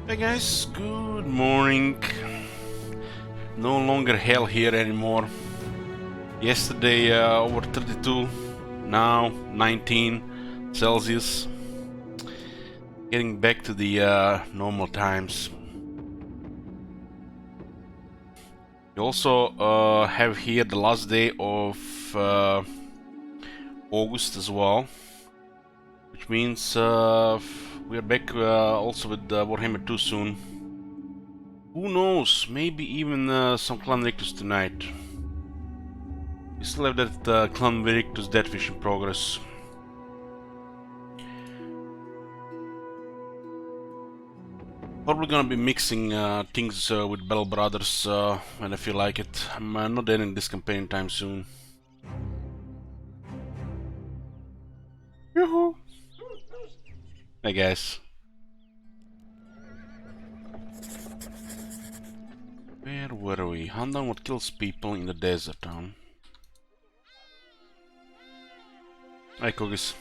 Hey guys, good morning. No longer hell here anymore. Yesterday over 32, now 19 Celsius. Getting back to the normal times. We also have here the last day of August as well, which means we are back also with Warhammer 2 soon. Who knows, maybe even some Clan Victus tonight. We still have that Clan Victus Deathwish in progress. Probably gonna be mixing things with Bell Brothers when I feel like it. I'm not ending this campaign time soon. Yoo-hoo! Hey guys. Where were we? Hunt down what kills people in the desert town. Hi cookies.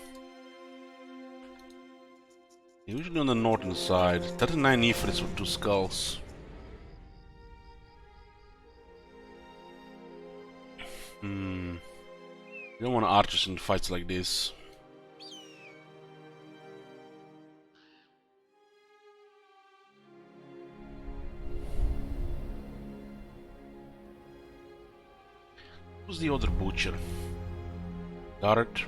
Usually on the northern side. 39 Niths with 2 skulls. You don't want archers in fights like this. Who's the other butcher? Garrett.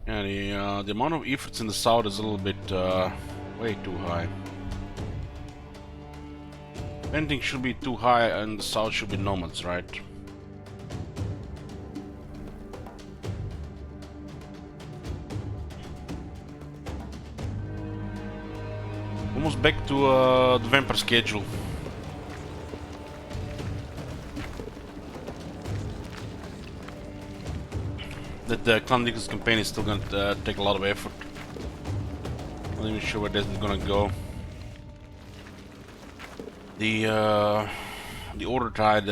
Yeah, the amount of efforts in the south is a little bit way too high. Anything should be too high and the south should be nomads, right? Almost back to the vampire schedule. That the Clan Victus campaign is still gonna take a lot of effort. Not even sure where that's gonna go. The Order Tide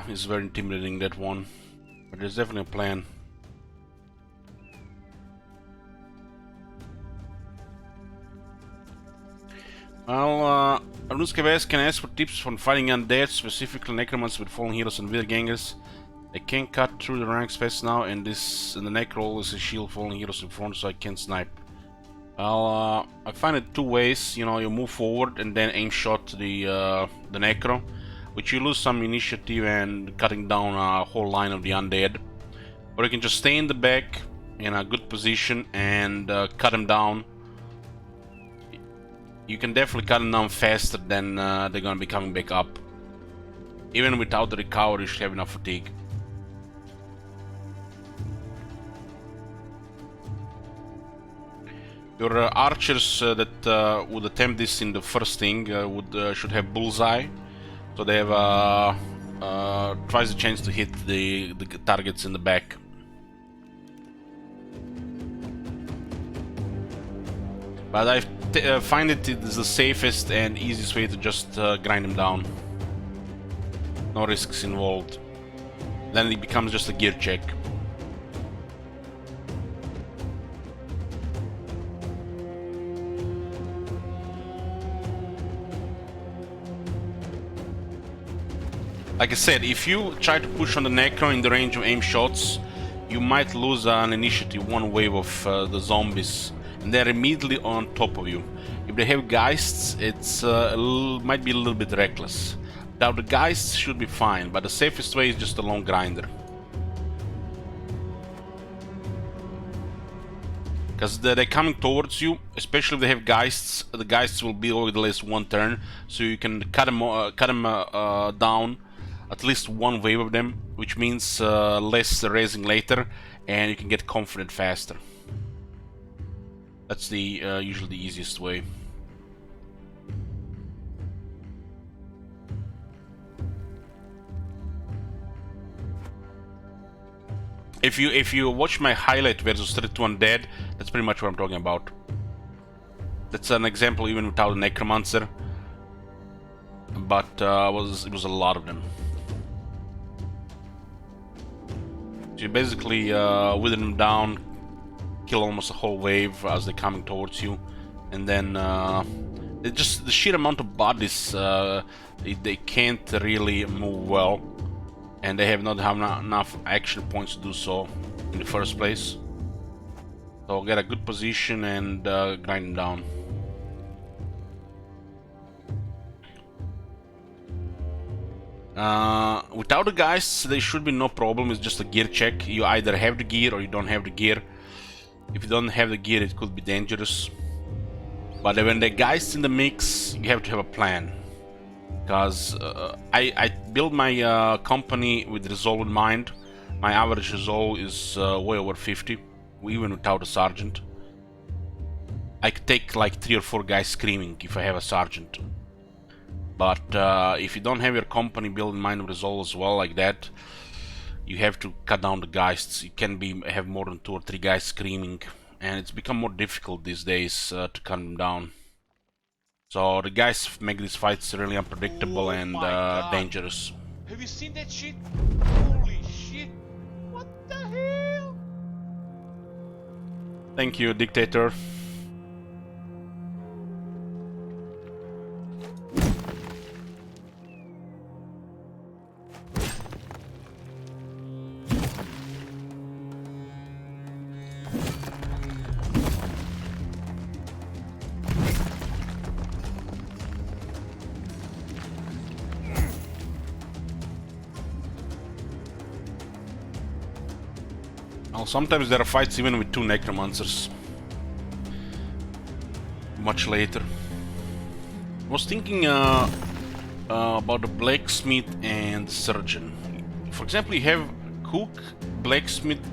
is very intimidating, that one, but there's definitely a plan. Well, Arunskavez can ask for tips for fighting undead, specifically necromants with fallen heroes and Wiedergangers. I can't cut through the ranks fast now, and the necro is a shield falling heroes in front, so I can't snipe. Well, I find it two ways. You know, you move forward and then aim shot the necro, which you lose some initiative and cutting down a whole line of the undead. Or you can just stay in the back in a good position and cut them down. You can definitely cut them down faster than they're gonna be coming back up. Even without the recovery, you should have enough fatigue. Your archers that would attempt this in the first thing should have bullseye, so they have twice the chance to hit the targets in the back. But I find it is the safest and easiest way to just grind them down. No risks involved. Then it becomes just a gear check. Like I said, if you try to push on the Necro in the range of aim shots, you might lose an initiative, one wave of the zombies, and they're immediately on top of you. If they have Geists, it's might be a little bit reckless. Now the Geists should be fine, but the safest way is just a long grinder. Because they're coming towards you, especially if they have Geists. The Geists will be over at least one turn, so you can cut them down. At least one wave of them, which means less raising later, and you can get confident faster. That's the usually the easiest way. If you watch my highlight versus 32 Undead, that's pretty much what I'm talking about. That's an example even without a Necromancer, but it was a lot of them. So you basically wither them down, kill almost a whole wave as they're coming towards you, and then just the sheer amount of bodies, they can't really move well, and they have not enough action points to do so in the first place. So get a good position and grind them down. Without the guys, there should be no problem. It's just a gear check. You either have the gear or you don't have the gear. If you don't have the gear, it could be dangerous. But when the guys in the mix, you have to have a plan. Because I build my company with resolve in mind. My average resolve is way over 50, even without a sergeant. I could take like 3 or 4 guys screaming if I have a sergeant. But if you don't have your company built in mind with resolve as well like that, you have to cut down the guys. You can have more than 2 or 3 guys screaming, and it's become more difficult these days to cut them down. So the guys make these fights really unpredictable and dangerous. Have you seen that shit? Holy shit! What the hell? Thank you, Dictator. Well, sometimes there are fights even with 2 necromancers. Much later. I was thinking about the blacksmith and surgeon. For example, you have cook, blacksmith,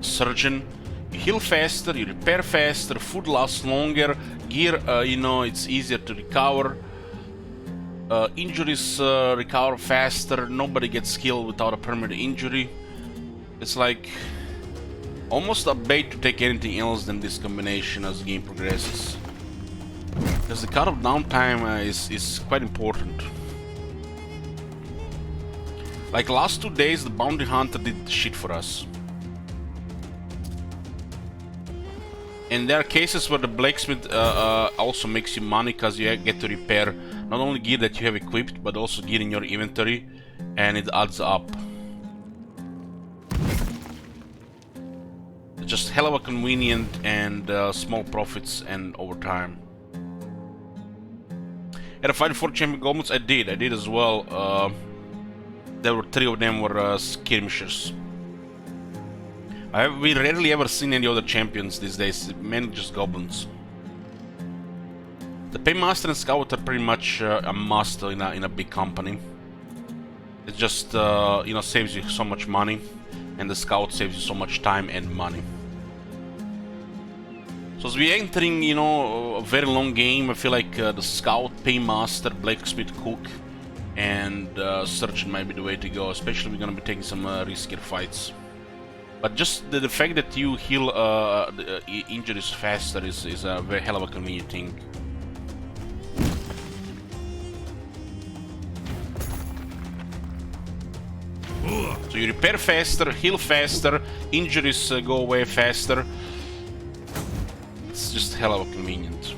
surgeon. You heal faster, you repair faster, food lasts longer, gear, you know, it's easier to recover. Injuries recover faster, nobody gets killed without a permanent injury. It's like almost a bait to take anything else than this combination as the game progresses. Because the cut of downtime is quite important. Like last 2 days, the bounty hunter did shit for us. And there are cases where the blacksmith also makes you money because you get to repair not only gear that you have equipped, but also gear in your inventory, and it adds up. Just hell of a convenient and small profits and over time. Had a fight 4 champion goblins? I did as well. There were 3 of them were skirmishers. We rarely ever seen any other champions these days, mainly just goblins. The paymaster and scout are pretty much a must in a big company. It just you know, saves you so much money, and the scout saves you so much time and money. So as we're entering, you know, a very long game, I feel like the scout, paymaster, blacksmith, cook, and surgeon might be the way to go. Especially we're gonna be taking some riskier fights. But just the fact that you heal the injuries faster is a very hell of a convenient thing. So you repair faster, heal faster, injuries go away faster. It's just hell of a convenient.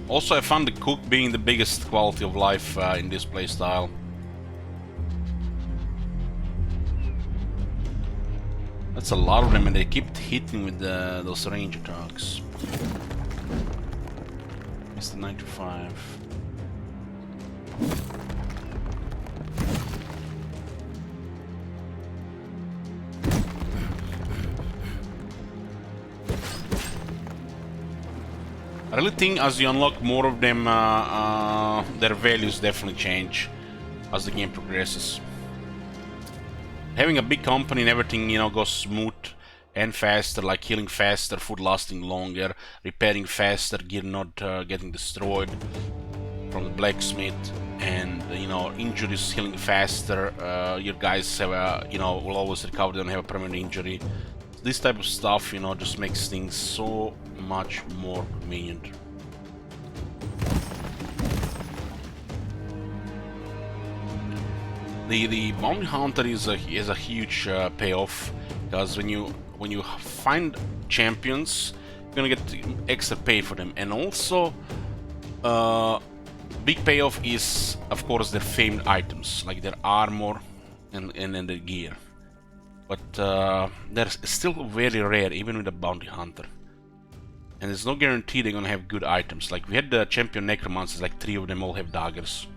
Also, I found the cook being the biggest quality of life in this playstyle. That's a lot of them, and they keep hitting with those range attacks. Mr. 95. I really think as you unlock more of them, their values definitely change as the game progresses. Having a big company and everything, you know, goes smooth and faster, like healing faster, food lasting longer, repairing faster, gear not getting destroyed. from the blacksmith, and you know, injuries healing faster. Your guys have you know, will always recover. They don't have a permanent injury. This type of stuff, you know, just makes things so much more convenient. The bounty hunter is a huge payoff, because when you find champions, you're gonna get extra pay for them, and also big payoff is of course their famed items, like their armor and their gear. But they're still very rare, even with a bounty hunter. And there's no guarantee they're gonna have good items. Like we had the champion necromancers, like 3 of them all have daggers.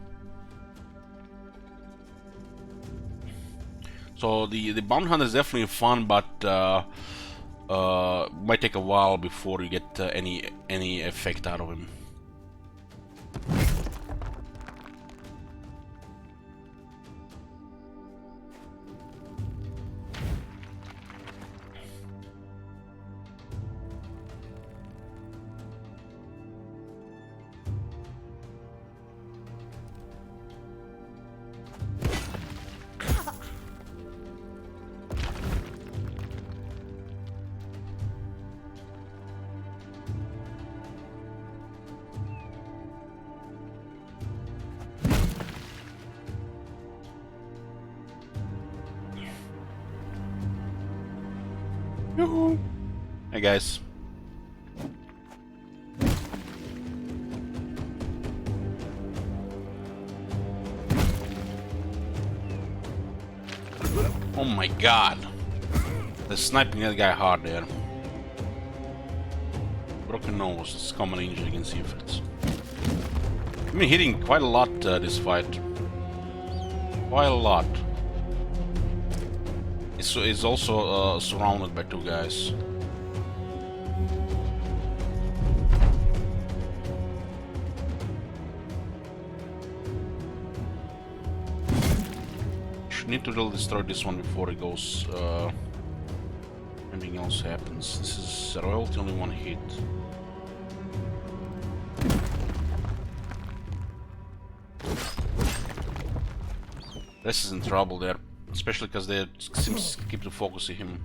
So the bounty hunter is definitely fun, but might take a while before you get any effect out of him. Yoo-hoo. Hey guys. Oh my god. They're sniping that guy hard there. Broken nose, it's common injury against efforts. I've been hitting quite a lot this fight. Quite a lot. It's also surrounded by 2 guys. Should need to really destroy this one before it goes. Anything else happens. This is royalty, only 1 hit. This is in trouble there. Especially because they seem to keep the focus on him.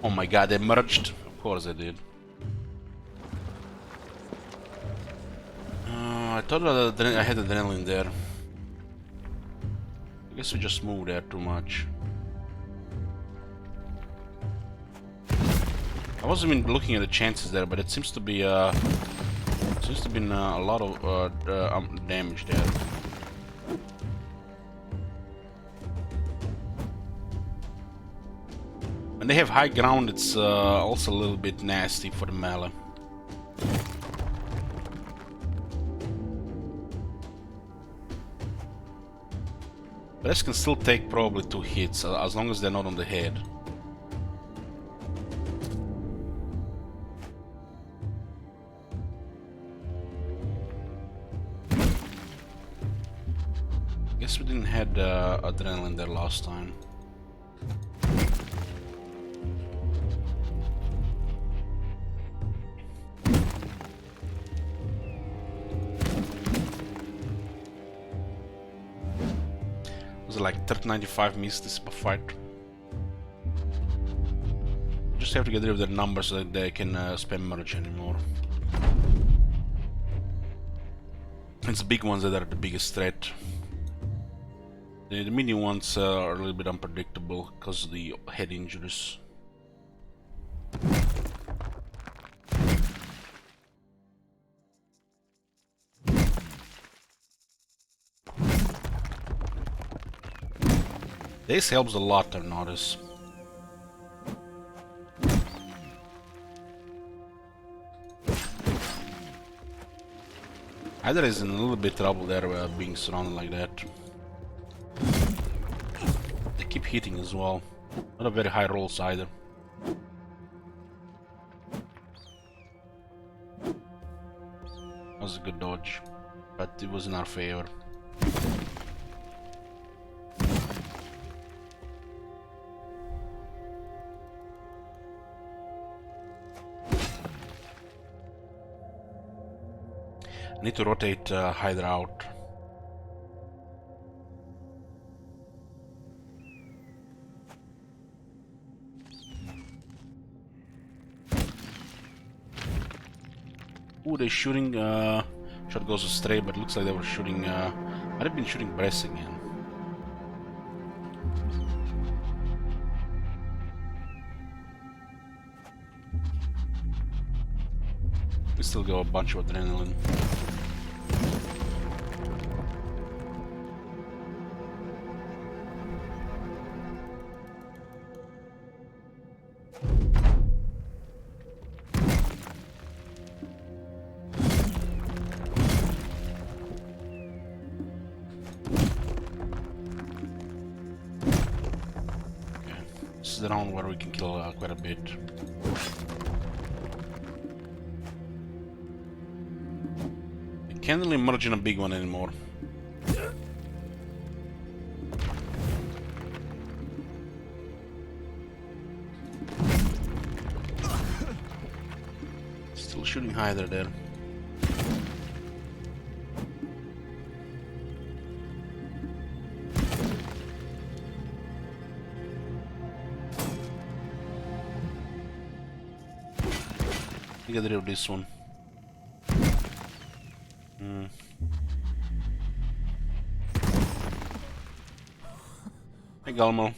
Oh my god, they merged. Of course they did. I thought I had adrenaline there. I guess we just moved there too much. I wasn't even looking at the chances there, but it seems to be a lot of damage there. When they have high ground, it's also a little bit nasty for the melee. But this can still take probably 2 hits, as long as they're not on the head. Guess we didn't have adrenaline there last time. Like 3095 miss this fight. Just have to get rid of their numbers so that they can spam merge anymore. It's the big ones that are the biggest threat. The medium ones are a little bit unpredictable because of the head injuries. This helps a lot, I notice. Either is in a little bit trouble there being surrounded like that. They keep hitting as well. Not a very high rolls either. That was a good dodge, but it was in our favor. Need to rotate Hydra out. Ooh, they're shooting. Shot goes astray, but it looks like they were shooting. Might have been shooting brass again. We still got a bunch of adrenaline. This is the round where we can kill quite a bit. I can't really merge in a big one anymore. Still shooting Hydra there. Get rid of this one. Hey, Galmo.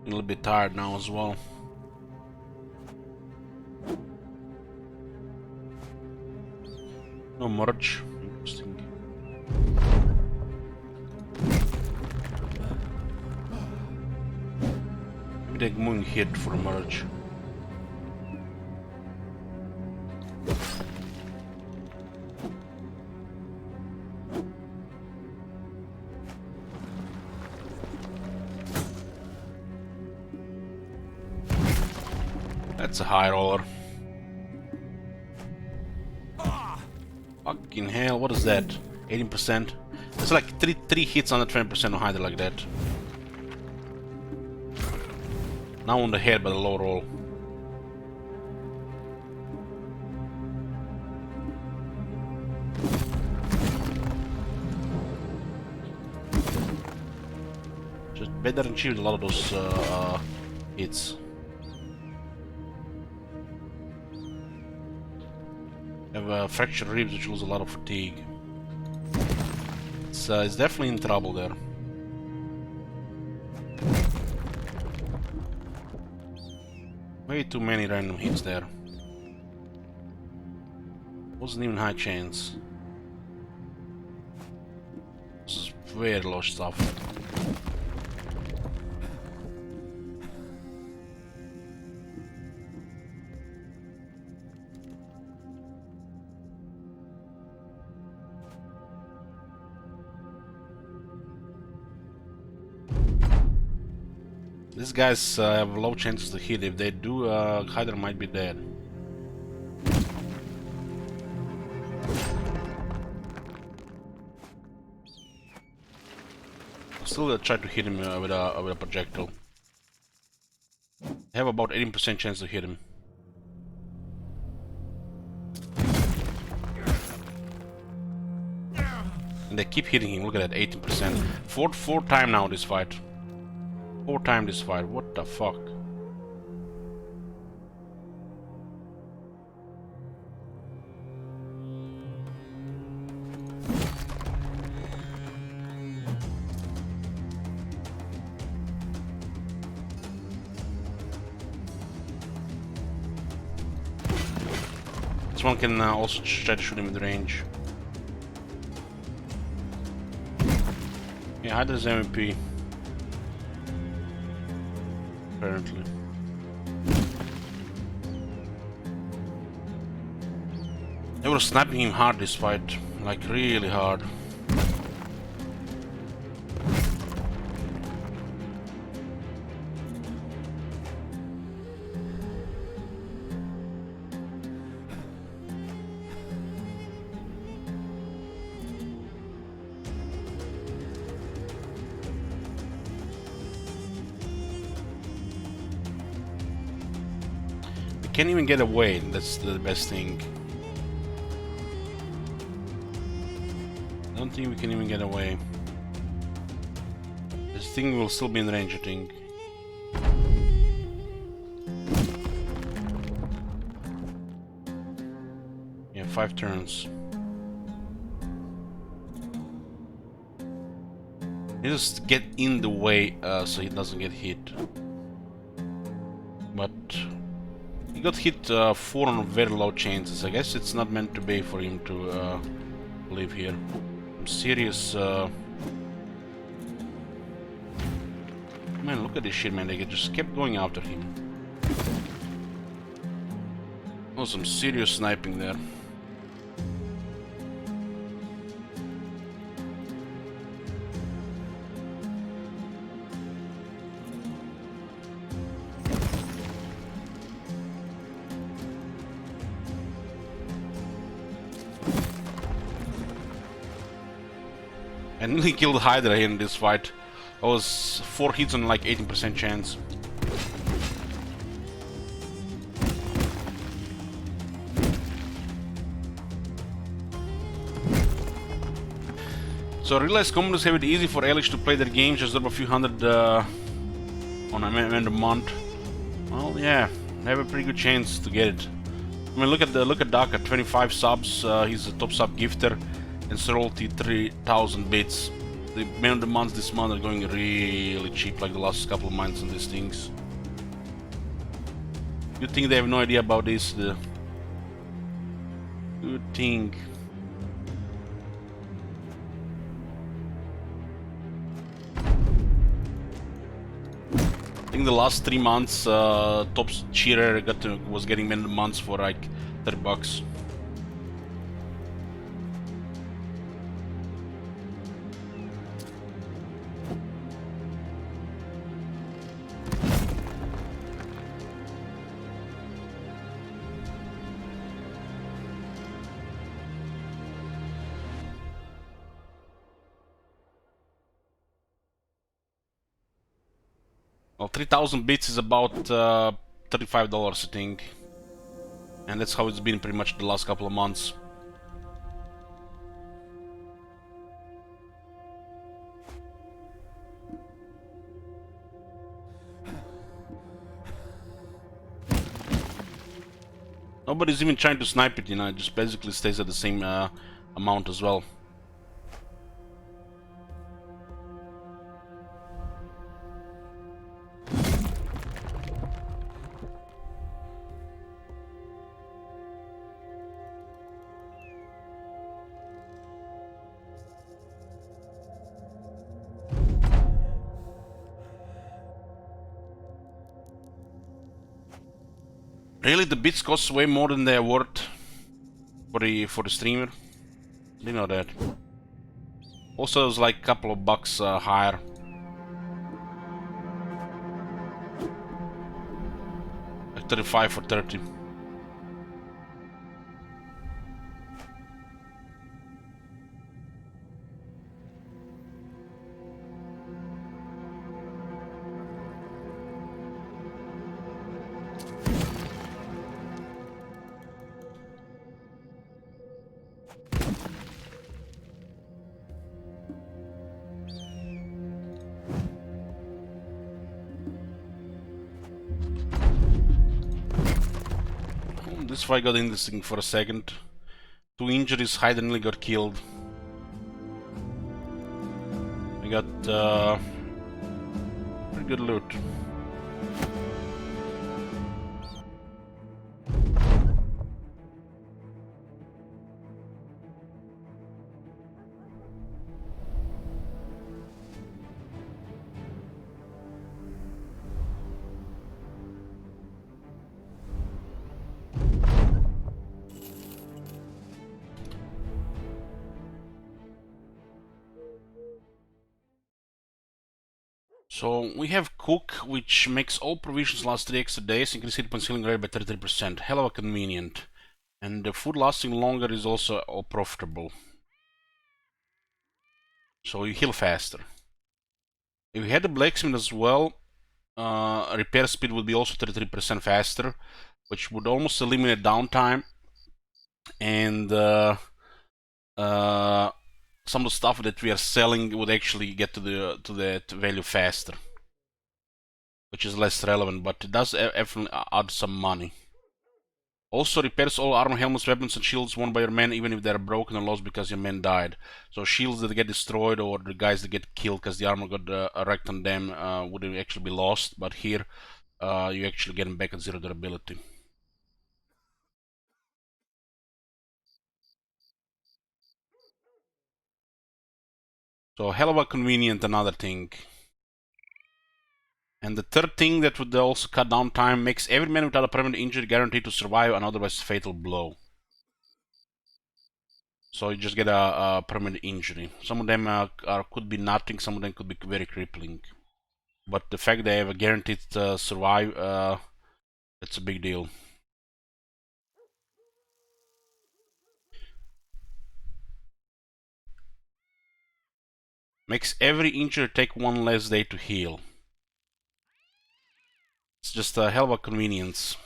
A little bit tired now as well. No merge. Interesting. They're moving here for a merge. That's a high roller. Fucking hell, what is that? 18%? It's like three hits on the 20% on Hydra like that. Now on the head, but a low roll. Just better than shield a lot of those hits. Have fractured ribs, which lose a lot of fatigue. It's definitely in trouble there. Way too many random hits there. Wasn't even high chance. This is very low stuff. These guys have low chances to hit. If they do, Hydra might be dead. Still try to hit him with a projectile. I have about 18% chance to hit him. And they keep hitting him. Look at that, 18%. Fourth time now this fight. 4 times this fight, what the fuck? This one can also try to shoot him with range. Yeah, Hydra's MVP. Apparently. They were sniping him hard this fight, like really hard. can't even get away. That's the best thing. I don't think we can even get away. This thing will still be in range, I think. Yeah, 5 turns. You just get in the way so he doesn't get hit. But he got hit 4 on very low chances. I guess it's not meant to be for him to live here. I'm serious. Man, look at this shit, man. They just kept going after him. Oh, some serious sniping there. I nearly killed Hydra here in this fight. I was 4 hits on like 18% chance. So I realized commoners have it easy for Elish to play their games, just drop a few hundred on a month. Well, yeah, they have a pretty good chance to get it. I mean, look at Daka, 25 subs. He's a top sub gifter, and royalty 3,000 bits. The man of the months this month are going really cheap, like the last couple of months on these things. Good thing they have no idea about this. Good thing. I think the last 3 months, top cheater was getting man of the months for like $30. Well, 3,000 bits is about $35, I think. And that's how it's been pretty much the last couple of months. Nobody's even trying to snipe it, you know, it just basically stays at the same amount as well. Really, the bits cost way more than they're worth for the streamer. You know that. Also, it was like a couple of bucks higher. Like 35 for 30. This fight got interesting for a second. 2 injuries, Hyde nearly got killed. We got pretty good loot. So we have Cook, which makes all provisions last 3 extra days, increase hit point ceiling rate by 33%. Hell of a convenient. And the food lasting longer is also profitable. So you heal faster. If we had the blacksmith as well, repair speed would be also 33% faster. which would almost eliminate downtime, and some of the stuff that we are selling would actually get to that value faster, which is less relevant, but it does definitely add some money. Also repairs all armor, helmets, weapons, and shields worn by your men, even if they're broken or lost because your men died. So shields that get destroyed, or the guys that get killed because the armor got wrecked on them, would actually be lost. But here, you actually get them back at 0 durability. So hell of a convenient another thing. And the third thing that would also cut down time, makes every man without a permanent injury guaranteed to survive an otherwise fatal blow. So you just get a permanent injury. Some of them could be nothing, some of them could be very crippling. But the fact they have a guaranteed survive, it's a big deal. Makes every injury take 1 less day to heal. It's just a hell of a convenience.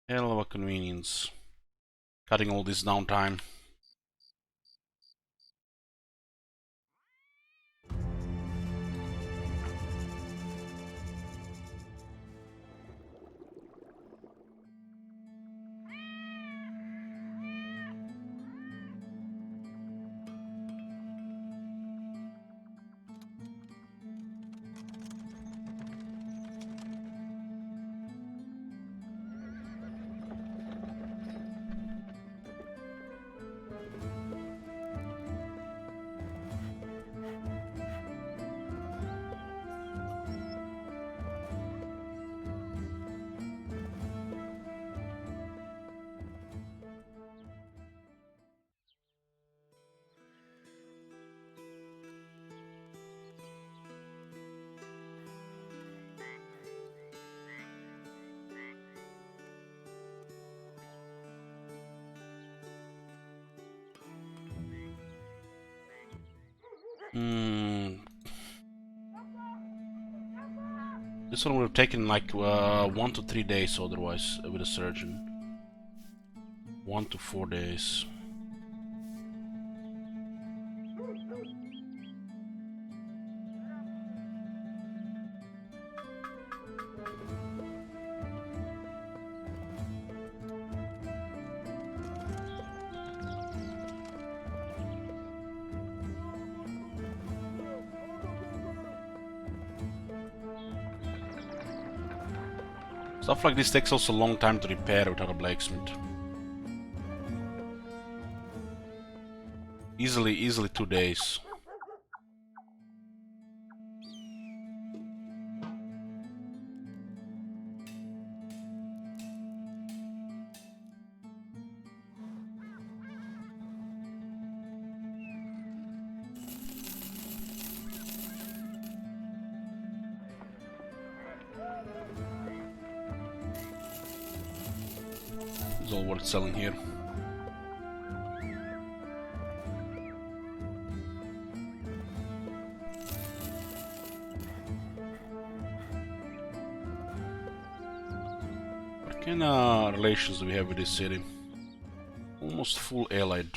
Hell of a convenience. Cutting all this downtime. This one would have taken like 1 to 3 days otherwise with a surgeon. 1 to 4 days. Stuff like this takes also a long time to repair without a blacksmith. Easily 2 days. It's all worth selling here. What kind of relations do we have with this city? Almost full allied.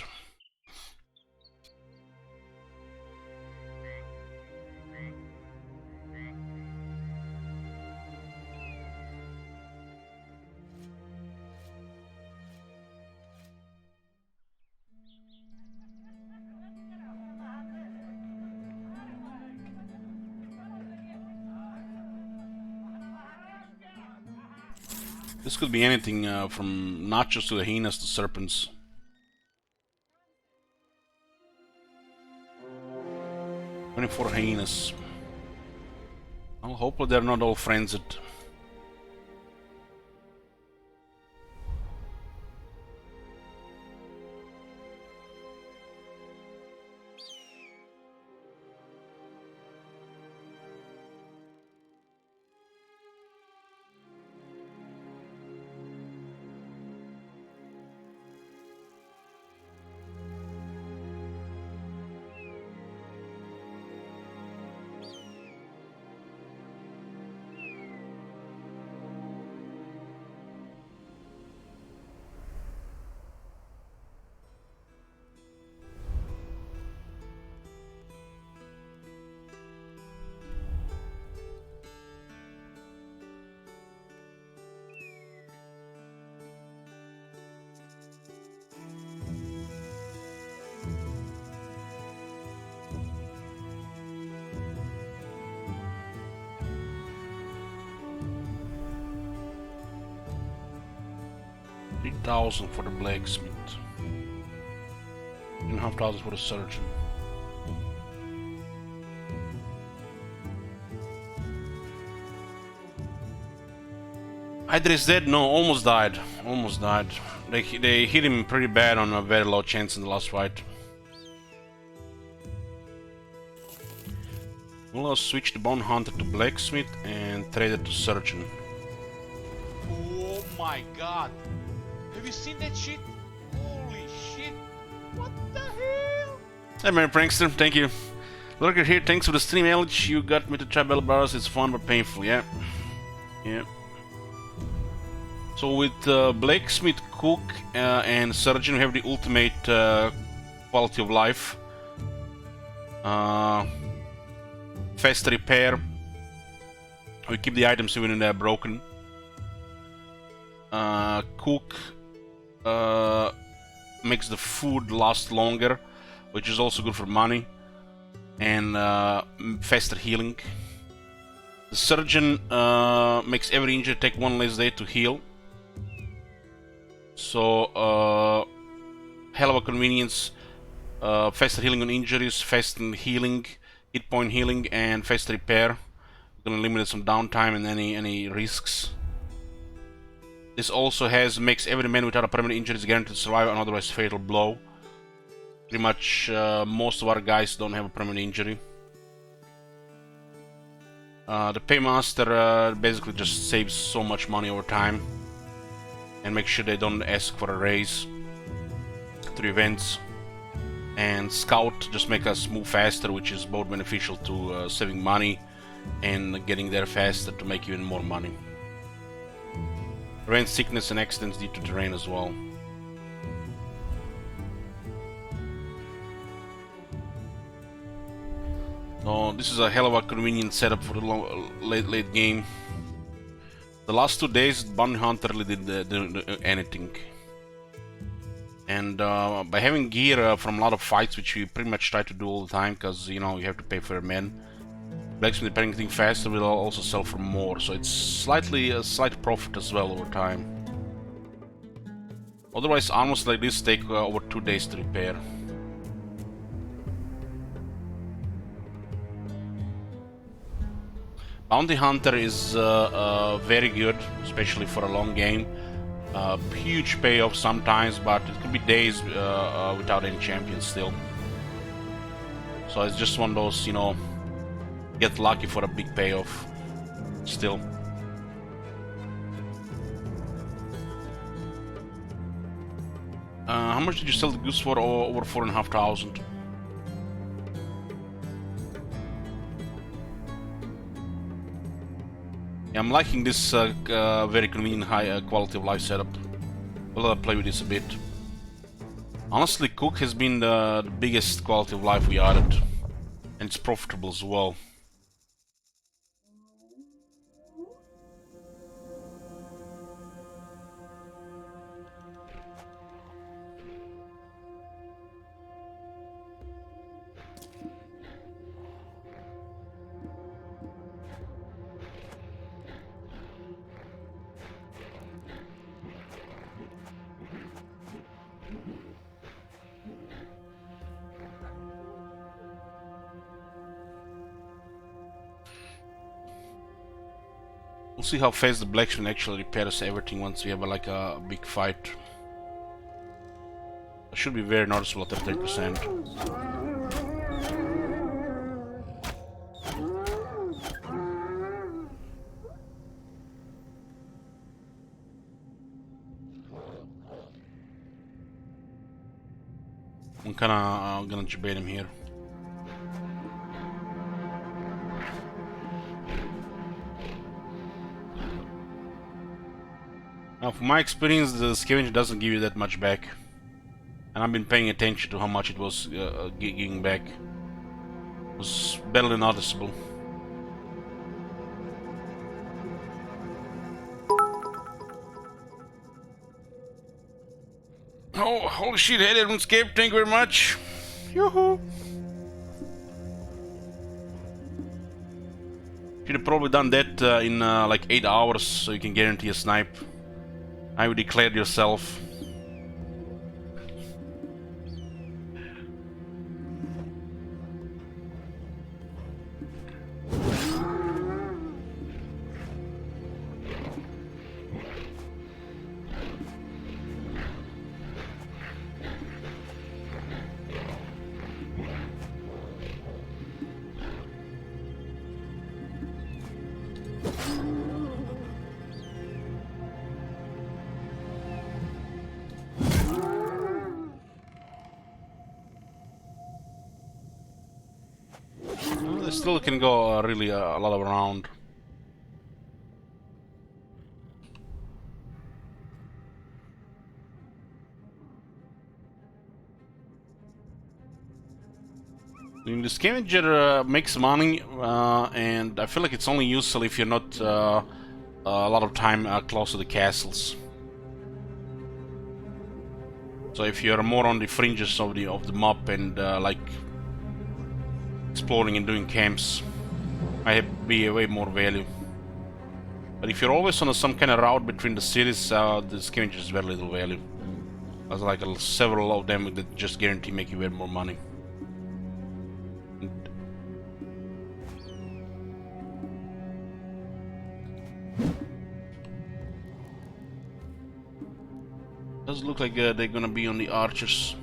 This could be anything from nachos to the hyenas to serpents. "24 hyenas. Well, hopefully they're not all frenzied. 3,000 for the blacksmith. 3,500 for the surgeon. Hydra is dead? No, almost died. Almost died. They hit him pretty bad on a very low chance in the last fight. We'll switch the Bone Hunter to Blacksmith and trade it to Surgeon. Oh my god! Have you seen that shit? Holy shit! What the hell? Hey, Merry Prankster, thank you. Lurker here, thanks for the stream, Elch. You got me to try Battle Brothers. It's fun but painful, yeah. Yeah. So with Blacksmith, Cook, and Surgeon, we have the ultimate quality of life. Fast repair. We keep the items even when they're broken. Cook makes the food last longer, which is also good for money. And faster healing. The Surgeon makes every injury take one less day to heal. So, hell of a convenience. Faster healing on injuries, faster healing, hit point healing, and faster repair. We're gonna eliminate some downtime and any risks. This also makes every man without a permanent injury is guaranteed to survive an otherwise fatal blow. Pretty much most of our guys don't have a permanent injury. The Paymaster basically just saves so much money over time. And make sure they don't ask for a raise through events. And Scout just make us move faster, which is both beneficial to saving money and getting there faster to make even more money. Prevent sickness and accidents due to terrain as well. So this is a hell of a convenient setup for the late game. The last 2 days, Bounty Hunter really did anything. And by having gear from a lot of fights, which we pretty much try to do all the time, because you know you have to pay for your men. Blacksmith repairing things faster will also sell for more, so it's a slight profit as well over time. Otherwise, armors like this take over 2 days to repair. Bounty Hunter is very good, especially for a long game. Huge payoff sometimes, but it could be days without any champions still. So it's just one of those, you know, get lucky for a big payoff still. How much did you sell the goose for? Over 4,500. Yeah, I'm liking this very convenient high quality of life setup. We'll play with this a bit. Honestly, Cook has been the biggest quality of life we added, and it's profitable as well. We'll see how fast the blacksmith actually repairs everything once we have like a big fight. It should be very noticeable at 30%. I'm kinda gonna debate him here. Now, from my experience, the scavenger doesn't give you that much back. And I've been paying attention to how much it was giving back. It was barely noticeable. Oh, holy shit, hey, RuneScape, thank you very much. Yoo-hoo. Should have probably done that in like 8 hours so you can guarantee a snipe. Now you declared yourself. They still can go really a lot around. I mean, the scavenger makes money, and I feel like it's only useful if you're not a lot of time close to the castles. So if you're more on the fringes of the map and like exploring and doing camps, might be way more value. But if you're always on some kind of route between the cities, the scavenger is very little value. There's like several of them that just guarantee make you way more money. Does look like they're gonna be on the archers.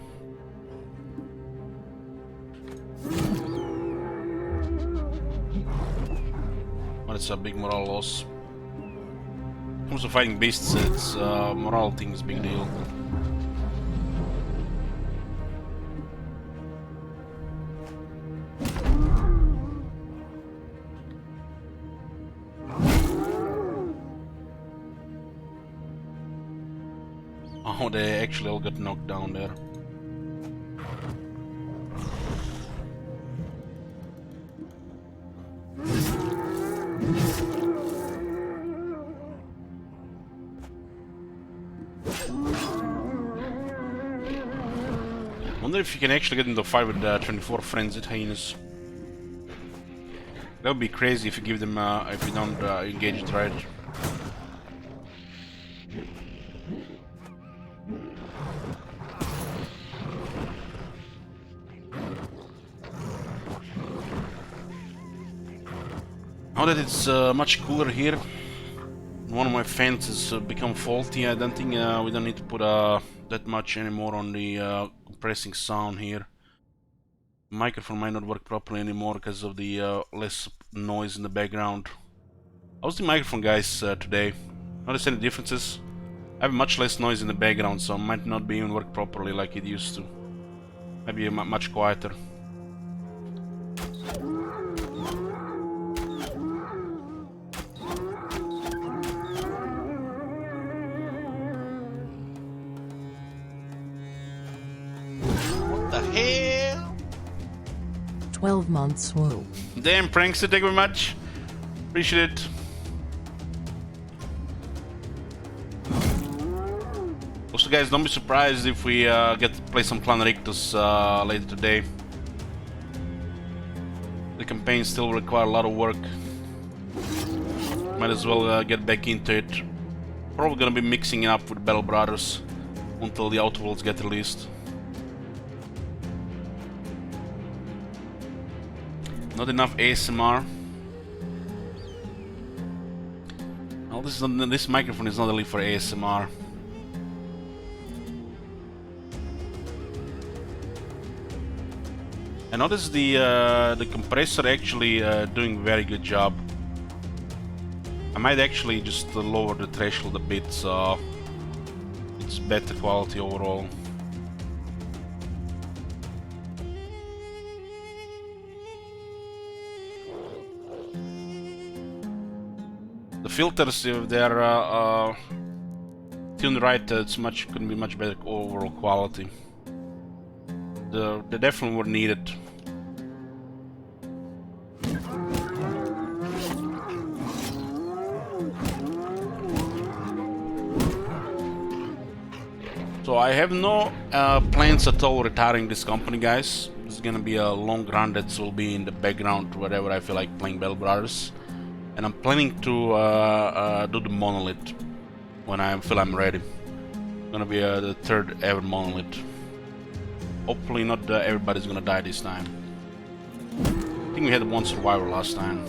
But it's a big morale loss. When it comes to fighting beasts, it's morale thing is a big deal. Oh, they actually all got knocked down there. Wonder if you can actually get into a fight with 24 frenzied hyenas. That would be crazy if you give them if you don't engage it right. Now that it's much cooler here, one of my fans has become faulty. I don't think we don't need to put that much anymore on the compressing sound here. Microphone might not work properly anymore because of the less noise in the background. How's the microphone, guys, today? Notice any differences? I have much less noise in the background, so it might not be even work properly like it used to. Maybe much quieter. What the hell? 12 months, whoa. Damn, Prankster, thank you very much. Appreciate it. Also, guys, don't be surprised if we get to play some Clan Rictus later today. The campaign still requires a lot of work. Might as well get back into it. Probably gonna be mixing it up with Battle Brothers until the Outworlds get released. Not enough ASMR. Well, this microphone is not only for ASMR. I noticed the compressor actually doing very good job. I might actually just lower the threshold a bit, so it's better quality overall. The filters, if they're tuned right, it's gonna be much better overall quality. They definitely were needed. So I have no plans at all retiring this company, guys. This is gonna be a long run that will be in the background wherever I feel like playing Battle Brothers. And I'm planning to do the monolith. when I feel I'm ready. Gonna be the third ever monolith. Hopefully not everybody's gonna die this time. I think we had one survivor last time.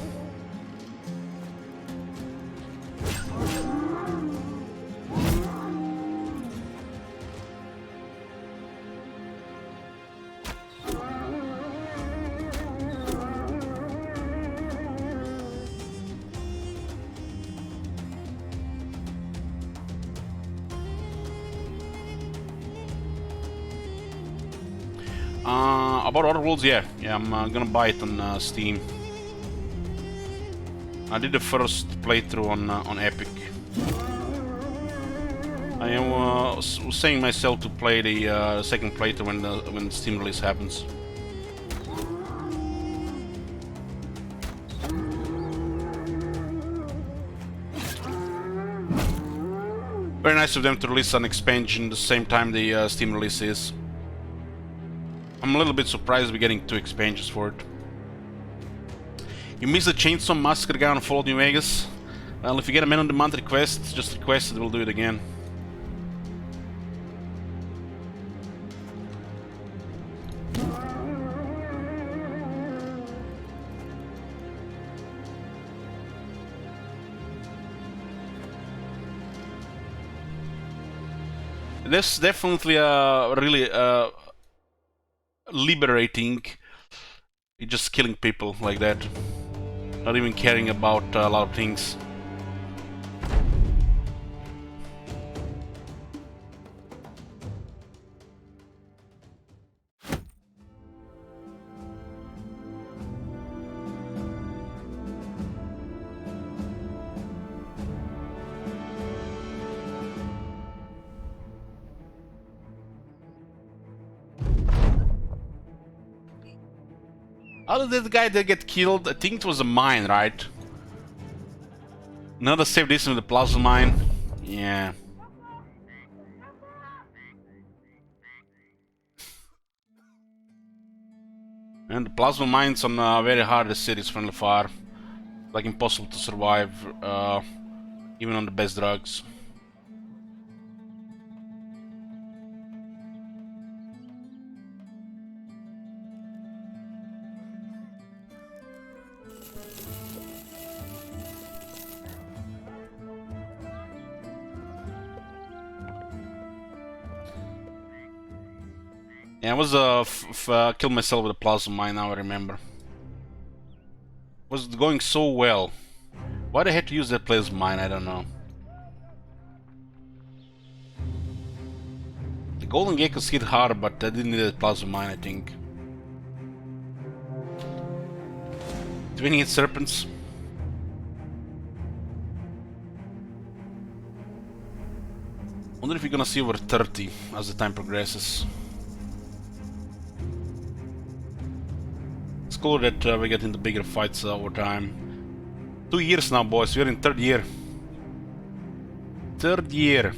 About other worlds, yeah, I'm gonna buy it on Steam. I did the first playthrough on Epic. I am was saying myself to play the second playthrough when the Steam release happens. Very nice of them to release an expansion the same time the Steam release is. I'm a little bit surprised we're getting 2 expansions for it. You missed the Chainsaw Massacre guy on Fallout New Vegas? Well, if you get a Man of the Month request, just request it, we'll do it again. This definitely really liberating. You're just killing people like that, not even caring about a lot of things. How did that guy that get killed? I think it was a mine, right? Another save this with the plasma mine. Yeah. And the plasma mines on very hard cities from far. Like impossible to survive, even on the best drugs. Yeah, I was killed myself with a plasma mine. Now I remember. Was going so well. Why they had to use that plasma mine? I don't know. The golden geckos hit hard, but I didn't need a plasma mine. I think. 28 serpents. Wonder if we're gonna see over 30 as the time progresses. It's cool that we get into bigger fights over time. 2 years now, boys. We're in 3rd year. 3rd year.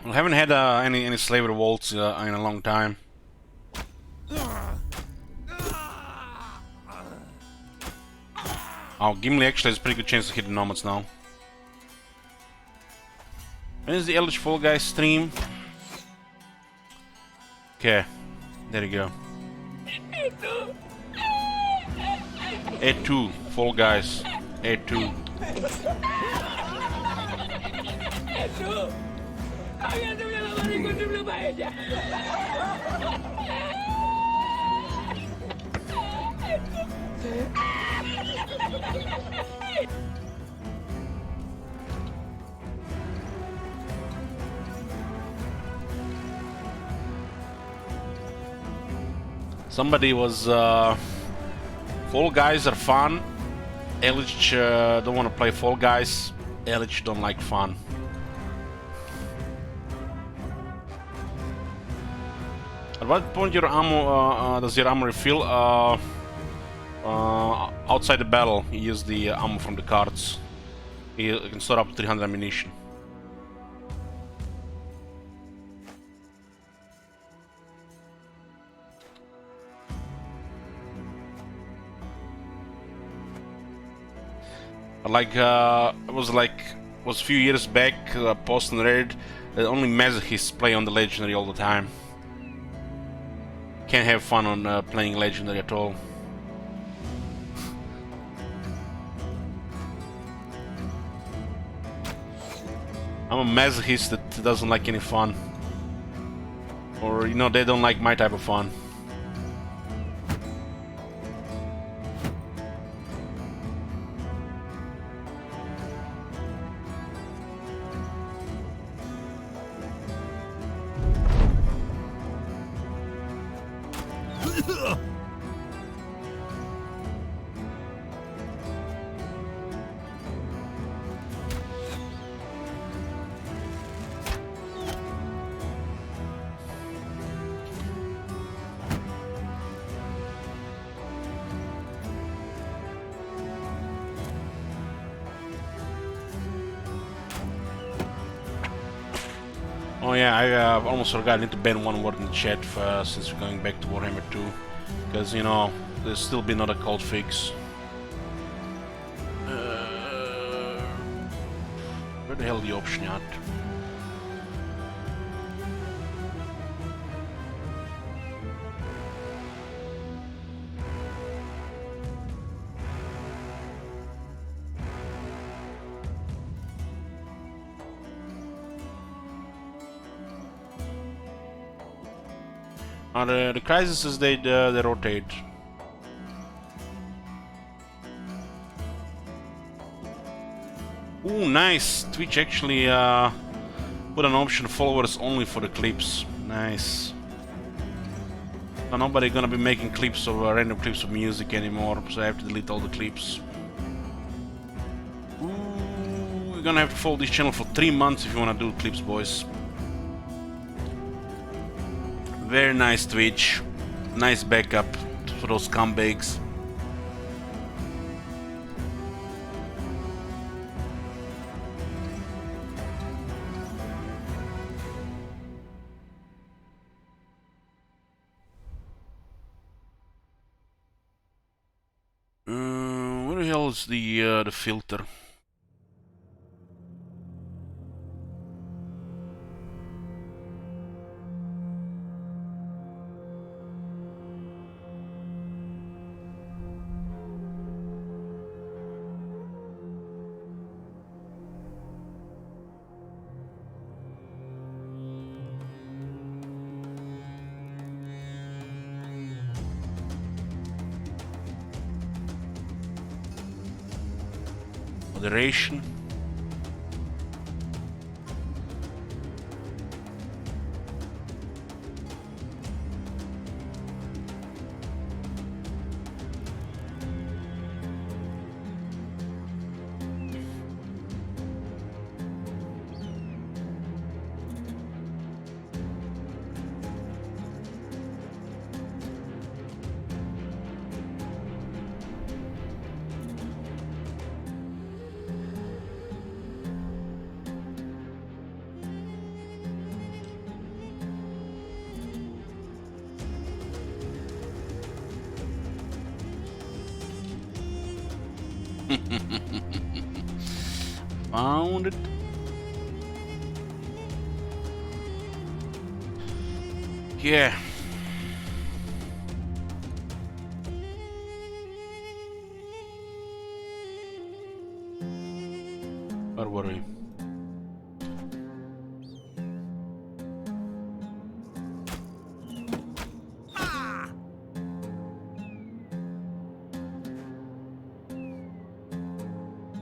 I haven't had any slave revolts in a long time. Oh, Gimli actually has a pretty good chance to hit the nomads now. When is the Eldritch Fall Guys stream? Okay, there you go. A2, Fall Guys. A2. Somebody was Fall Guys are fun. Elich don't want to play Fall Guys. Elich don't like fun. At what point your ammo does your ammo refill? Outside the battle, you use the ammo from the carts. You can store up to 300 ammunition. Like it was a few years back, post on Reddit, only masochists play on the legendary all the time. Can't have fun on playing legendary at all. I'm a masochist that doesn't like any fun. Or, you know, they don't like my type of fun. Oh yeah, I almost forgot. I need to ban one word in the chat since we're going back to Warhammer 2. Because, you know, there's still been another cold fix. Where the hell the option at? The crises they rotate. Ooh, nice! Twitch actually put an option followers only for the clips. Nice. So nobody gonna be making clips of random clips of music anymore, so I have to delete all the clips. Ooh, we're gonna have to follow this channel for 3 months if you wanna do clips, boys. Very nice Twitch. Nice backup for those scumbags. Where the hell is the filter? Moderation. Found it. Yeah. Where were we?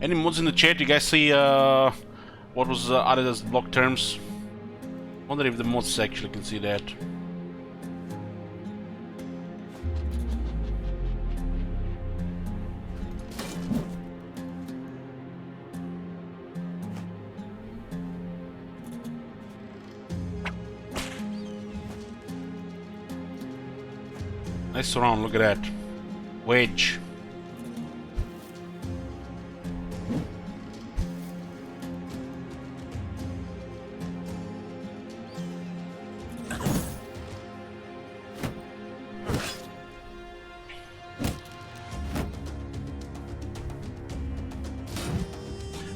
Any mods in the chat? You guys see what was added as block terms? Wonder if the mods actually can see that. Nice round, look at that. Wedge.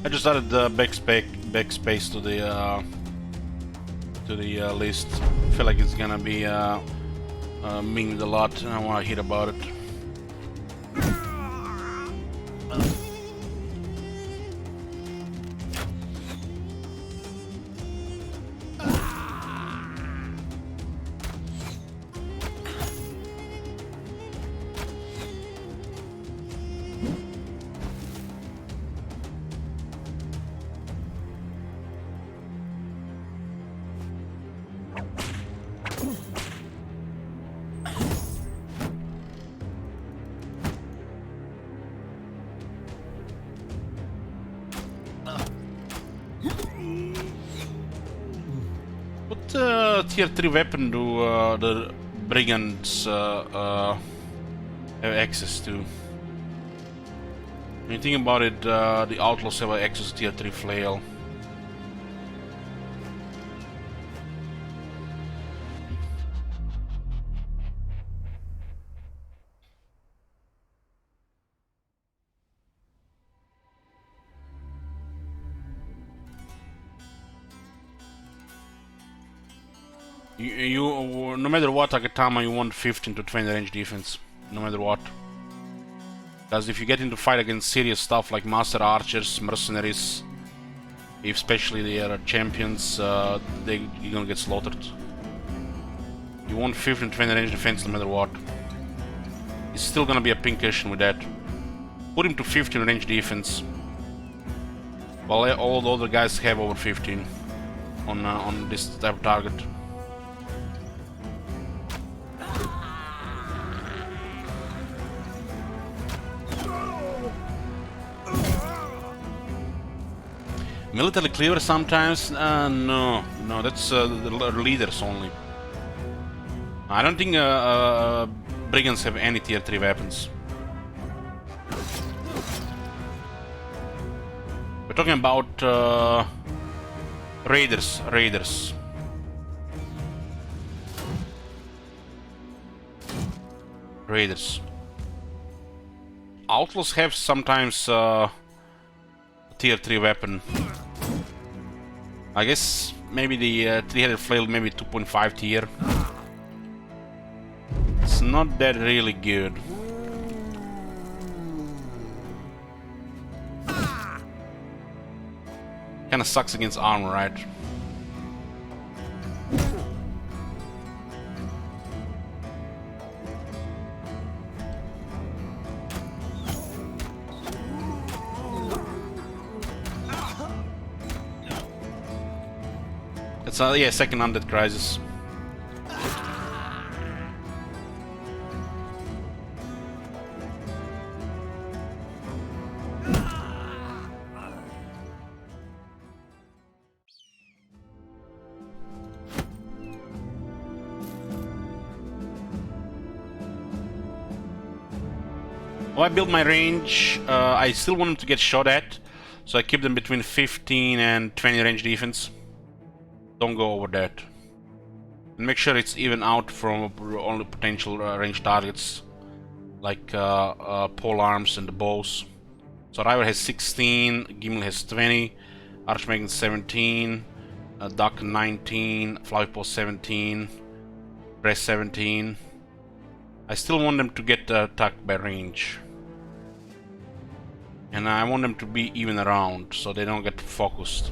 I just added the backspace to the list. I feel like it's gonna be mean a lot, and I want to hear about it. What tier 3 weapon do the brigands have access to? When you think about it, the outlaws have access to tier 3 flail. You no matter what, Akatama, you want 15 to 20 range defense, no matter what. Because if you get into fight against serious stuff like master archers, mercenaries, especially they are champions, you're gonna get slaughtered. You want 15 to 20 range defense no matter what. It's still gonna be a pincushion with that. Put him to 15 range defense, while all the other guys have over 15 on this type of target. Military cleaver sometimes? No, that's the leaders only. I don't think brigands have any tier 3 weapons. We're talking about raiders. Outlaws have sometimes tier 3 weapon. I guess maybe the 3-headed flail, maybe 2.5 tier. It's not that really good. Kinda sucks against armor, right? It's yeah, second undead crisis. Oh, I built my range. I still want them to get shot at, so I keep them between 15 and 20 range defense. Don't go over that. And make sure it's even out from only potential range targets, like pole arms and the bows. So Rival has 16, Gimli has 20, Archmagen 17, Duck 19, Flypaw 17, Breast 17. I still want them to get attacked by range. And I want them to be even around, so they don't get focused.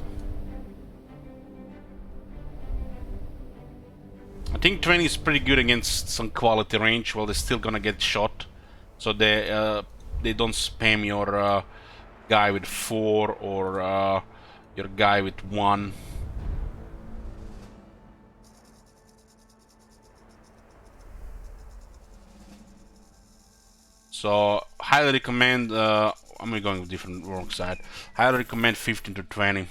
I think 20 is pretty good against some quality range. Well, they're still gonna get shot, so they don't spam your guy with 4 or your guy with 1. So highly recommend. I'm going with different wrong side. Highly recommend 15 to 20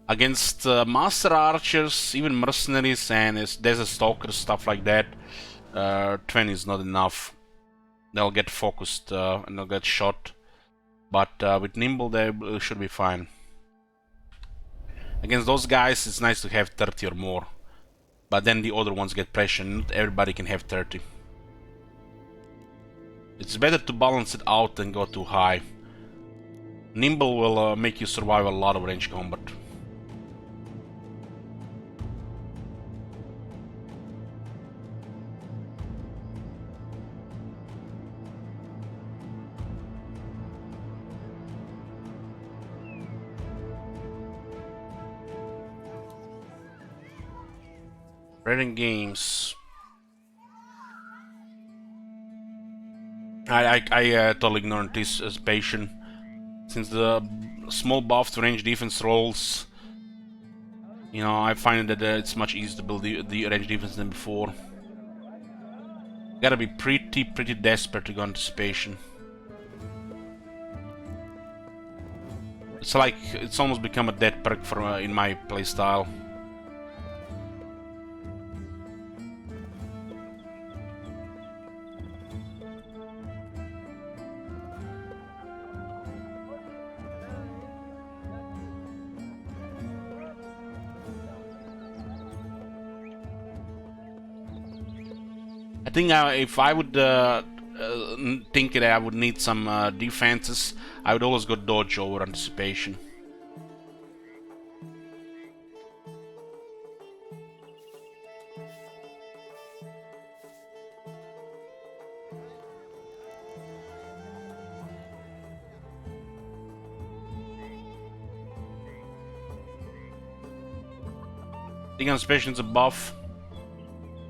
against master archers, even mercenaries and desert stalkers, stuff like that. 20 is not enough. They'll get focused and they'll get shot. But with nimble, they should be fine. Against those guys, it's nice to have 30 or more. But then the other ones get pressure. Not everybody can have 30. It's better to balance it out than go too high. Nimble will make you survive a lot of range combat. Reading games. I totally ignore anticipation. Since the small buff to range defense rolls, you know, I find that it's much easier to build the range defense than before. Gotta be pretty desperate to go anticipation. It's like it's almost become a dead perk for in my playstyle. I think if I would think that I would need some defenses, I would always go dodge over anticipation. I think anticipation is a buff.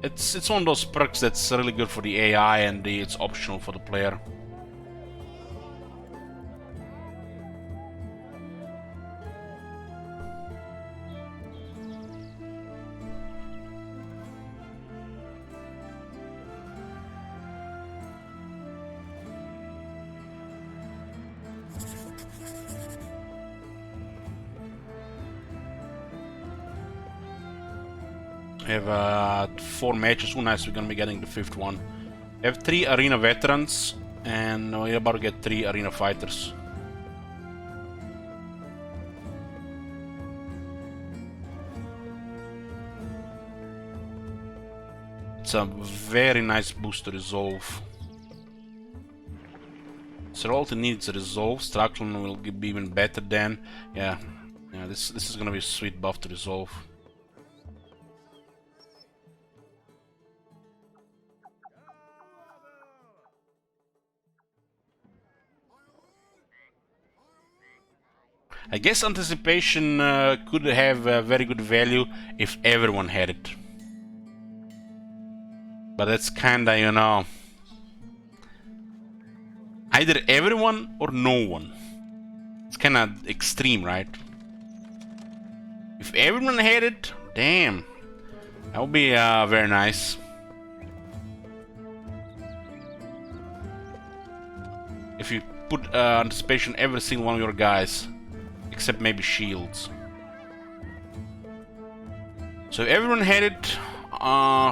It's one of those perks that's really good for the AI and it's optional for the player. We have 4 matches. Oh, nice, we're gonna be getting the 5th one. We have 3 arena veterans, and we're about to get 3 arena fighters. It's a very nice boost to resolve. Seralty needs a resolve. Structural will be even better than. Yeah, this is gonna be a sweet buff to resolve. I guess anticipation could have very good value if everyone had it. But that's kinda, you know, either everyone or no one. It's kinda extreme, right? If everyone had it, damn, that would be very nice. If you put anticipation every single one of your guys. Except maybe shields. So everyone had it,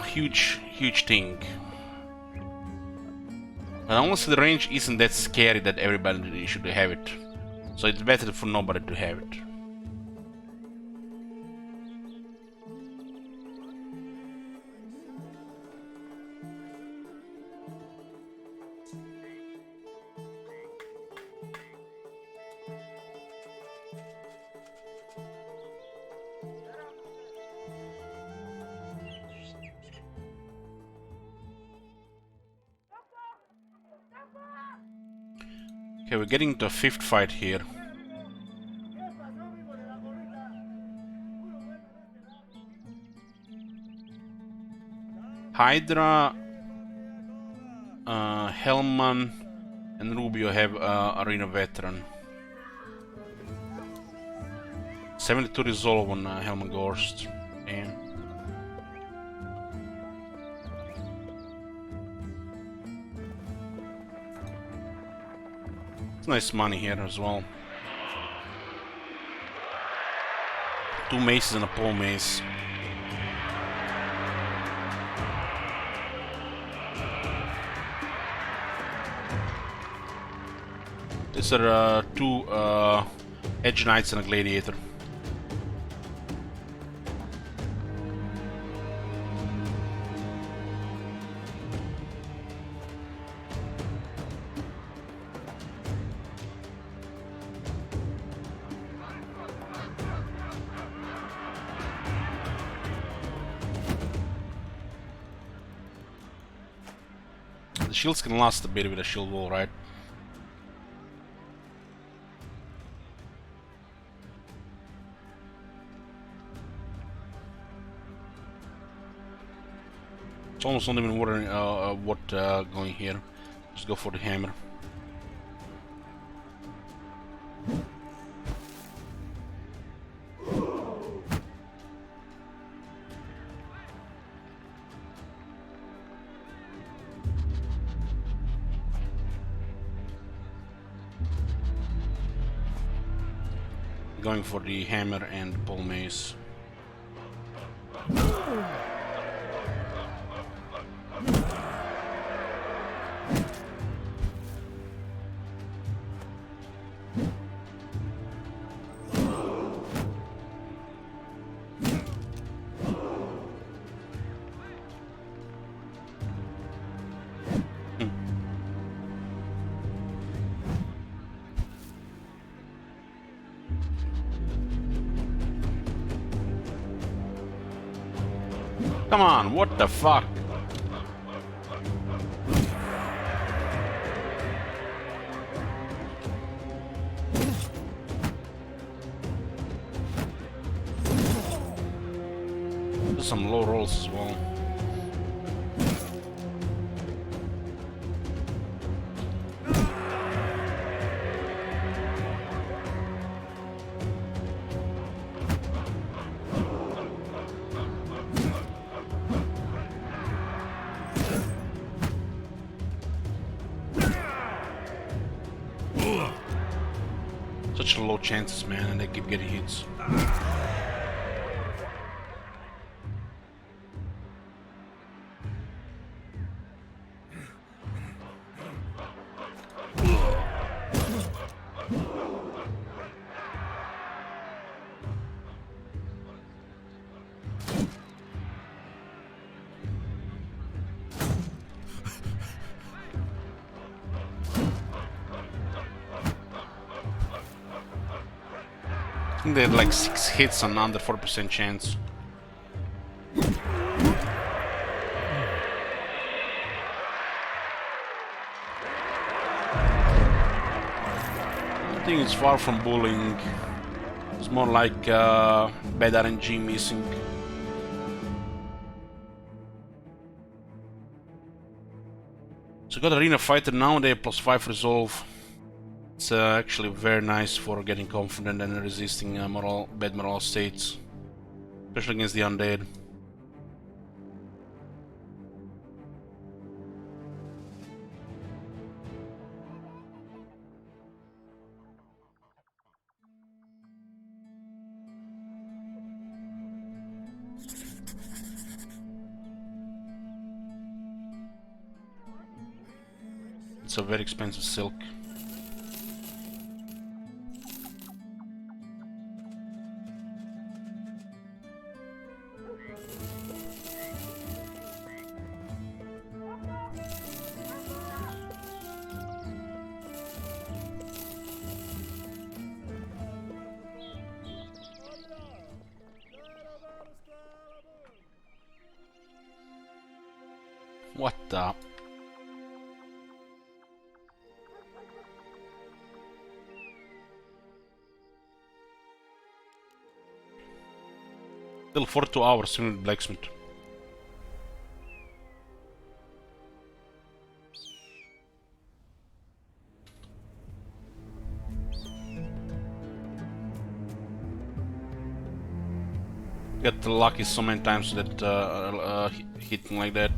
huge thing. But honestly, the range isn't that scary that everybody should have it. So it's better for nobody to have it. Okay, we're getting to a 5th fight here. Hydra, Hellman, And Rubio have Arena Veteran. 72 resolve on Helmgorst. And it's nice money here as well. 2 maces and a pole mace. These are 2 Edge Knights and a Gladiator. The shields can last a bit with a shield wall, right? It's almost not even worrying what going here. Just go for the hammer. Going for the hammer and pole mace. Come on, what the fuck? There's some low rolls as well. Such low chances, man, and they keep getting hits. I think they had like 6 hits on under 4% chance. I think it's far from bullying. It's more like bad RNG missing. So got Arena Fighter now, they have +5 resolve. It's actually very nice for getting confident and resisting bad morale states, especially against the undead. It's a very expensive silk. What the? Still 42 hours in blacksmith. Got lucky so many times that hitting like that.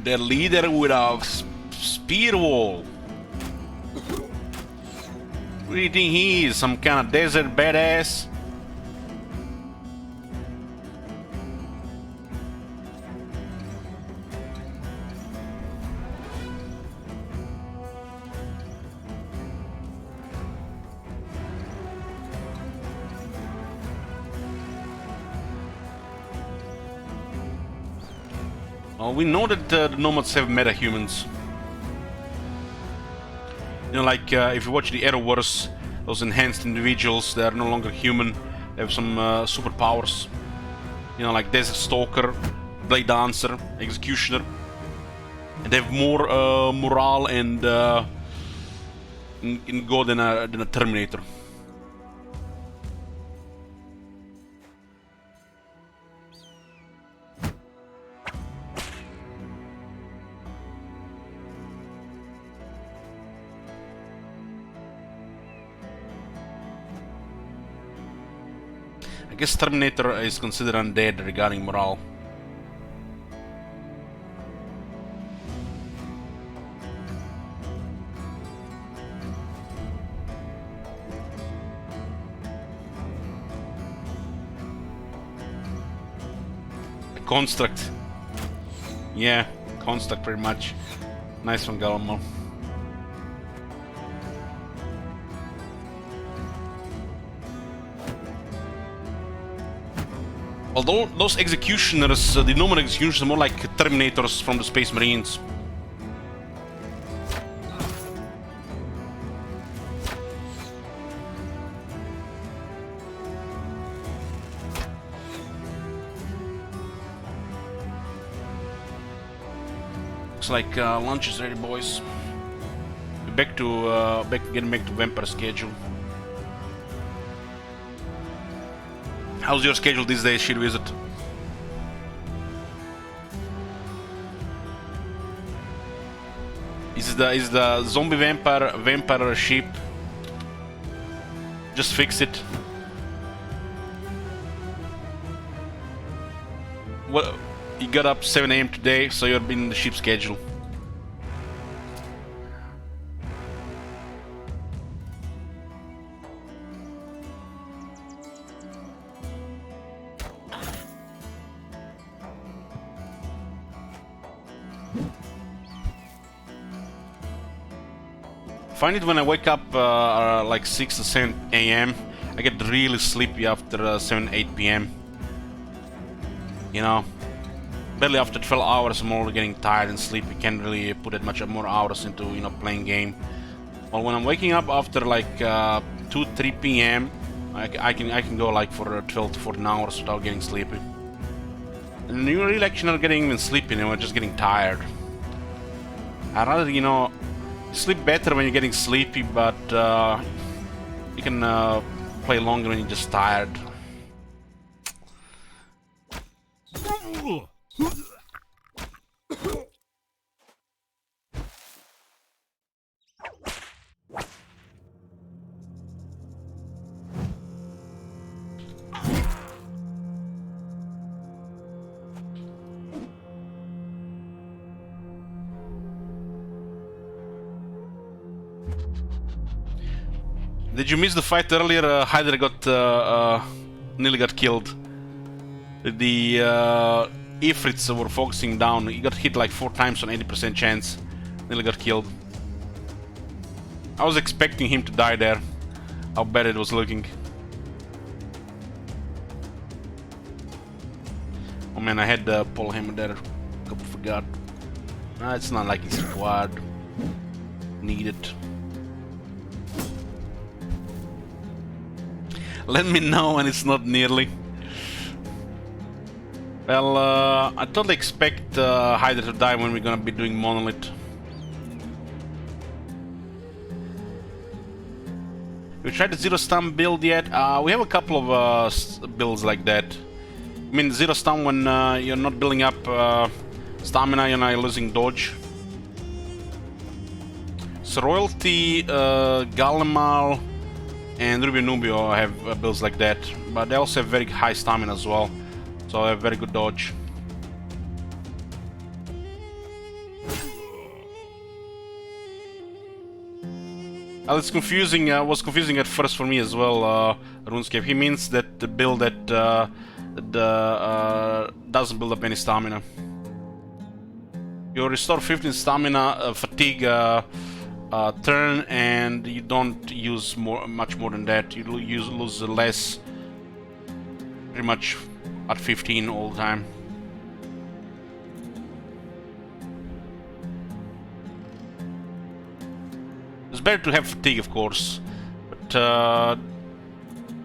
The leader with a spear wall. What do you think he is? Some kind of desert badass? Well, we know that the nomads have meta-humans. You know, like if you watch the Arrowverse, those enhanced individuals, they are no longer human. They have some superpowers. You know, like Desert Stalker, Blade Dancer, Executioner. And they have more morale and in go than a Terminator. I guess Terminator is considered undead regarding morale. Construct. Yeah, Construct pretty much. Nice one, Gallimore. Although those executioners, the nomad executioners, are more like Terminators from the Space Marines. Looks like lunch is ready, boys. We're getting back to Vampire schedule. How's your schedule these days, Shield Wizard? Is the zombie vampire ship? Just fix it. Well, you got up 7 AM today, so you're in the ship schedule. I find it when I wake up like 6 or 7 AM, I get really sleepy after 7, 8 PM. You know, barely after 12 hours I'm already getting tired and sleepy, can't really put that much more hours into, you know, playing game. Well, when I'm waking up after like 2, 3 PM, I can go like for 12 to 14 hours without getting sleepy. And you're really actually not getting even sleepy, you know, just getting tired. I'd rather, you know, sleep better when you're getting sleepy, but you can play longer when you're just tired. Did you miss the fight earlier? Hydra nearly got killed. The Ifrits were focusing down. He got hit like 4 times on 80% chance. Nearly got killed. I was expecting him to die there. How bad it was looking. Oh man, I had Paul Hammer there. Forgot. It's not like it's required. Needed. Let me know when it's not nearly. Well, I totally expect Hydra to die when we're gonna be doing Monolith. tried the zero stun build yet? We have a couple of builds like that. I mean, zero stun when you're not building up stamina, you're not losing dodge. So Royalty, Gallimal, and Rubio Nubio have builds like that, but they also have very high stamina as well, so they have very good dodge. It's confusing. Was confusing at first for me as well. RuneScape. He means that the build that doesn't build up any stamina. You restore 15 stamina, fatigue turn, and you don't use much more than that. You lose less, pretty much at 15 all the time. It's better to have fatigue, of course, but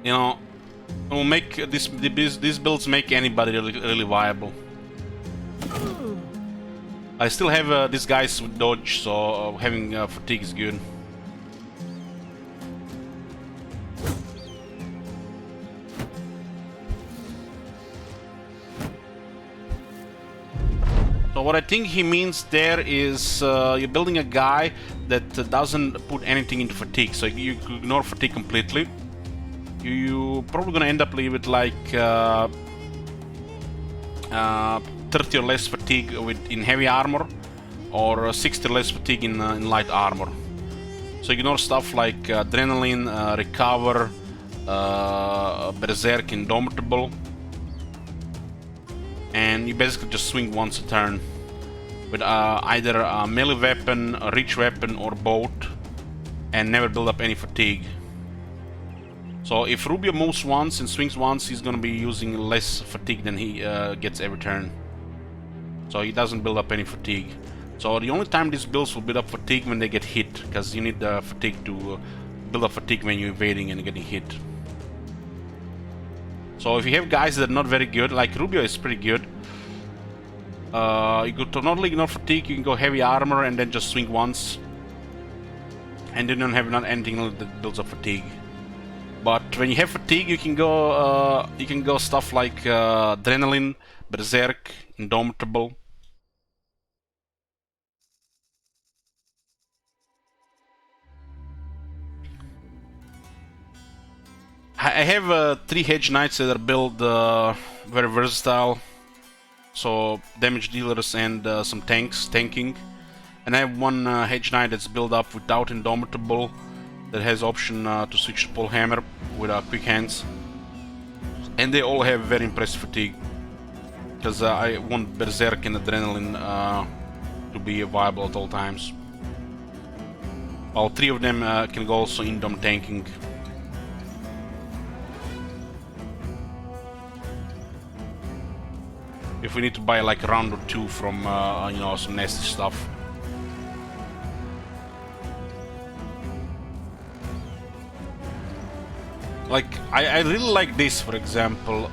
you know, it will make these builds make anybody really viable. I still have these guys with dodge, so having fatigue is good. So what I think he means there is you're building a guy that doesn't put anything into fatigue, so you ignore fatigue completely. You probably gonna end up with like 30 or less fatigue in heavy armor, or 60 less fatigue in light armor. So ignore stuff like adrenaline, recover, berserk, indomitable, and you basically just swing once a turn with either a melee weapon, a reach weapon, or both, and never build up any fatigue. So if Rubio moves once and swings once, he's gonna be using less fatigue than he gets every turn. So he doesn't build up any fatigue. So the only time these builds will build up fatigue when they get hit, because you need the fatigue to build up fatigue when you're evading and getting hit. So if you have guys that are not very good, like Rubio is pretty good, you could not only ignore fatigue, you can go heavy armor and then just swing once, and then you don't have anything that builds up fatigue. But when you have fatigue, you can go stuff like adrenaline, berserk, indomitable. I have 3 Hedge Knights that are built very versatile, so damage dealers and some tanking. And I have 1 Hedge Knight that's built up without indomitable, that has option to switch to pole hammer with quick hands, and they all have very impressive fatigue, because I want berserk and adrenaline to be viable at all times. All 3 of them can go also indom tanking. If we need to buy like a round or 2 from you know, some nasty stuff. Like I really like this, for example,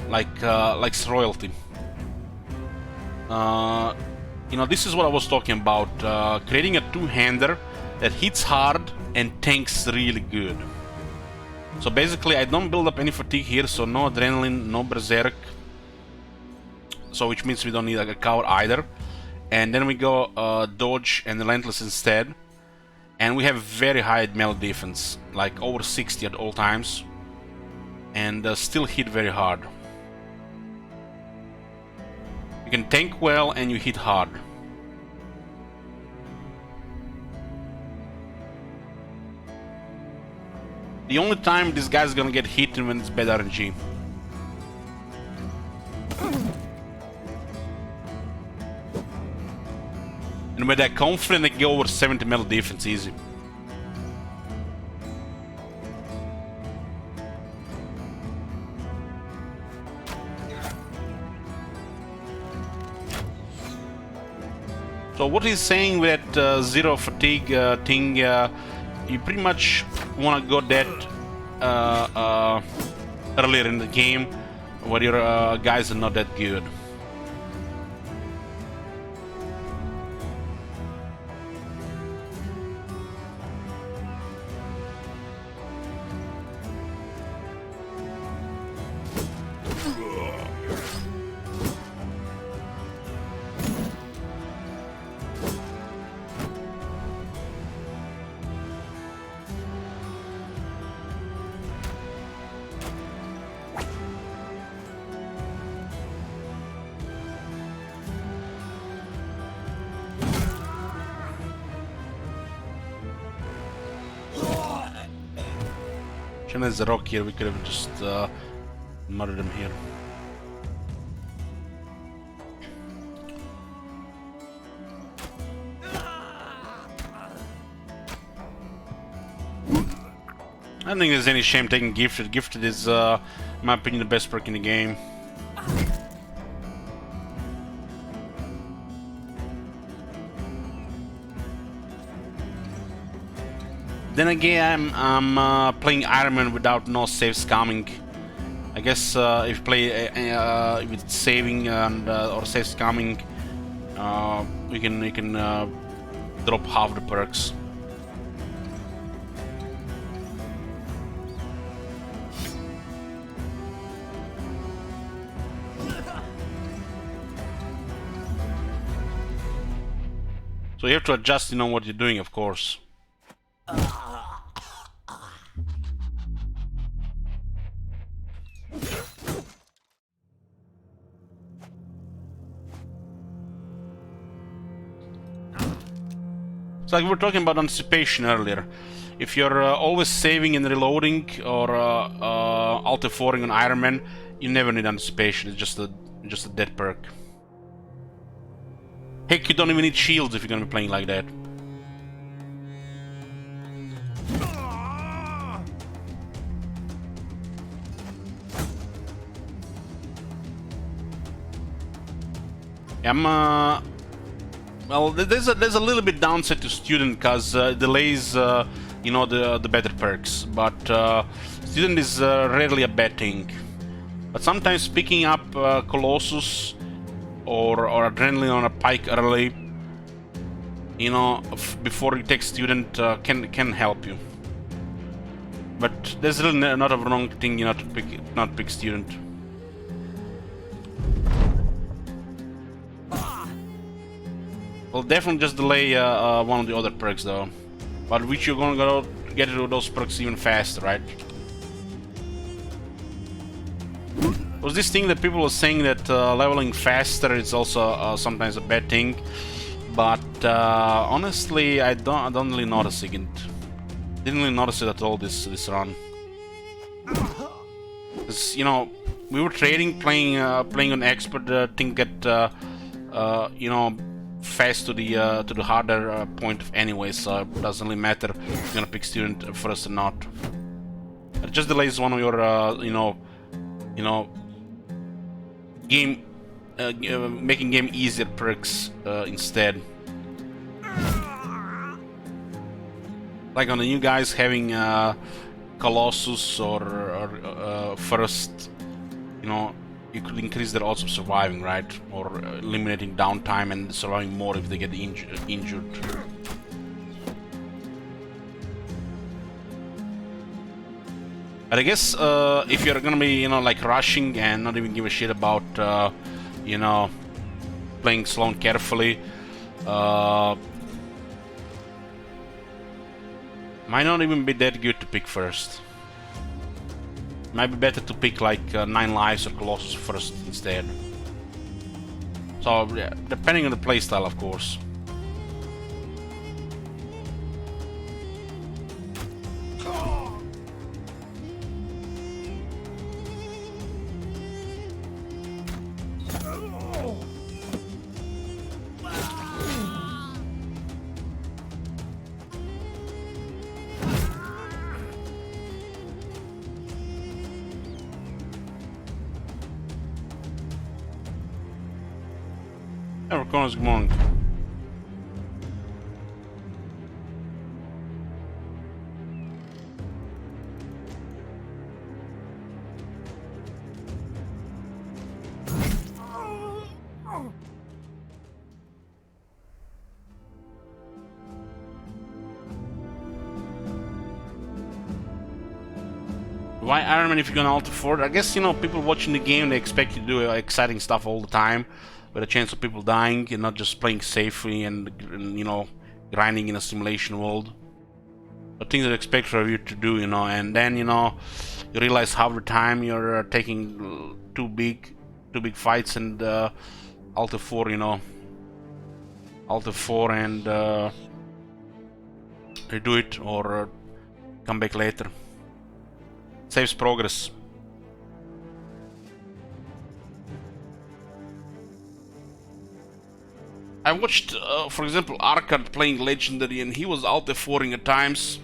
like Royalty. You know, this is what I was talking about, creating a 2-hander that hits hard and tanks really good. So basically I don't build up any fatigue here, so no adrenaline, no berserk, so which means we don't need like a cover either. And then we go dodge and relentless instead, and we have very high melee defense, like over 60 at all times, and still hit very hard. You can tank well and you hit hard. The only time this guy's gonna get hit is when it's bad RNG. And when they're confident, they can go over 70 melee defense easy. So what he's saying with that zero fatigue thing, you pretty much want to go that earlier in the game, where your guys are not that good. There's a rock here, we could have just murdered him here. I don't think there's any shame taking Gifted. Gifted is, in my opinion, the best perk in the game. Then again, I'm playing Iron Man without no saves coming. I guess if you play with saving and or saves coming, we can drop half the perks. So you have to adjust, you know, what you're doing, of course. It's like we were talking about anticipation earlier. If you're always saving and reloading or Alt-F4ing on Iron Man, you never need anticipation. It's just a dead perk. Heck, you don't even need shields if you're gonna be playing like that. Well, there's a little bit downside to student because delays, you know, the better perks. But student is rarely a bad thing. But sometimes picking up Colossus or Adrenaline on a pike early, you know, before you take student can help you. But there's really not a wrong thing, you know, to not pick student. Well, definitely just delay one of the other perks though, but which you're gonna go get to those perks even faster, right? Was this thing that people were saying that leveling faster is also sometimes a bad thing, but honestly, I don't really notice it. Didn't really notice it at all this run. 'Cause, you know, we were trading, playing on expert, thing get you know, fast to the harder point anyway, so it doesn't really matter if you're gonna pick student first or not. It just delays one of your you know game making game easier perks instead. Like on the new guys having Colossus or first, you know, you could increase their odds of surviving, right? Or eliminating downtime and surviving more if they get injured. But I guess if you're gonna be, you know, like rushing and not even give a shit about, you know, playing slow and carefully, might not even be that good to pick first. Might be better to pick like 9 lives or Colossus first instead. So yeah, depending on the playstyle, of course. Good morning. Why Iron Man if you're gonna Alt-F4? I guess, you know, people watching the game, they expect you to do exciting stuff all the time, with a chance of people dying and not just playing safely and you know, grinding in a simulation world. But things that I expect from you to do, you know, and then, you know, you realize half the time you're taking two big fights and Alt-F4, you know, Alt-F4 and redo it or come back later. saves progress. I watched, for example, Arcade playing Legendary, and he was alt F4ing at times.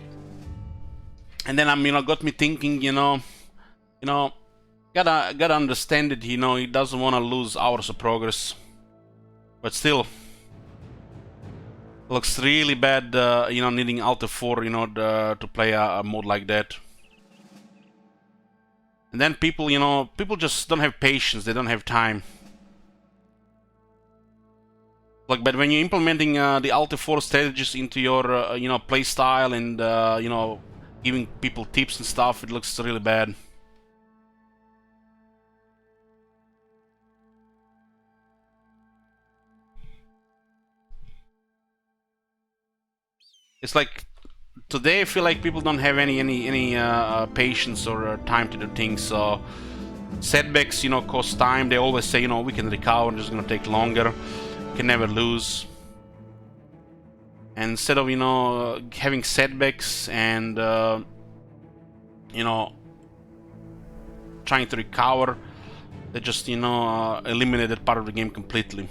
And then got me thinking, gotta understand it. He doesn't want to lose hours of progress, but still, looks really bad. Needing alt F4, to play a mode like that. And then people just don't have patience. They don't have time. But when you're implementing the alt F4 strategies into your, play style and, giving people tips and stuff, it looks really bad. It's like today I feel like people don't have any patience or time to do things. So setbacks, cost time. They always say, we can recover. It's gonna take longer. Can never lose. And instead of having setbacks and trying to recover, they just eliminate that part of the game completely.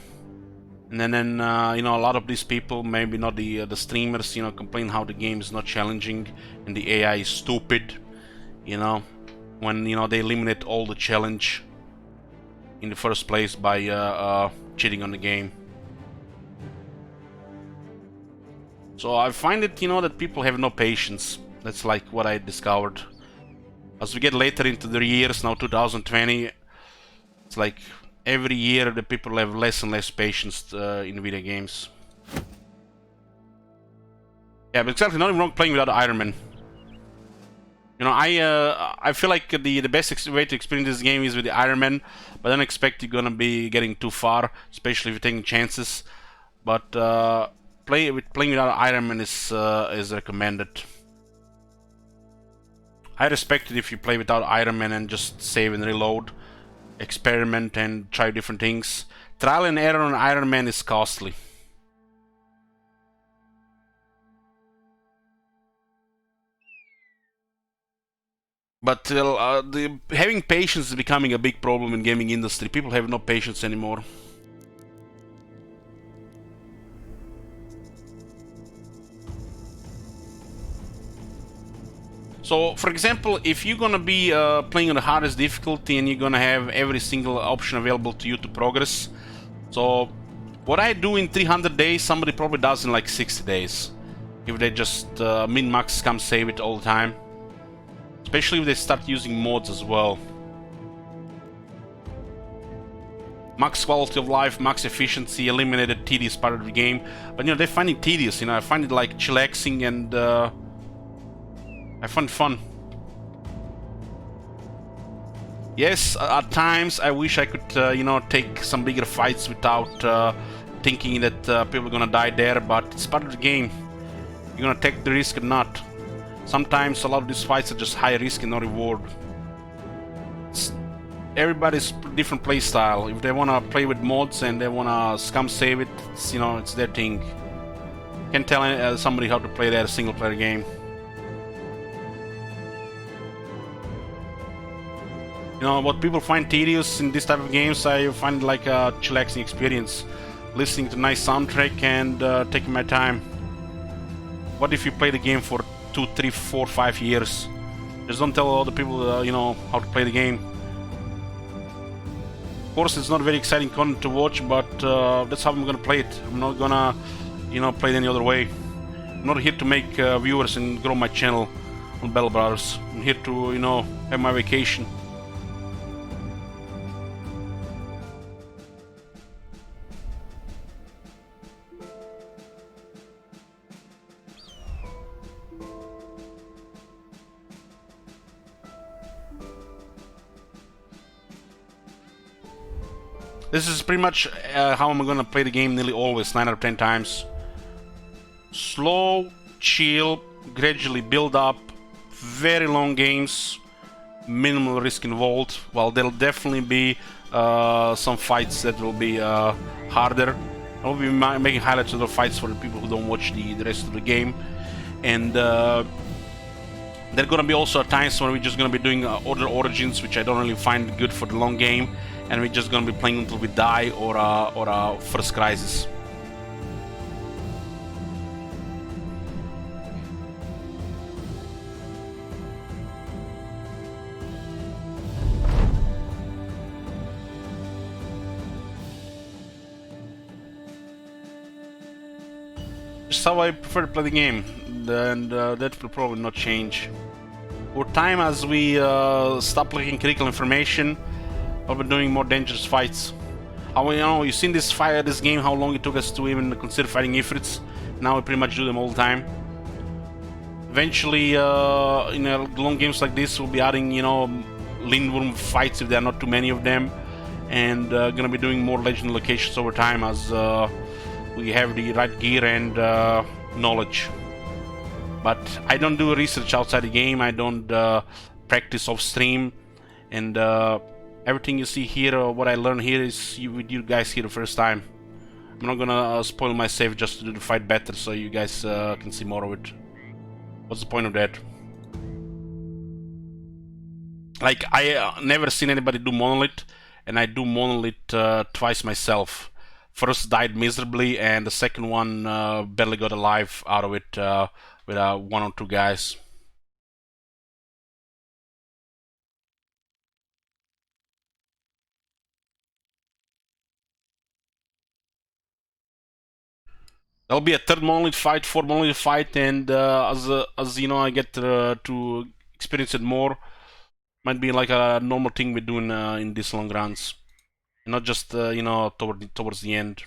And then a lot of these people, maybe not the streamers, complain how the game is not challenging and the AI is stupid. When they eliminate all the challenge in the first place by cheating on the game. So I find it, that people have no patience. That's like what I discovered. As we get later into the years, now 2020, it's like every year the people have less and less patience in video games. Yeah, but exactly, not even wrong playing without Iron Man. I feel like the best way to experience this game is with the Iron Man, but I don't expect you're gonna be getting too far, especially if you're taking chances. But playing without Iron Man is recommended. I respect it if you play without Iron Man and just save and reload, experiment and try different things. Trial and error on Iron Man is costly. But having patience is becoming a big problem in gaming industry. People have no patience anymore. So, for example, if you're gonna be playing on the hardest difficulty and you're gonna have every single option available to you to progress, so what I do in 300 days, somebody probably does in like 60 days. If they just min-max come save it all the time. Especially if they start using mods as well. Max quality of life, max efficiency, eliminated tedious part of the game. But they find it tedious, I find it like chillaxing and I find it fun. Yes, at times I wish I could, take some bigger fights without thinking that people are gonna die there, but it's part of the game. You're gonna take the risk or not. Sometimes a lot of these fights are just high risk and no reward. Everybody's different play style. If they wanna play with mods and they wanna scum save it, it's their thing. Can't tell somebody how to play their single player game. What people find tedious in this type of games, I find like a chillaxing experience. Listening to a nice soundtrack and taking my time. What if you play the game for 2, 3, 4, 5 years? Just don't tell other people, how to play the game. Of course, it's not very exciting content to watch, but that's how I'm gonna play it. I'm not gonna, play it any other way. I'm not here to make viewers and grow my channel on Battle Brothers. I'm here to, have my vacation. This is pretty much how I'm gonna play the game nearly always, 9 out of 10 times. Slow, chill, gradually build up, very long games, minimal risk involved. While there'll definitely be some fights that will be harder. I'll be making highlights of the fights for the people who don't watch the rest of the game. And There are gonna be also times when we're just gonna be doing other origins, which I don't really find good for the long game, and we're just gonna be playing until we die or first crisis. Just how I prefer to play the game, and that will probably not change. Over time, as we stop looking critical information, I'll be doing more dangerous fights. You've seen this game, how long it took us to even consider fighting Ifrits. Now we pretty much do them all the time. Eventually, in long games like this, we'll be adding, Lindworm fights if there are not too many of them, and gonna be doing more legend locations over time as we have the right gear and knowledge. But I don't do research outside the game, I don't practice off stream, and everything you see here, what I learn here is with you guys here the first time. I'm not gonna spoil my save just to do the fight better so you guys can see more of it. What's the point of that? Like, I never seen anybody do Monolith, and I do Monolith twice myself. First died miserably, and the second one barely got alive out of it with 1 or 2 guys. There'll be a third Monolith fight, 4th Monolith fight, and as you know, I get to experience it more. Might be like a normal thing we're doing in these long runs, not just towards the end.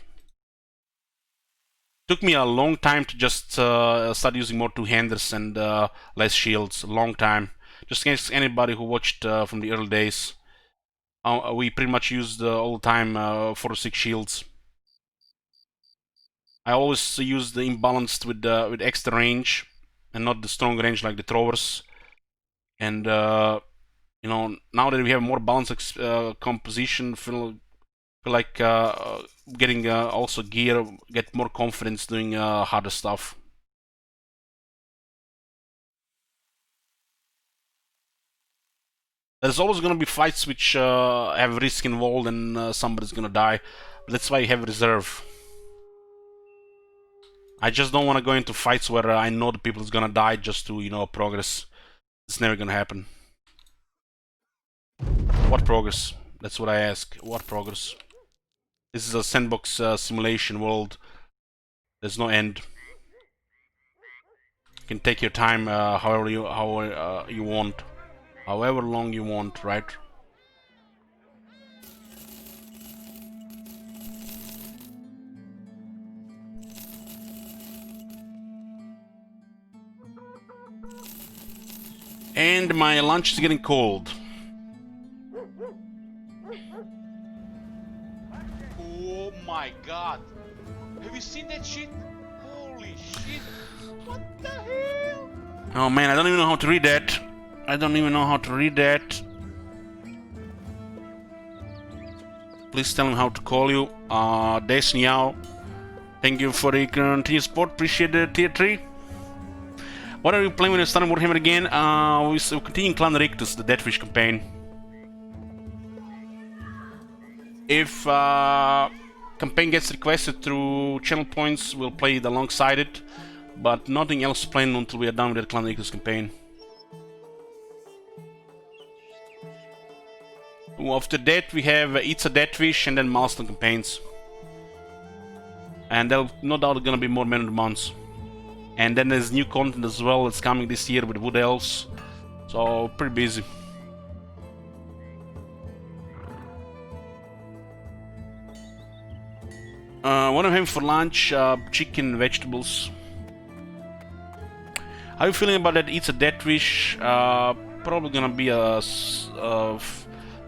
Took me a long time to just start using more two-handers and less shields. A long time. Just against anybody who watched from the early days. We pretty much used all the time 4 or 6 shields. I always used the imbalanced with extra range and not the strong range like the throwers. And now that we have more balanced composition, feel like getting also gear, get more confidence doing harder stuff. There's always gonna be fights which have risk involved and somebody's gonna die. But that's why you have reserve. I just don't want to go into fights where I know the people is gonna die just to progress. It's never gonna happen. What progress? That's what I ask. What progress? This is a sandbox simulation world. There's no end. You can take your time however you want. However long you want, right? And my lunch is getting cold. Oh my god! Have you seen that shit? Holy shit! What the hell? Oh man, I don't even know how to read that. I don't even know how to read that. Please tell him how to call you. Des Niao. Thank you for the continued support. Appreciate the tier 3. What are you playing when you're starting Warhammer again? We're continuing Clan Rictus, the Deathwish campaign. If campaign gets requested through channel points, we'll play it alongside it. But nothing else planned until we are done with the Clan Rictus campaign. After that, we have It's a Deathwish and then milestone campaigns. And there'll no doubt gonna be more Men of the Months. And then there's new content as well that's coming this year with Wood Elves. So, pretty busy. What I'm having for lunch, chicken and vegetables. How are you feeling about that It's a Deathwish? Probably gonna be a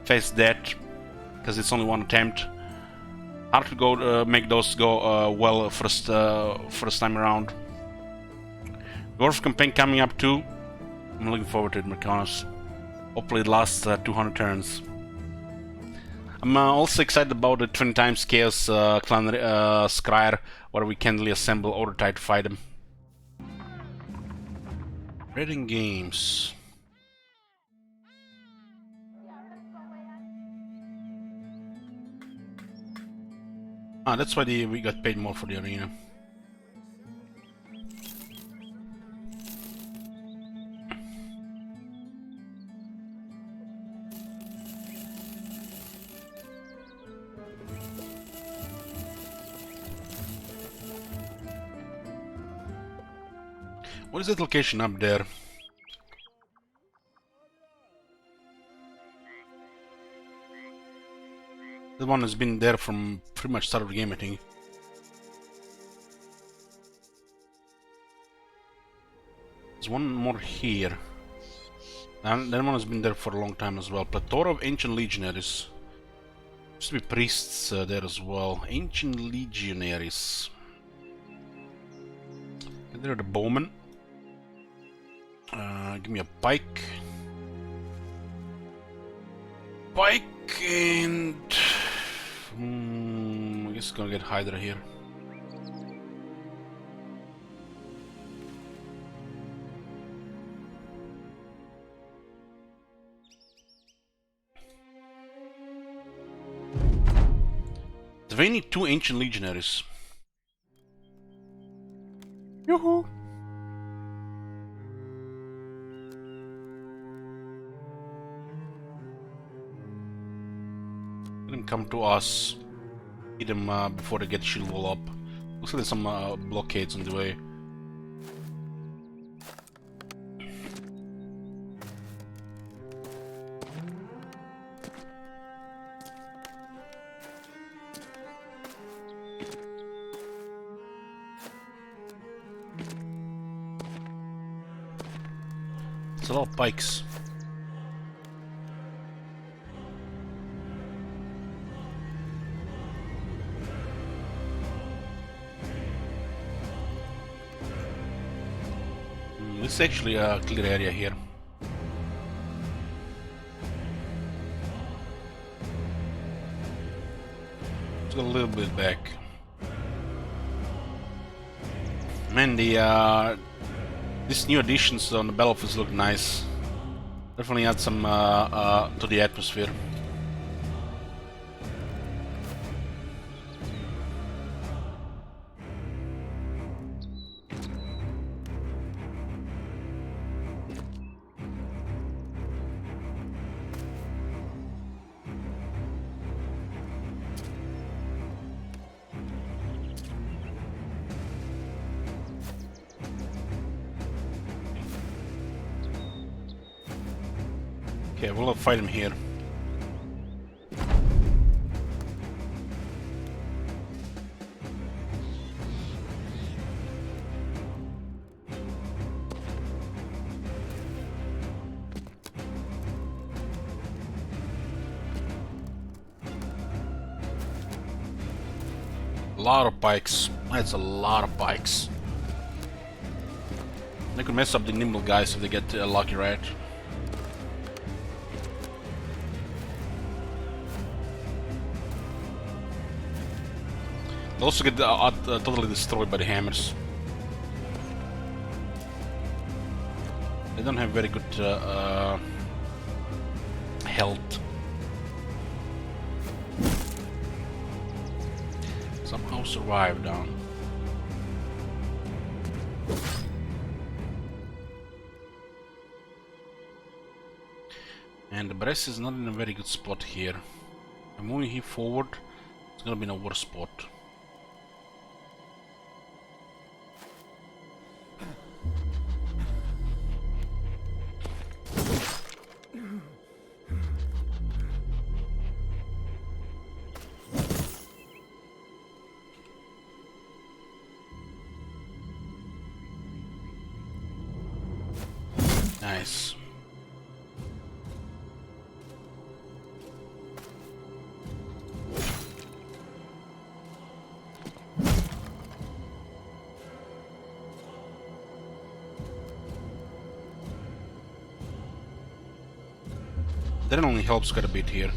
fast death, because it's only one attempt. Hard to go make those go well first time around. Dwarf campaign coming up too. I'm looking forward to it, Mercanos. Hopefully it lasts 200 turns. I'm also excited about the 20 times Chaos Clan Scryer, where we can assemble Order Tide to fight them. Trading games. Ah, that's why we got paid more for the arena. What is that location up there? The one has been there from pretty much start of the game, I think. There's one more here. And that one has been there for a long time as well. Plethora of ancient legionaries. Used to be priests there as well. Ancient legionaries. And there are the bowmen. Give me a pike. Pike and... I guess gonna get Hydra here. They need 2 ancient legionaries. Yoo-hoo! Let them come to us. Get them before they get shield wall up. Looks like there's some blockades on the way. It's a lot of pikes. This is actually a clear area here. Let's go a little bit back. Man, these new additions on the battlefields look nice. Definitely add some to the atmosphere. Okay, we'll fight him here. A lot of bikes. That's a lot of bikes. They could mess up the nimble guys if they get lucky, right? They'll also get totally destroyed by the hammers. They don't have very good health. Somehow survive down. And the Brest is not in a very good spot here. I'm moving here forward. It's gonna be in a worse spot. Nice. That only helps quite a bit here.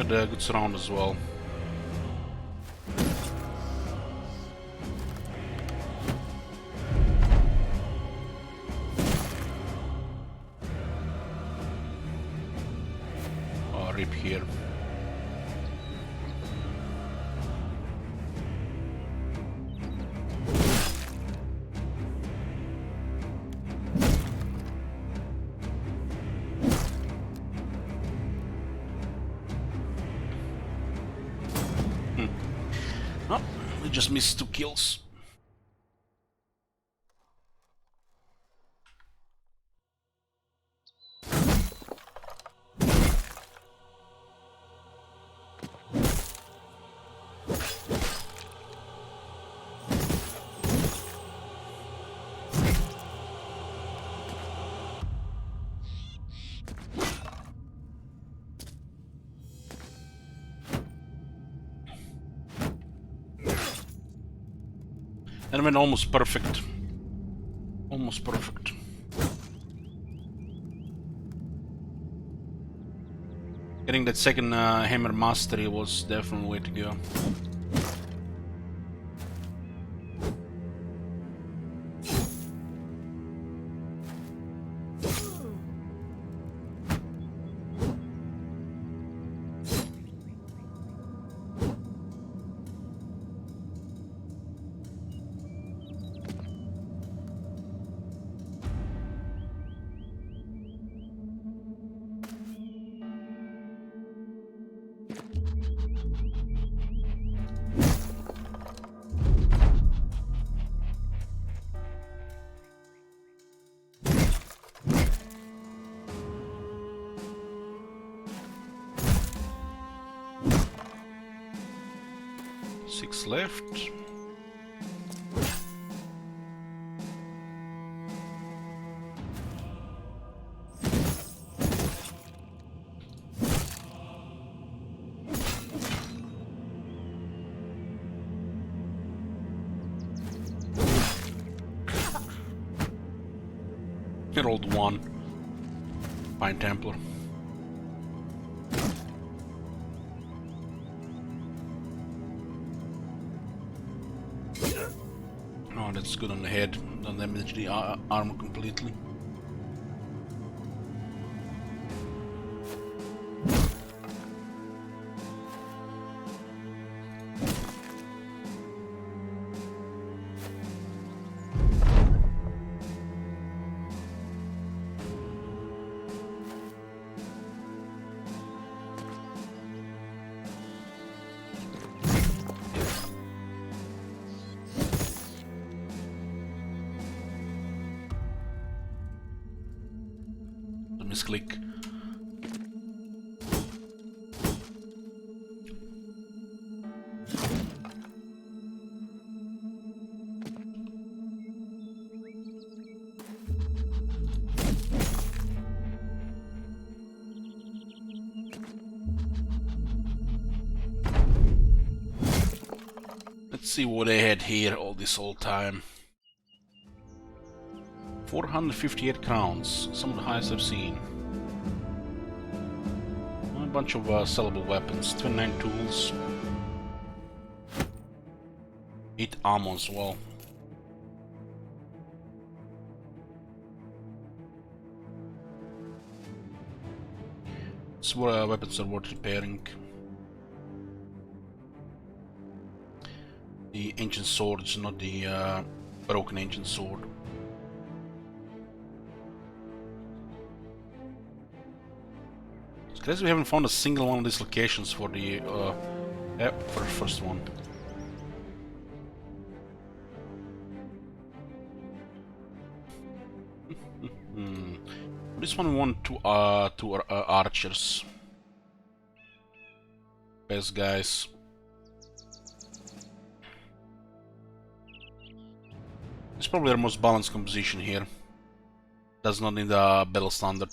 Got a good surround as well. Oh, rip here. Oh, we just missed 2 kills. And went almost perfect. Almost perfect. Getting that second hammer mastery was definitely the way to go. Six left. I rolled 1. Fine Templar. Oh, that's good on the head. Don't damage the armor completely. Misclick. Let's see what they had here all this whole time. 458 crowns, some of the highest I've seen. A bunch of sellable weapons, 29 tools, 8 ammo as well. Some weapons are worth repairing. The ancient swords, not the broken ancient sword. Because we haven't found a single one of these locations for the for the first one. This one we want two archers. Best guys. It's probably our most balanced composition here. Does not need a battle standard.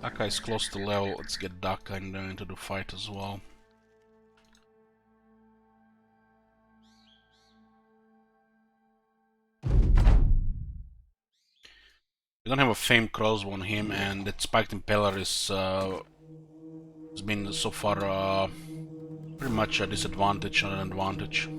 Daka is close to level. Let's get Daka into the fight as well. We don't have a famed crossbow on him, and that spiked impeller is has been so far pretty much a disadvantage, not an advantage.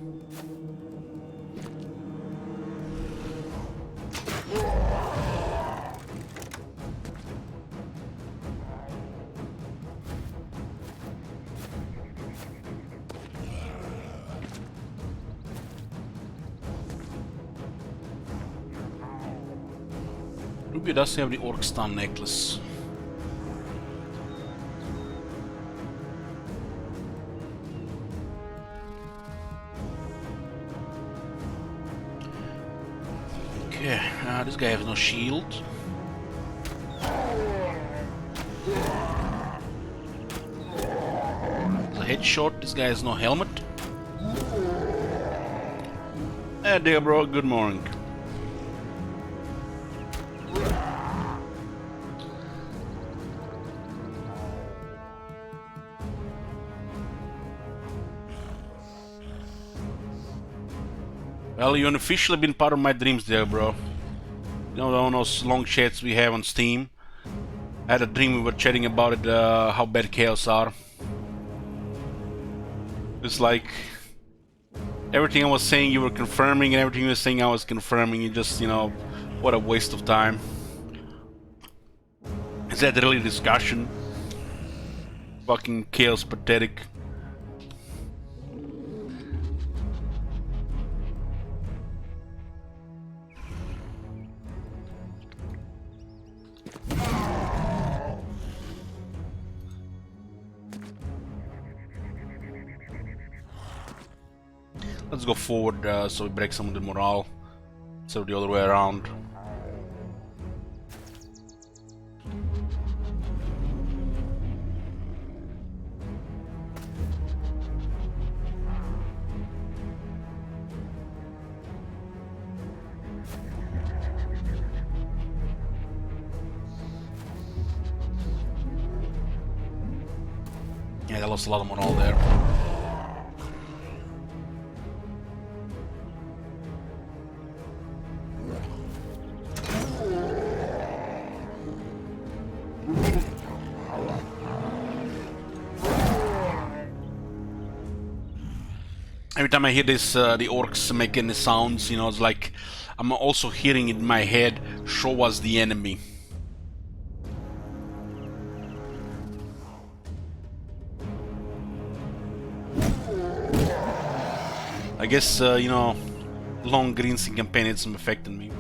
Ruby does have the Orc Stun necklace. Okay, this guy has no shield. The headshot, this guy has no helmet. Hey there bro, good morning. Well, you unofficially been part of my dreams there, bro. You know, all those long chats we have on Steam. I had a dream we were chatting about it, how bad chaos are. It's like everything I was saying you were confirming, and everything you were saying I was confirming. You just, you know, what a waste of time. Is that really a discussion? Fucking chaos pathetic. Let's go forward so we break some of the morale, so the other way around. Yeah, I lost a lot of morale there. Every time I hear this, the orcs making the sounds, you know, it's like I'm also hearing in my head, show us the enemy. I guess, you know, long green scene campaign had some effect on me.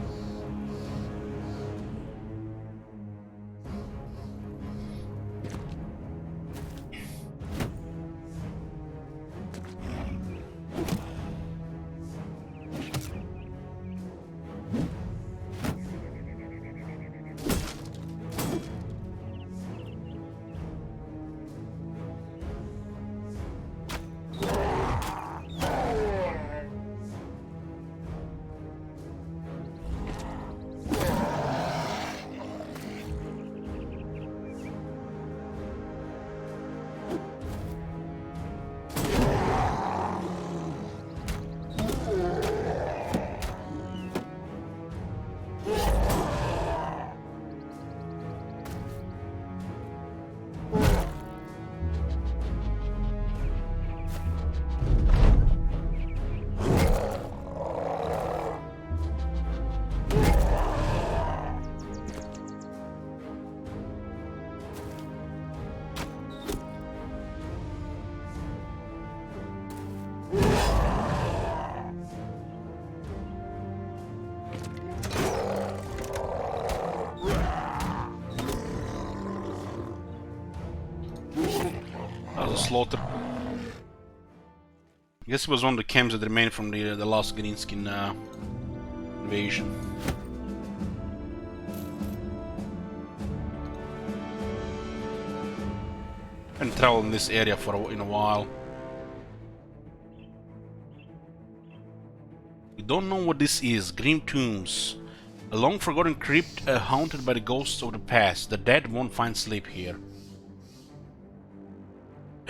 Slaughter. I guess it was one of the camps that remained from the last Greenskin invasion. I haven't traveled in this area in a while. We don't know what this is. Grim Tombs. A long forgotten crypt haunted by the ghosts of the past. The dead won't find sleep here.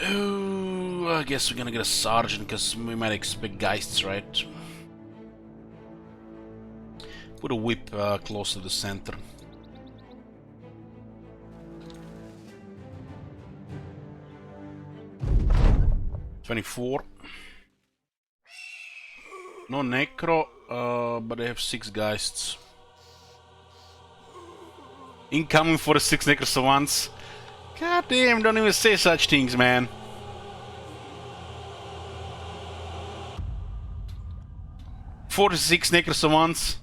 Oh, I guess we're gonna get a sergeant because we might expect geists, right? Put a whip close to the center. $24. No necro, but I have 6 geists. Incoming for the 6 necros at once. God damn, don't even say such things, man. $46 necros at once.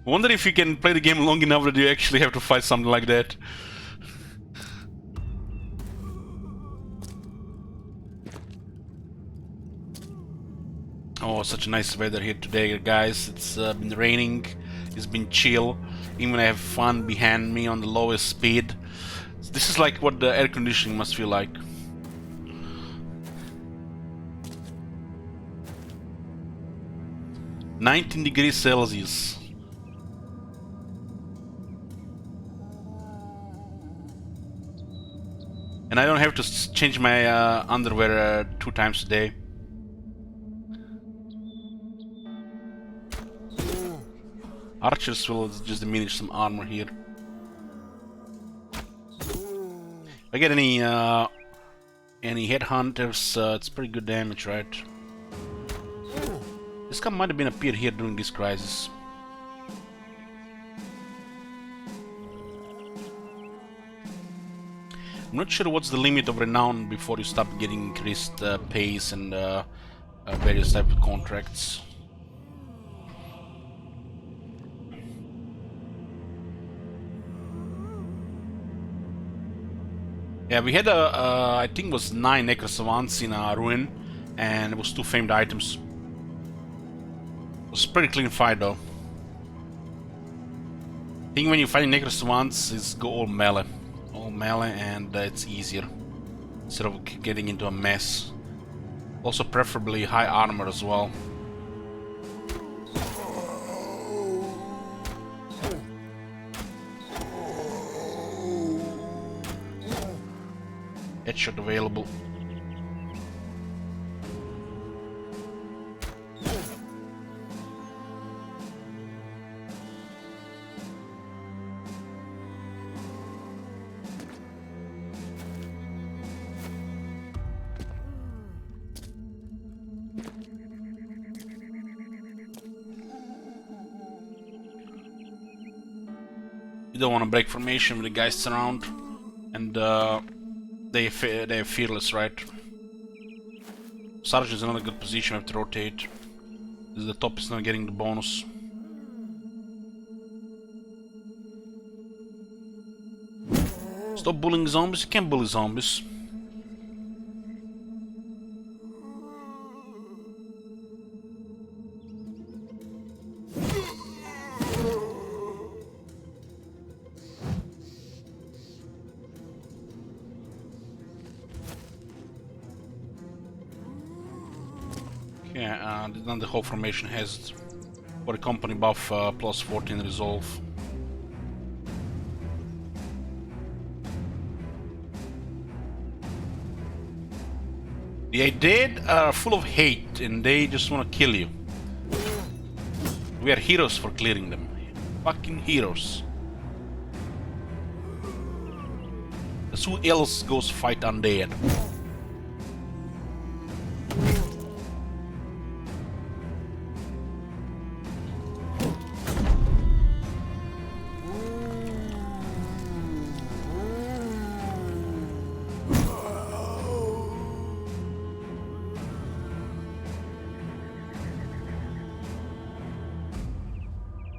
Wonder if you can play the game long enough that you actually have to fight something like that. Oh, such a nice weather here today, guys. It's been raining, it's been chill. Even I have fun behind me on the lowest speed. This is like what the air conditioning must feel like. -19 degrees Celsius. And I don't have to change my underwear 2 times a day. Archers will just diminish some armor here. If I get any headhunters, it's pretty good damage, right? This guy might have been appeared here during this crisis. I'm not sure what's the limit of renown before you start getting increased pace and various types of contracts. Yeah, we had I think it was 9 necrosavants in our ruin, and it was 2 famed items. It was a pretty clean fight though. I think when you're fighting necrosavants, it's go all melee. All melee, and it's easier. Instead of getting into a mess. Also preferably high armor as well. Headshot available. You don't want to break formation with the guys around, and they're fearless, right? Sergeant's in another good position. I have to rotate. The top is not getting the bonus. Stop bullying zombies. You can't bully zombies. Yeah, then the whole formation has it. For the company buff, plus 14 resolve. The undead are full of hate and they just want to kill you. We are heroes for clearing them. Fucking heroes. Because who else goes fight undead?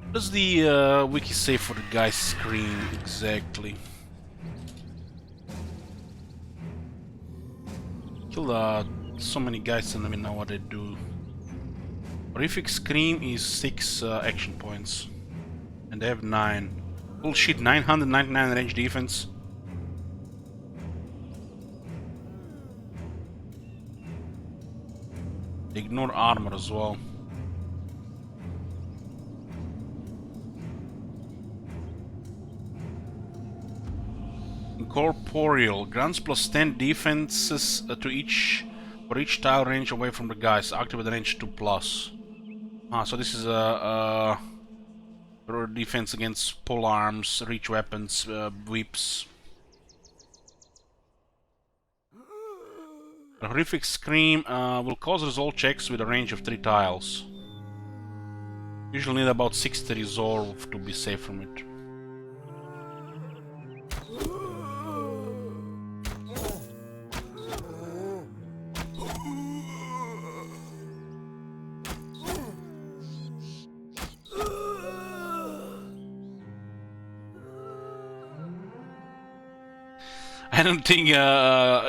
What does the wiki say for the guy's scream exactly? Kill so many guys and let me know what they do. Horrific scream is 6 action points. And they have 9. Bullshit, 999 range defense. They ignore armor as well. Incorporeal grants +10 defenses to each for each tile range away from the guys. Activate range 2+. So this is a defense against pole arms, reach weapons, whips. A horrific scream will cause resolve checks with a range of 3 tiles. Usually need about 60 resolve to be safe from it. I don't think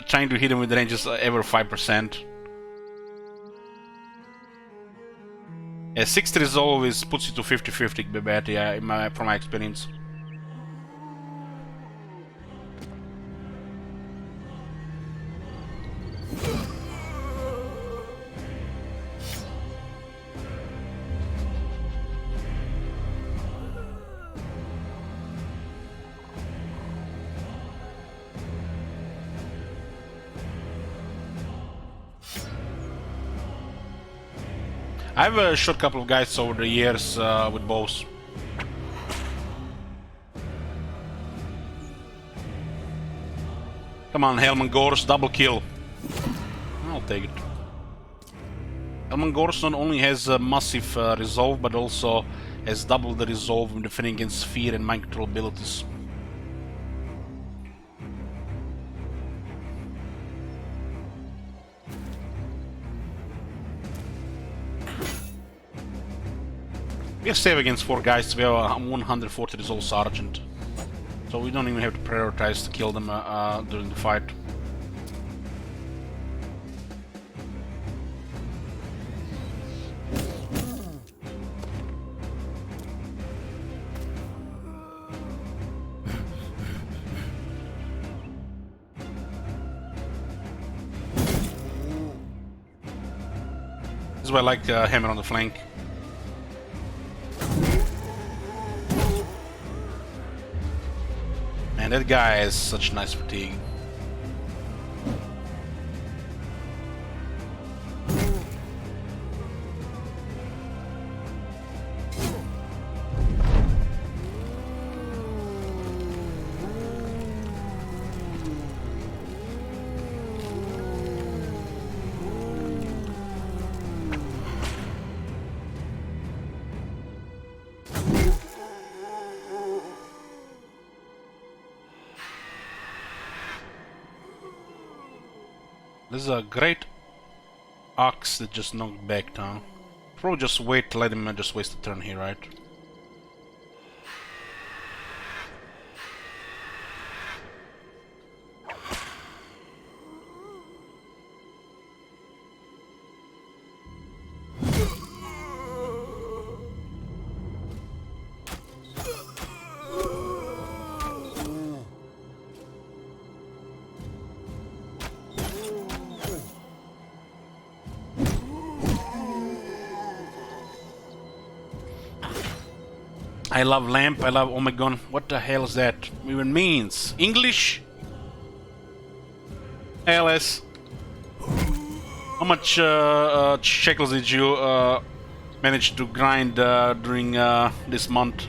trying to hit him with range is ever 5%. 60 resolve puts you to 50-50 bebet, yeah, from my experience. I've shot a couple of guys over the years with bows. Come on, Helman Gors, double kill. I'll take it. Helman Gors not only has massive resolve, but also has double the resolve when defending against fear and mind control abilities. We are safe against 4 guys. We have a 140 resolve sergeant, so we don't even have to prioritize to kill them during the fight. This is why I like hammer on the flank. Man, that guy has such nice fatigue. This is a great ox that just knocked back down. Probably just wait to let him just waste a turn here, right? I love lamp, I love Omegon. What the hell is that even means? English? ALS. How much shekels did you manage to grind during this month?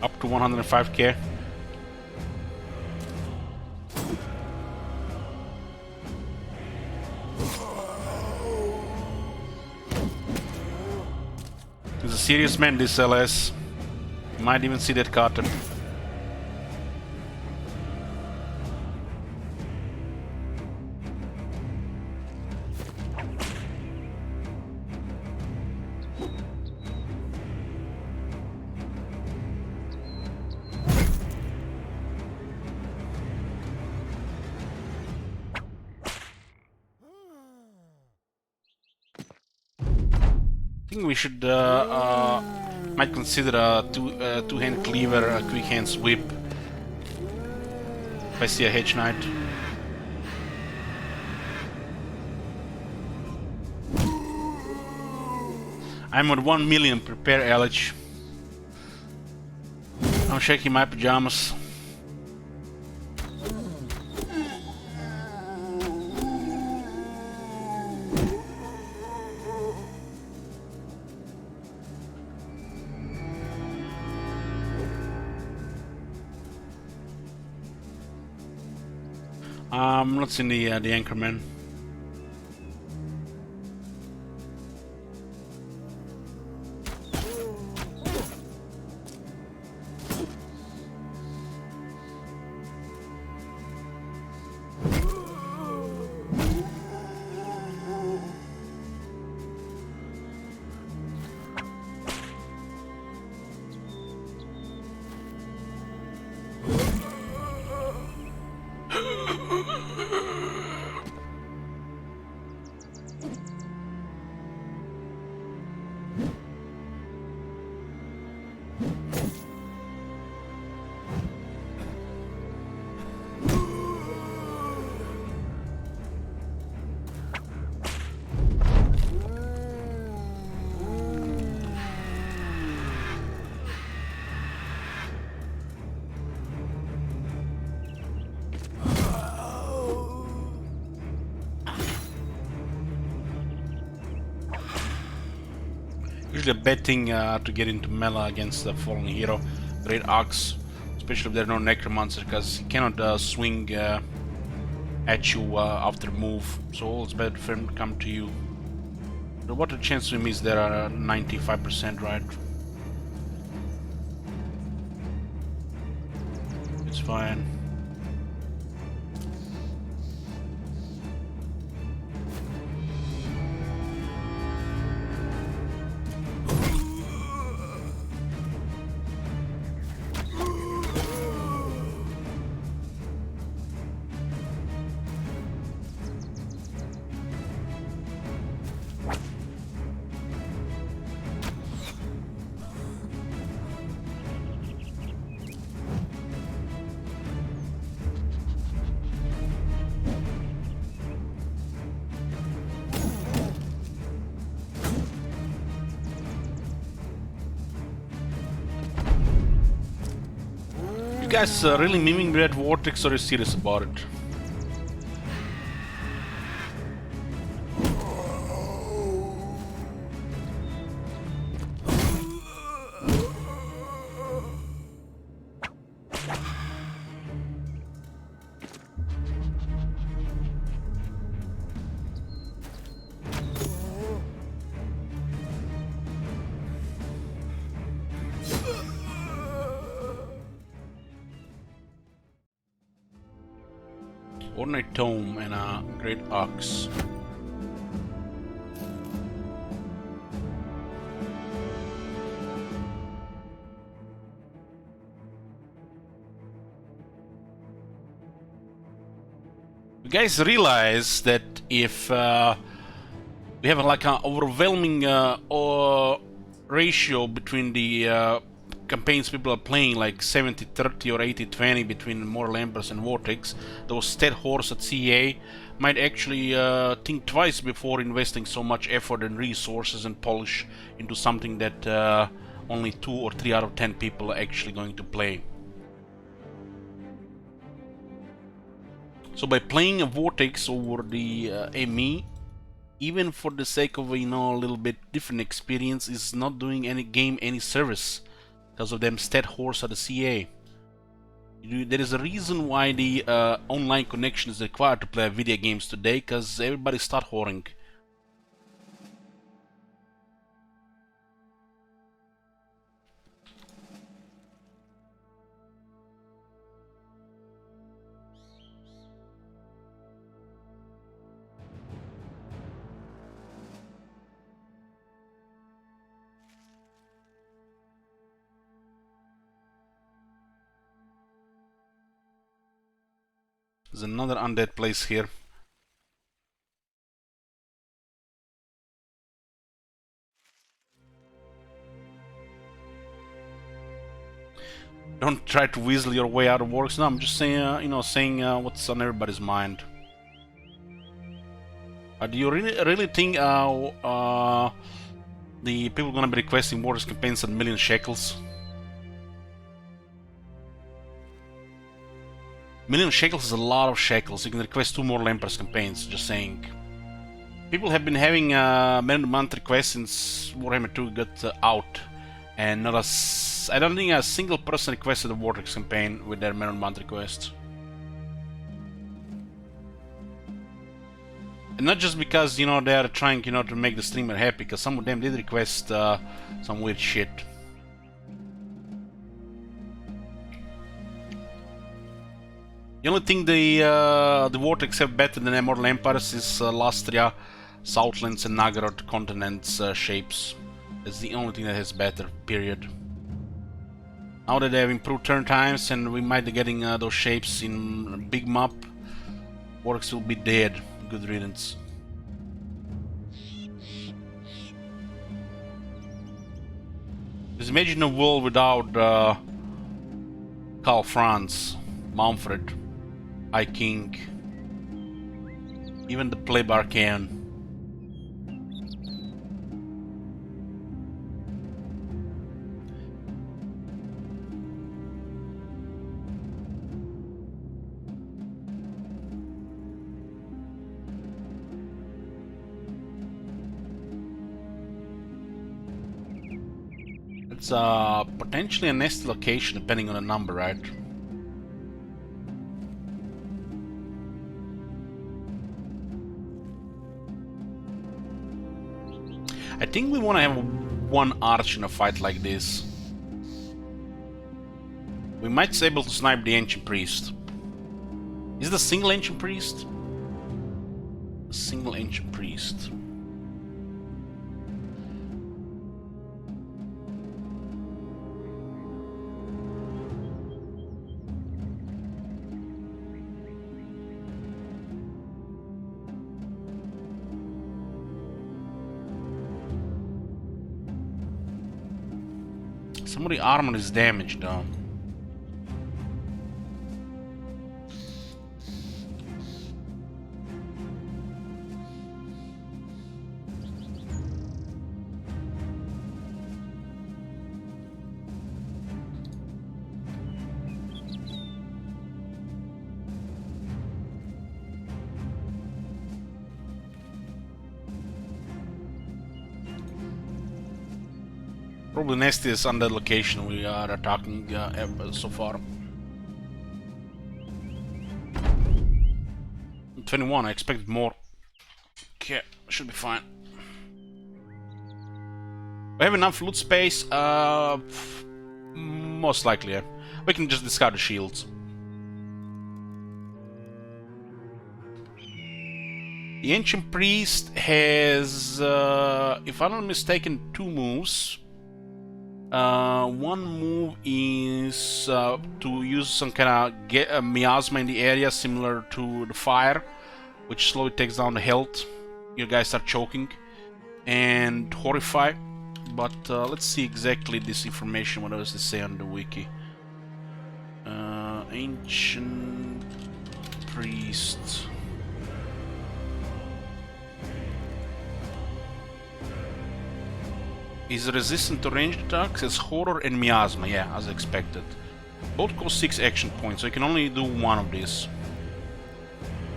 Up to 105k. He's a serious man, this LS. You might even see that carton. I think we should might consider a two-hand cleaver, a quick hands whip. If I see a hedge knight. I'm at 1 million. Prepare, Elich. I'm shaking my pajamas. I'm not seeing the Anchorman. Usually a bad thing to get into melee against the fallen hero, Great Axe, especially if there are no necromancer, because he cannot swing at you after move, so it's better for him to come to you. The water chance to miss there are 95%, right? It's fine. You guys really miming Red Vortex, or are you serious about it? Ordinary Tome and a Great Axe. You guys realize that if we have like an overwhelming ratio between the campaigns people are playing, like 70-30 or 80-20 between Moral Embers and Vortex, those stat horse at CA might actually think twice before investing so much effort and resources and polish into something that only 2 or 3 out of 10 people are actually going to play. So by playing a Vortex over the ME, even for the sake of, you know, a little bit different experience, is not doing any game any service because of them stat horse at the CA. There is a reason why the online connection is required to play video games today, because everybody start whoring. There's another undead place here. Don't try to weasel your way out of works. No, I'm just saying, you know, saying what's on everybody's mind. Do you really think The people gonna be requesting Vortex campaigns at 1,000,000 shekels. 1,000,000 shekels is a lot of shekels. You can request 2 more Lamper's campaigns, just saying. People have been having man-of-the-month requests since Warhammer 2 got out, and not I don't think a single person requested a Vortex campaign with their man-of-the-month request. And not just because, you know, they are trying, you know, to make the streamer happy, because some of them did request some weird shit. The only thing the Vortex have better than Immortal Empires is Lastria, Southlands and Nagarod continents shapes. That's the only thing that has better, period. Now that they have improved turn times and we might be getting those shapes in a big map, Vortex will be dead. Good riddance. Just imagine a world without Karl Franz, Manfred, I King, even the Pleb Archaean. It's potentially a nested location depending on the number, right? I think we want to have one arch in a fight like this. We might be able to snipe the Ancient Priest. Is it a single Ancient Priest? A single Ancient Priest. Some of the armor is damaged though. Probably nastiest on the location we are attacking so far. 21, I expected more. Okay, should be fine. We have enough loot space? Most likely, yeah. We can just discard the shields. The Ancient Priest has, if I'm not mistaken, 2 moves. One move is to use some kind of miasma in the area, similar to the fire, which slowly takes down the health. You guys start choking. And horrify. But let's see exactly this information. What does it say on the wiki? Ancient Priest. Is resistant to ranged attacks, as horror and miasma, yeah, as expected. Both cost 6 action points, so you can only do one of these.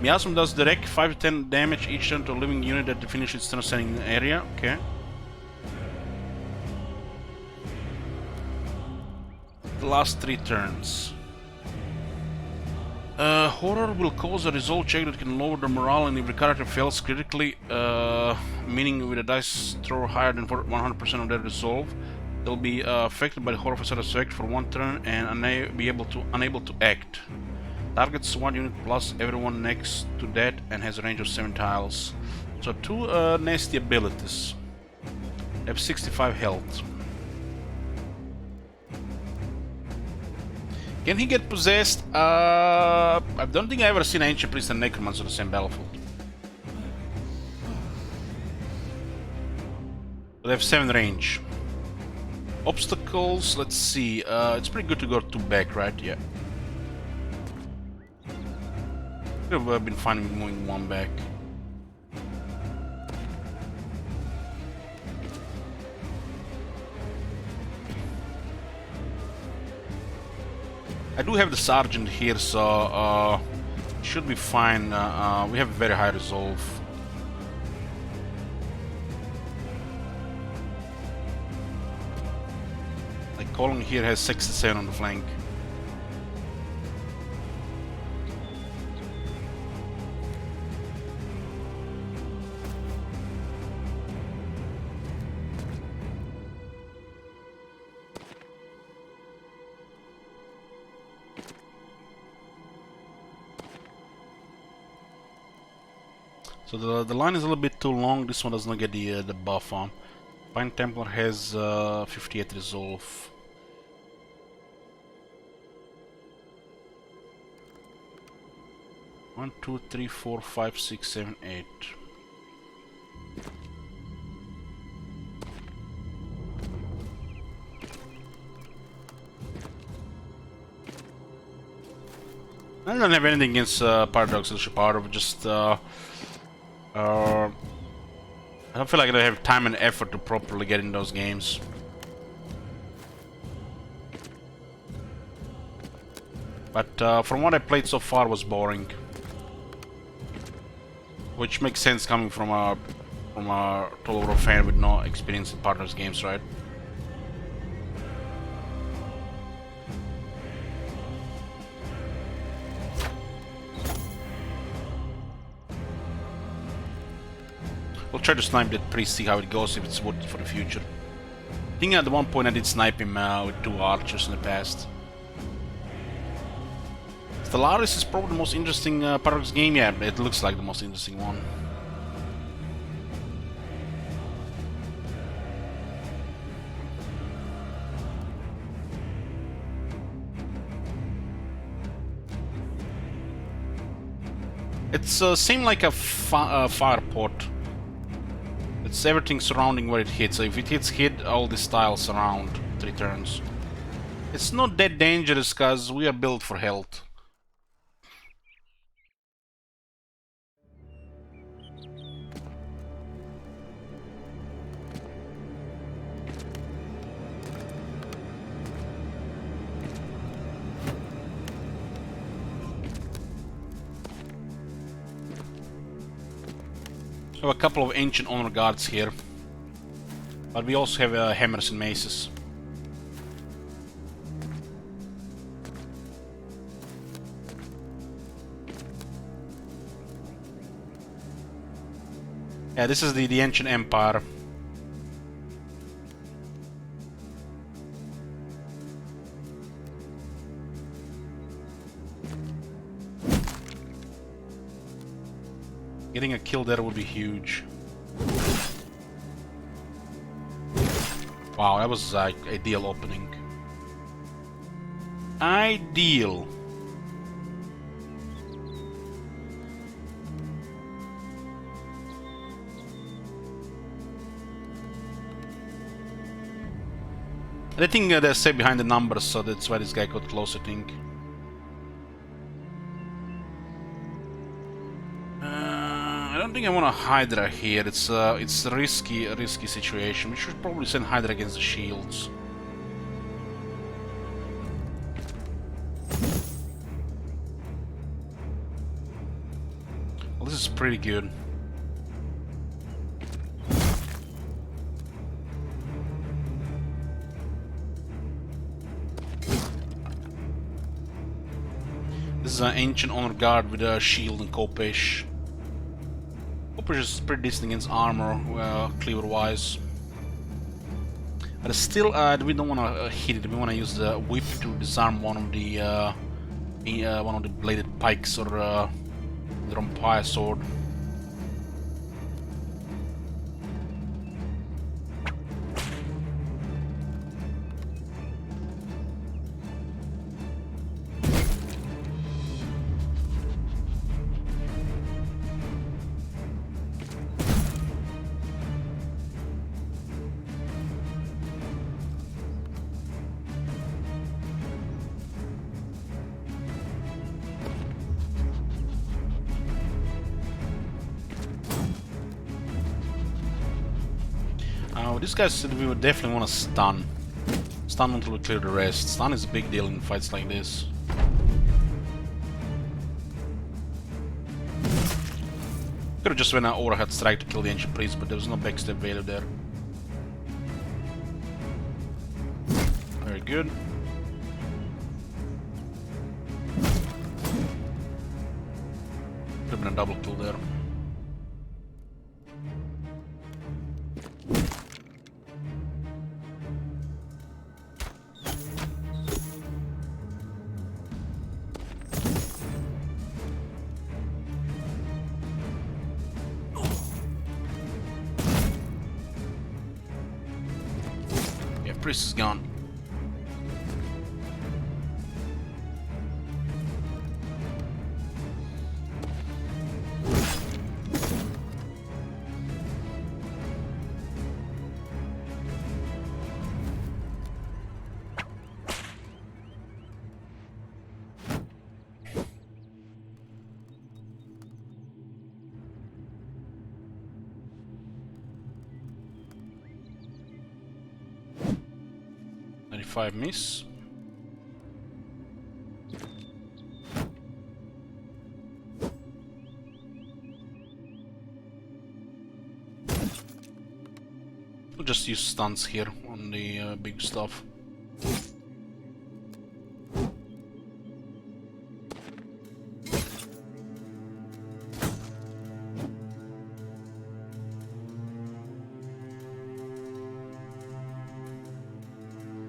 Miasma does direct 5 to 10 damage each turn to a living unit that finishes its turn standing area, okay. The last 3 turns. Horror will cause a resolve check that can lower the morale, and if the character fails critically, meaning with a dice throw higher than 100% of their resolve, they'll be affected by the horror facade effect for 1 turn and unable to act. Targets 1 unit plus everyone next to that and has a range of 7 tiles. So 2 nasty abilities. They have 65 health. Can he get possessed? I don't think I ever seen Ancient Priest and Necromancer on the same battlefield. They have 7 range. Obstacles, let's see. It's pretty good to go 2 back, right? Yeah. Could have been fine with moving 1 back. I do have the sergeant here, so should be fine. We have very high resolve. Like Colin here has 67 on the flank. So the line is a little bit too long. This one does not get the buff on. Pine Templar has 58 resolve. One, two, three, four, five, six, seven, eight. I don't have anything against Paradox Leadership Out of just I don't feel like I have time and effort to properly get in those games. But from what I played so far was boring. Which makes sense coming from a total war fan with no experience in partners games, right? We'll try to snipe that priest, see how it goes, if it's worth it for the future. I think at one point I did snipe him with 2 archers in the past. Stellaris is probably the most interesting Paradox game. Yeah, it looks like the most interesting one. It's seemed like a fire pot. It's everything surrounding where it hits. So if it hits hit, all these tiles around 3 turns. It's not that dangerous because we are built for health. We have a couple of ancient honor guards here, but we also have hammers and maces. Yeah, this is the ancient empire. Getting a kill there would be huge. Wow, that was like ideal opening. Ideal. I think they're safe behind the numbers, so that's why this guy got close, I think. I don't think I want a Hydra here. It's a risky situation. We should probably send Hydra against the shields. Well, this is pretty good. This is an ancient honor guard with a shield and Kopesh. Kopesh is pretty decent against armor, cleaver-wise. But still, we don't want to hit it. We want to use the whip to disarm one of the bladed pikes or the Rompire sword. These guys said we would definitely want to stun. Stun until we clear the rest. Stun is a big deal in fights like this. Could've just went an overhead strike to kill the ancient priest, but there was no backstep value there. Very good. Could've been a double kill there. Priest is gone. Miss. We'll just use stunts here on the big stuff.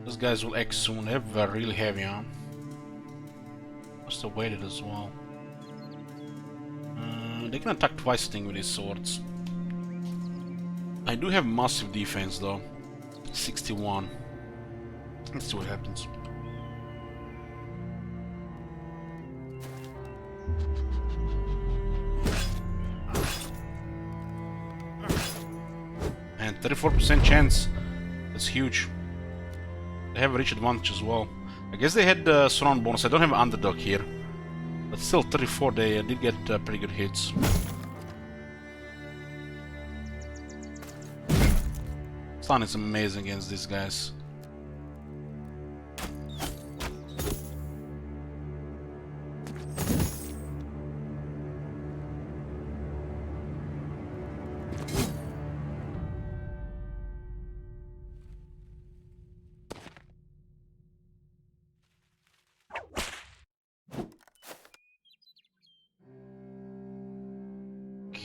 Those guys will act soon. They're really heavy, huh? Must have waited as well. They can attack twice, I think, with these swords. I do have massive defense, though. 61. Let's see what happens. And 34% chance. That's huge. They have a rich advantage as well. I guess they had the surround bonus. I don't have an underdog here. But still, 34, they did get pretty good hits. Stun is amazing against these guys.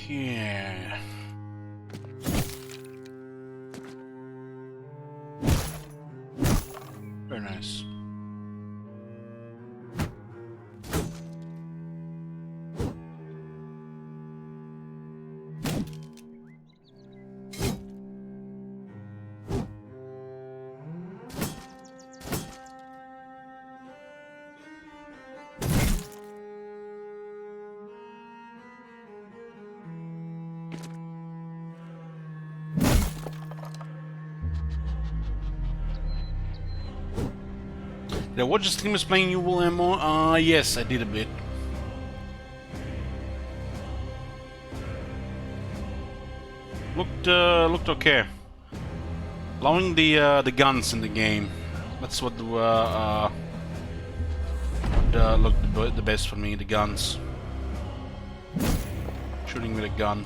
Yeah. Very nice. Did I watch the streamers playing New World ammo? Yes, I did a bit. Looked okay. Allowing the guns in the game. That's what looked the best for me. The guns. Shooting with a gun.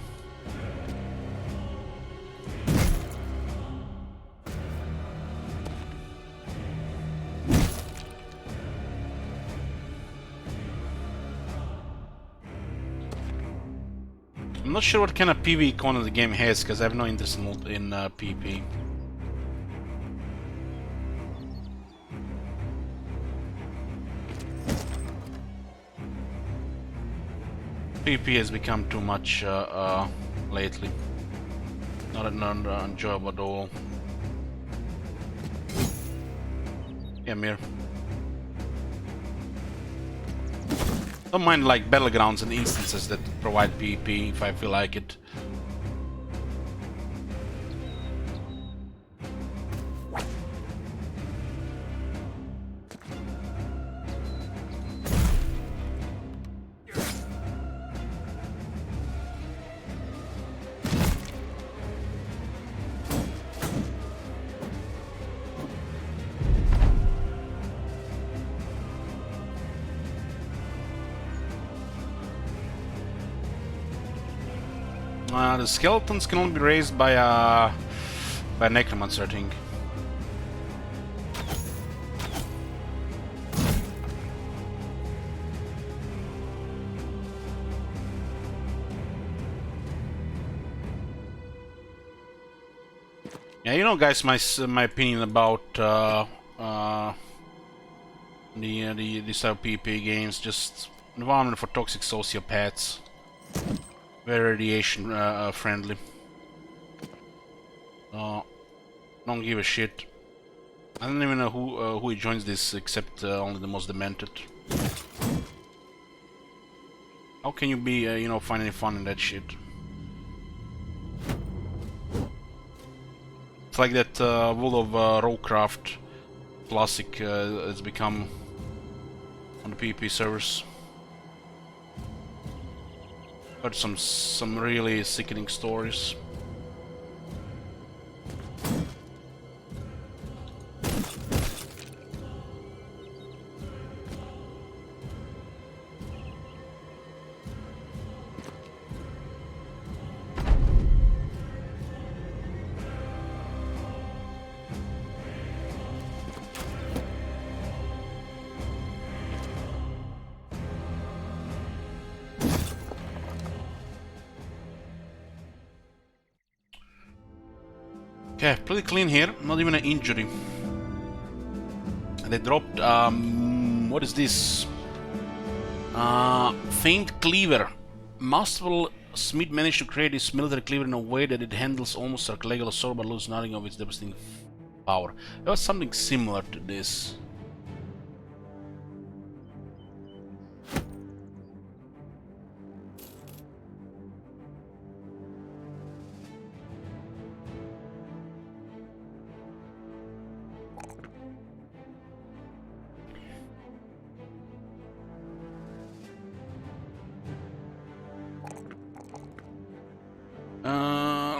I'm not sure what kind of PvE content the game has, because I have no interest in PvP. PvP has become too much lately. Not enjoyable at all. Yeah, Mir. Don't mind like battlegrounds and instances that provide PvP if I feel like it. The skeletons can only be raised by necromancer, I think. Yeah, you know, guys, my opinion about these type of PvP games. Just environment for toxic sociopaths. Very radiation friendly. Don't give a shit. I don't even know who joins this except only the most demented. How can you be, you know, find any fun in that shit? It's like that World of Rowcraft classic has become on the PvP servers. Heard some really sickening stories. Okay, pretty clean here, not even an injury. They dropped, what is this? Faint cleaver. Masterful Smith managed to create this military cleaver in a way that it handles almost like a legal sword but loses nothing of its devastating power. There was something similar to this.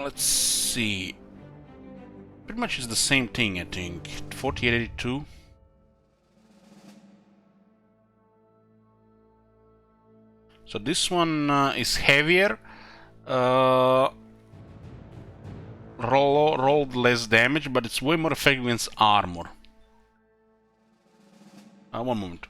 Let's see. Pretty much is the same thing, I think. 4882. So this one is heavier. Rolled less damage, but it's way more effective against armor. One moment.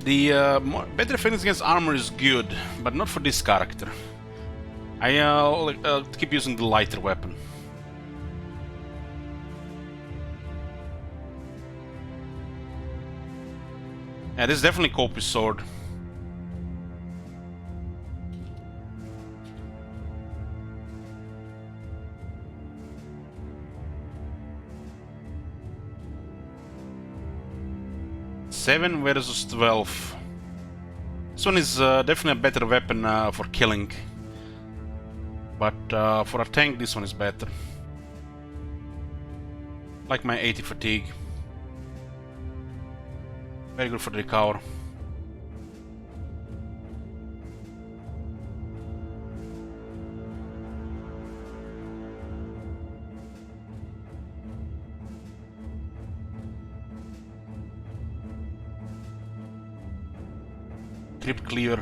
The better defense against armor is good, but not for this character. I keep using the lighter weapon. Yeah, this is definitely Kopi's sword. Seven versus 12. This one is definitely a better weapon for killing. But for a tank, this one is better. Like my 80 fatigue. Very good for the recover. Trip clear.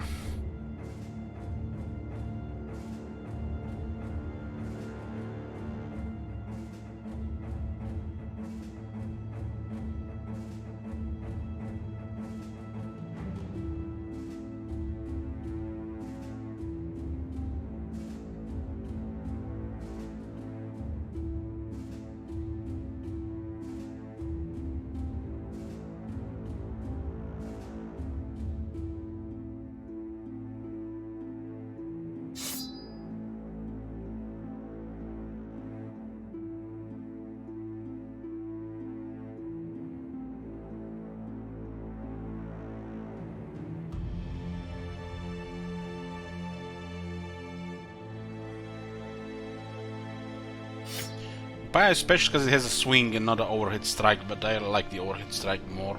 Papaya especially because it has a swing and not an overhead strike, but I like the overhead strike more.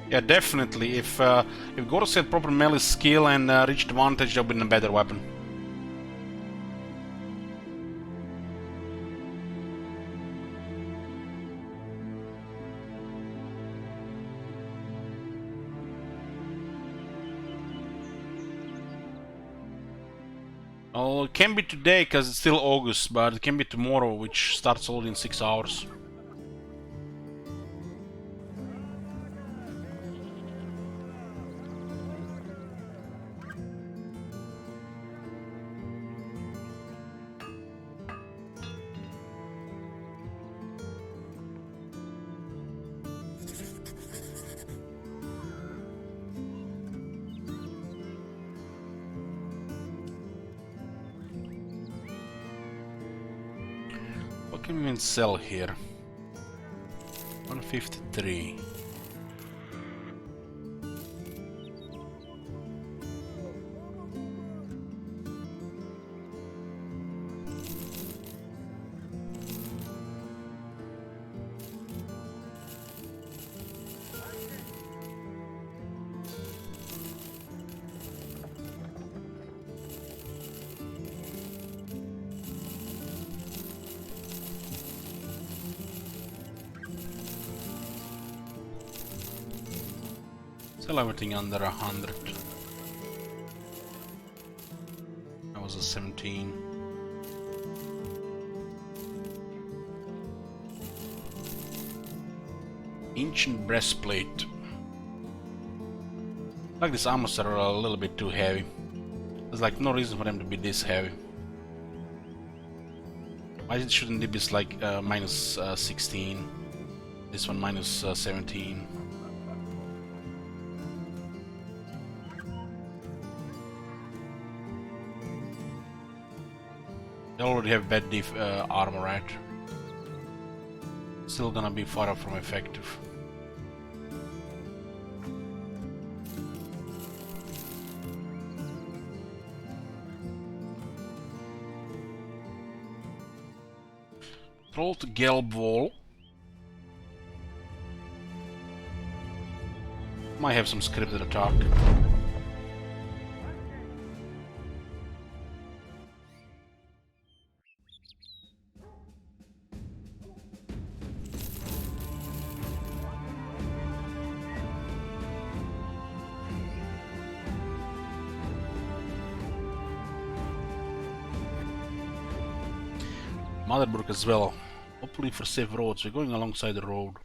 Yeah, definitely. If Goros had proper melee skill and reached advantage, that would have been a better weapon. Oh, it can be today because it's still August, but it can be tomorrow, which starts only in 6 hours. What can we even sell here? 153. Sell everything under 100. That was a 17. Ancient breastplate. Like these armors are a little bit too heavy. There's like no reason for them to be this heavy. Why shouldn't it be like minus 16? This one minus 17. They already have bad armor, right? Still gonna be far from effective. Troll to Gelb wall. Might have some scripted attack. Motherburg as well. Hopefully for safe roads. We're going alongside the road.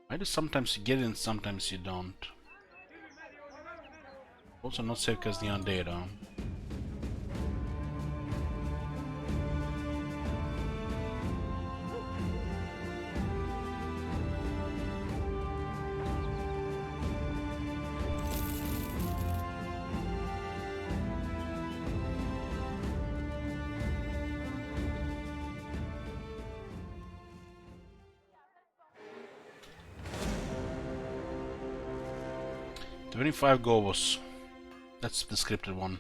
Why do sometimes you get it and sometimes you don't? Also not safe because the undead, huh? $25 Govos. That's the scripted one.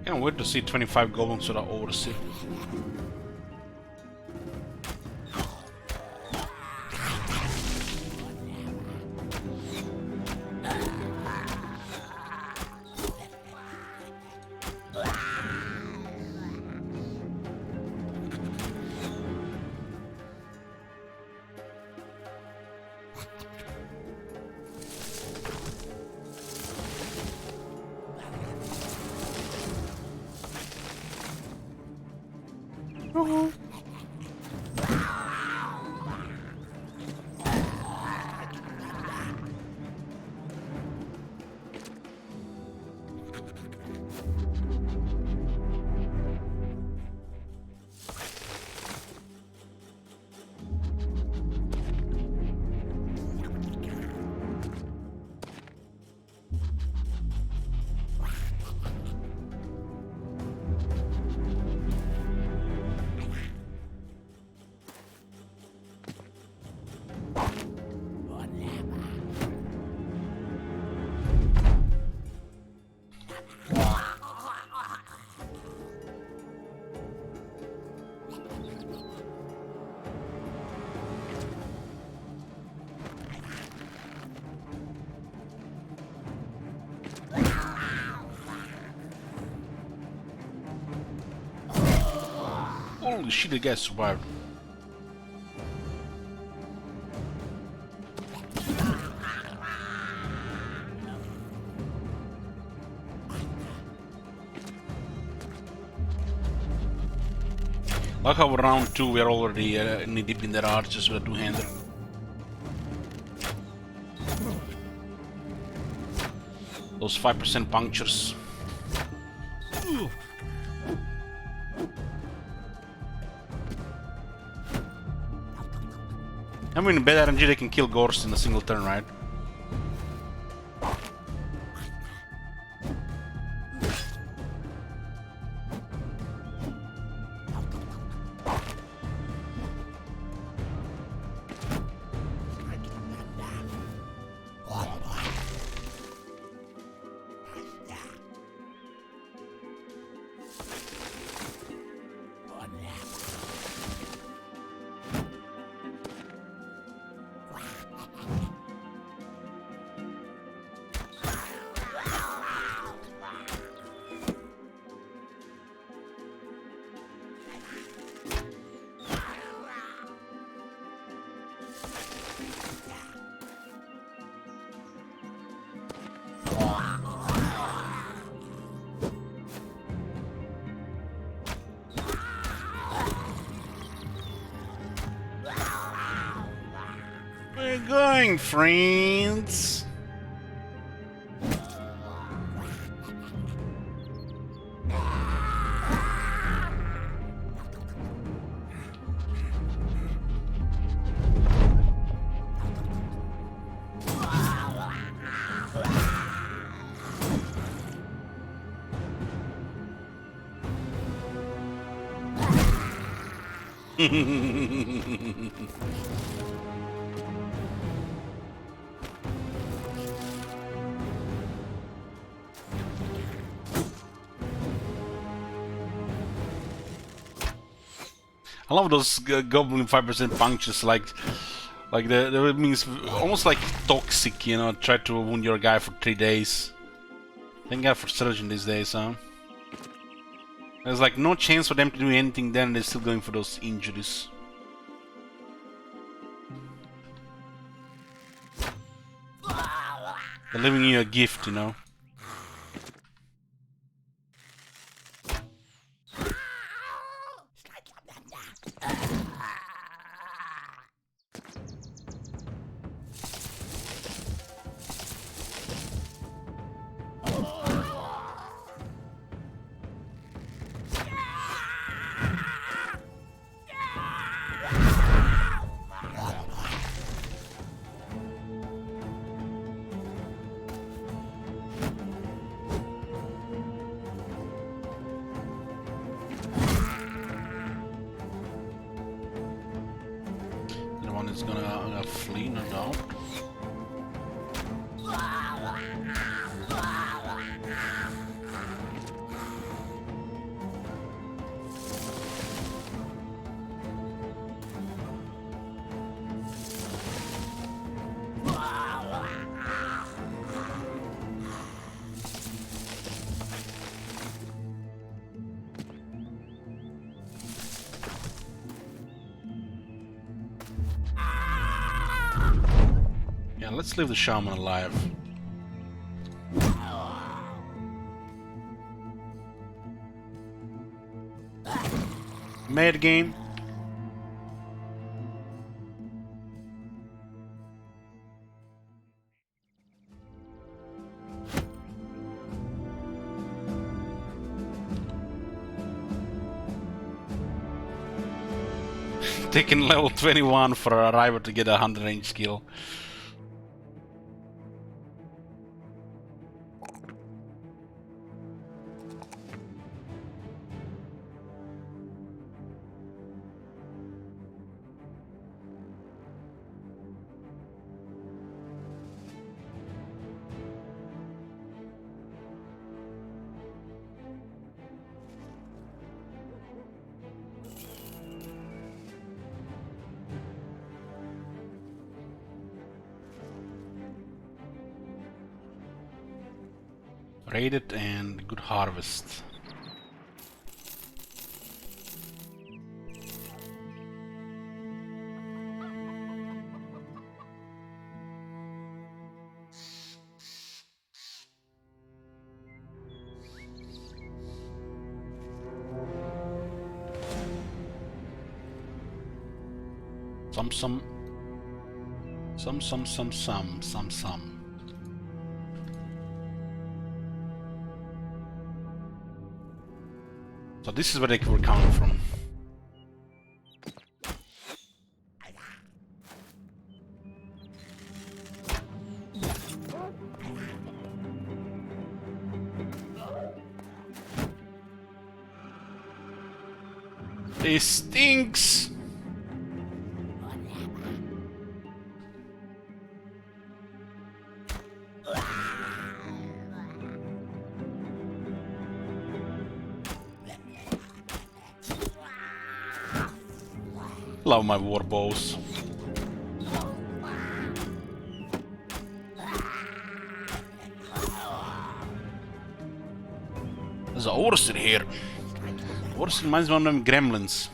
Can't wait to see 25 goblins sort of oversee. Holy shit, the guy survived. Like how round 2 we are already knee deep in their arches with a two-hander. Those 5% punctures. I mean, bad RNG they can kill Gorse in a single turn, right? Where you going, friends? I love those goblin 5% punctures, like that means almost like toxic, you know. Try to wound your guy for 3 days. Thank God for surgeon these days, huh? There's like no chance for them to do anything then, they're still going for those injuries. They're leaving you a gift, you know. Is gonna flee, no doubt. Let's leave the shaman alive. Mad game. Taking level 21 for a River to get a 100 range skill. Raided and good harvest. Some. So this is where they were coming from. This stinks! Love my war bows. There's a horse in here. Horse reminds me of them gremlins.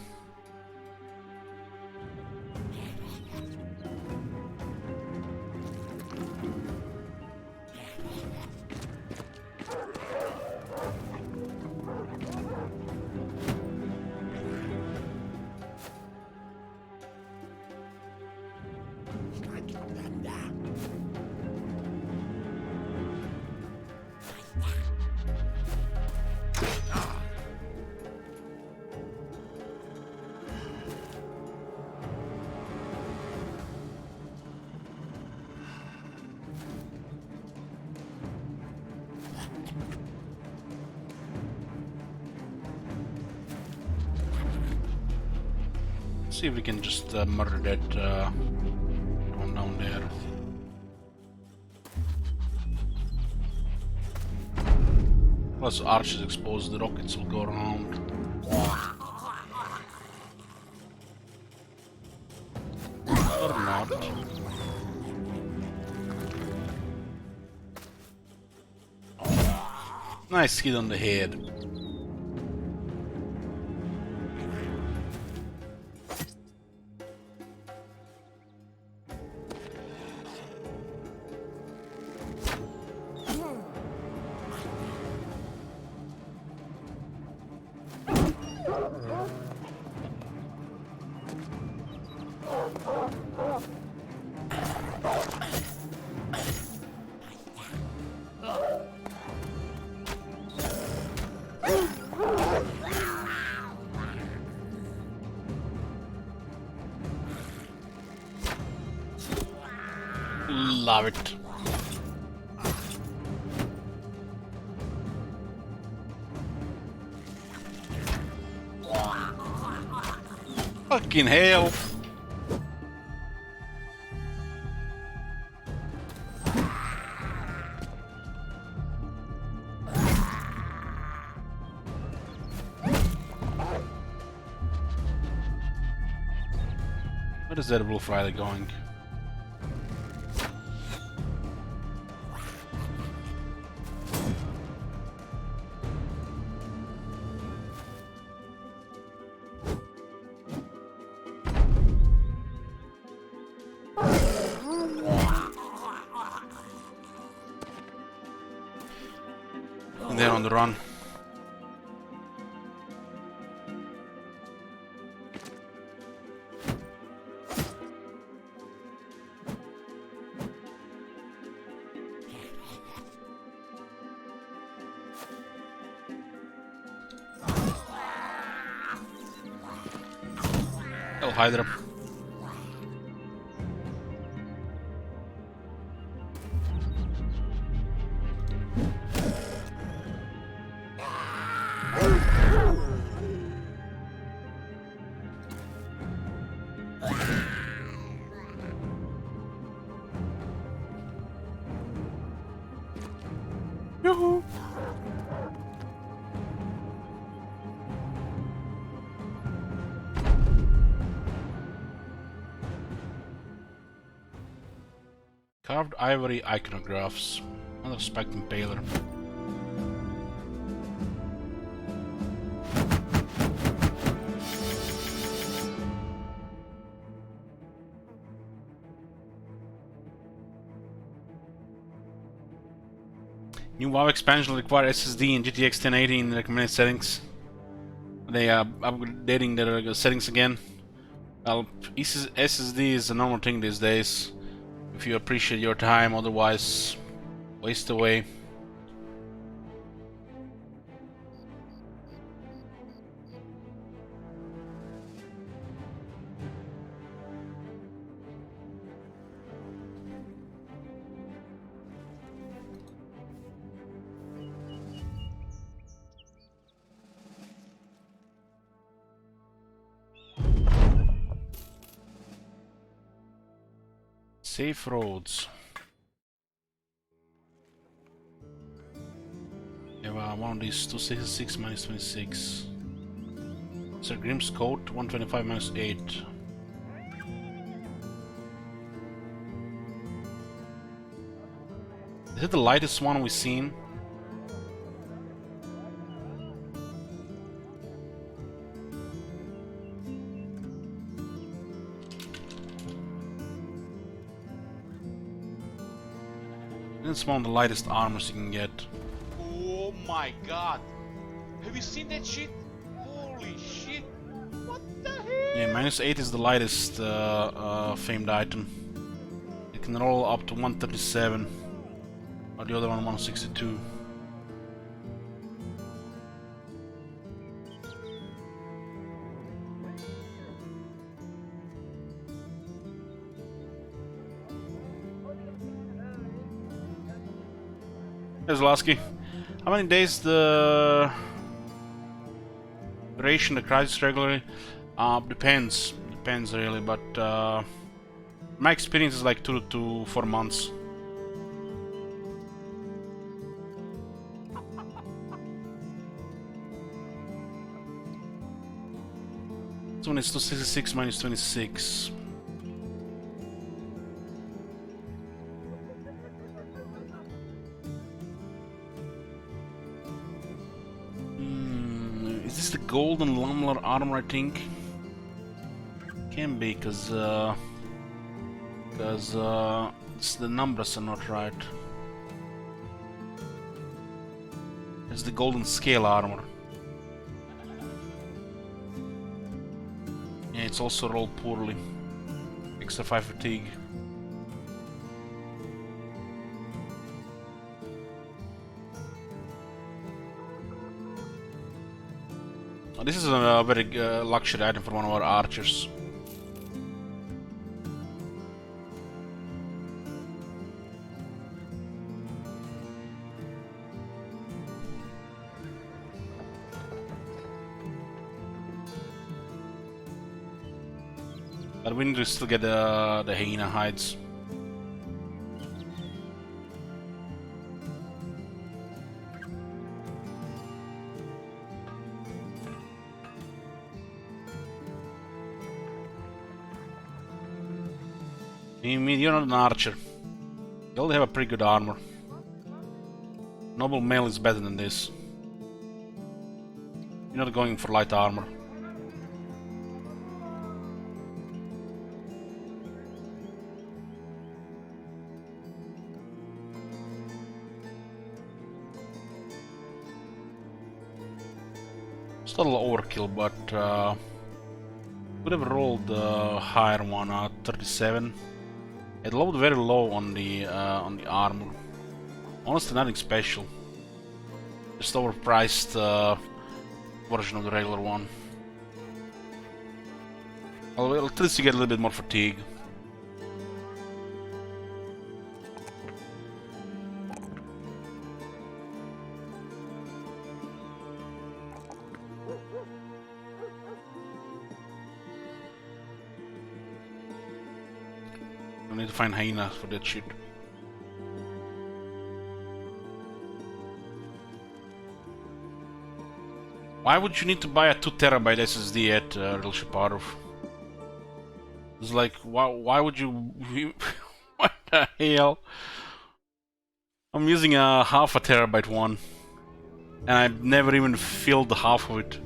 See if we can just murder that one down there. Plus archers exposed, the rockets will go around. Or not. Nice hit on the head. Love it. Fucking hell. Where is that wolf rider going? And they're on the run. Hell, Hydra. Yoo-hoo! Carved ivory iconographs. Another spectrum impaler. New WoW expansion will require SSD and GTX 1080 in the recommended settings. They are updating their settings again. Well, SSD is a normal thing these days. If you appreciate your time, otherwise, waste away. Safe roads. Yeah, well, one of these 266 minus 26. Sir Grimm's Coat 125 minus 8. Is it the lightest one we've seen? It's one of the lightest armors you can get. Oh my god! Have you seen that shit? Holy shit! What the hell? Yeah, minus 8 is the lightest famed item. It can roll up to 137, or the other one 162. There's Lasky. How many days the duration the crisis regularly? Depends really, but my experience is like 2 to 4 months. So when it's 266 minus 26. Is this the golden Lumler armor, I think? Can be, cause the numbers are not right. It's the golden scale armor. Yeah, it's also rolled poorly. Extra 5 fatigue. This is a very luxury item for one of our archers. But we need to still get the hyena hides. You mean you're not an archer? You only have a pretty good armor. Noble mail is better than this. You're not going for light armor. a little overkill, but would have rolled the higher one at 37. It loaded very low on the armor. Honestly, nothing special. Just overpriced version of the regular one. Well, at least you get a little bit more fatigue. I need to find hyenas for that shit. Why would you need to buy a 2 terabyte SSD at Real Shaparov? It's like, why would you... What the hell? I'm using a half a terabyte one, and I've never even filled half of it.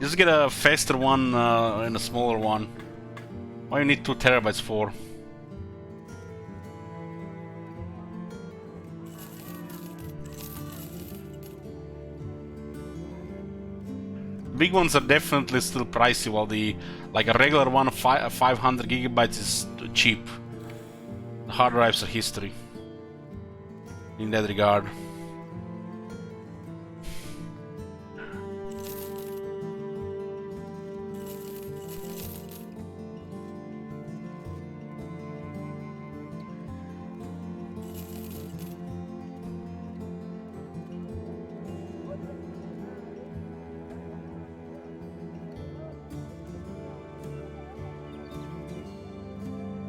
Just get a faster one and a smaller one. Why you need 2 terabytes for? Big ones are definitely still pricey, while the like a regular one 500 gigabytes is cheap. The hard drives are history in that regard.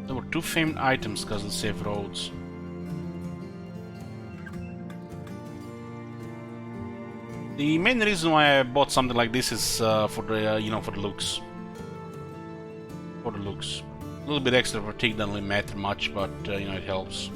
There were 2 famed items because of the safe roads. The main reason why I bought something like this is for the you know, for the looks. For the looks. A little bit extra fatigue doesn't really matter much, but you know, it helps.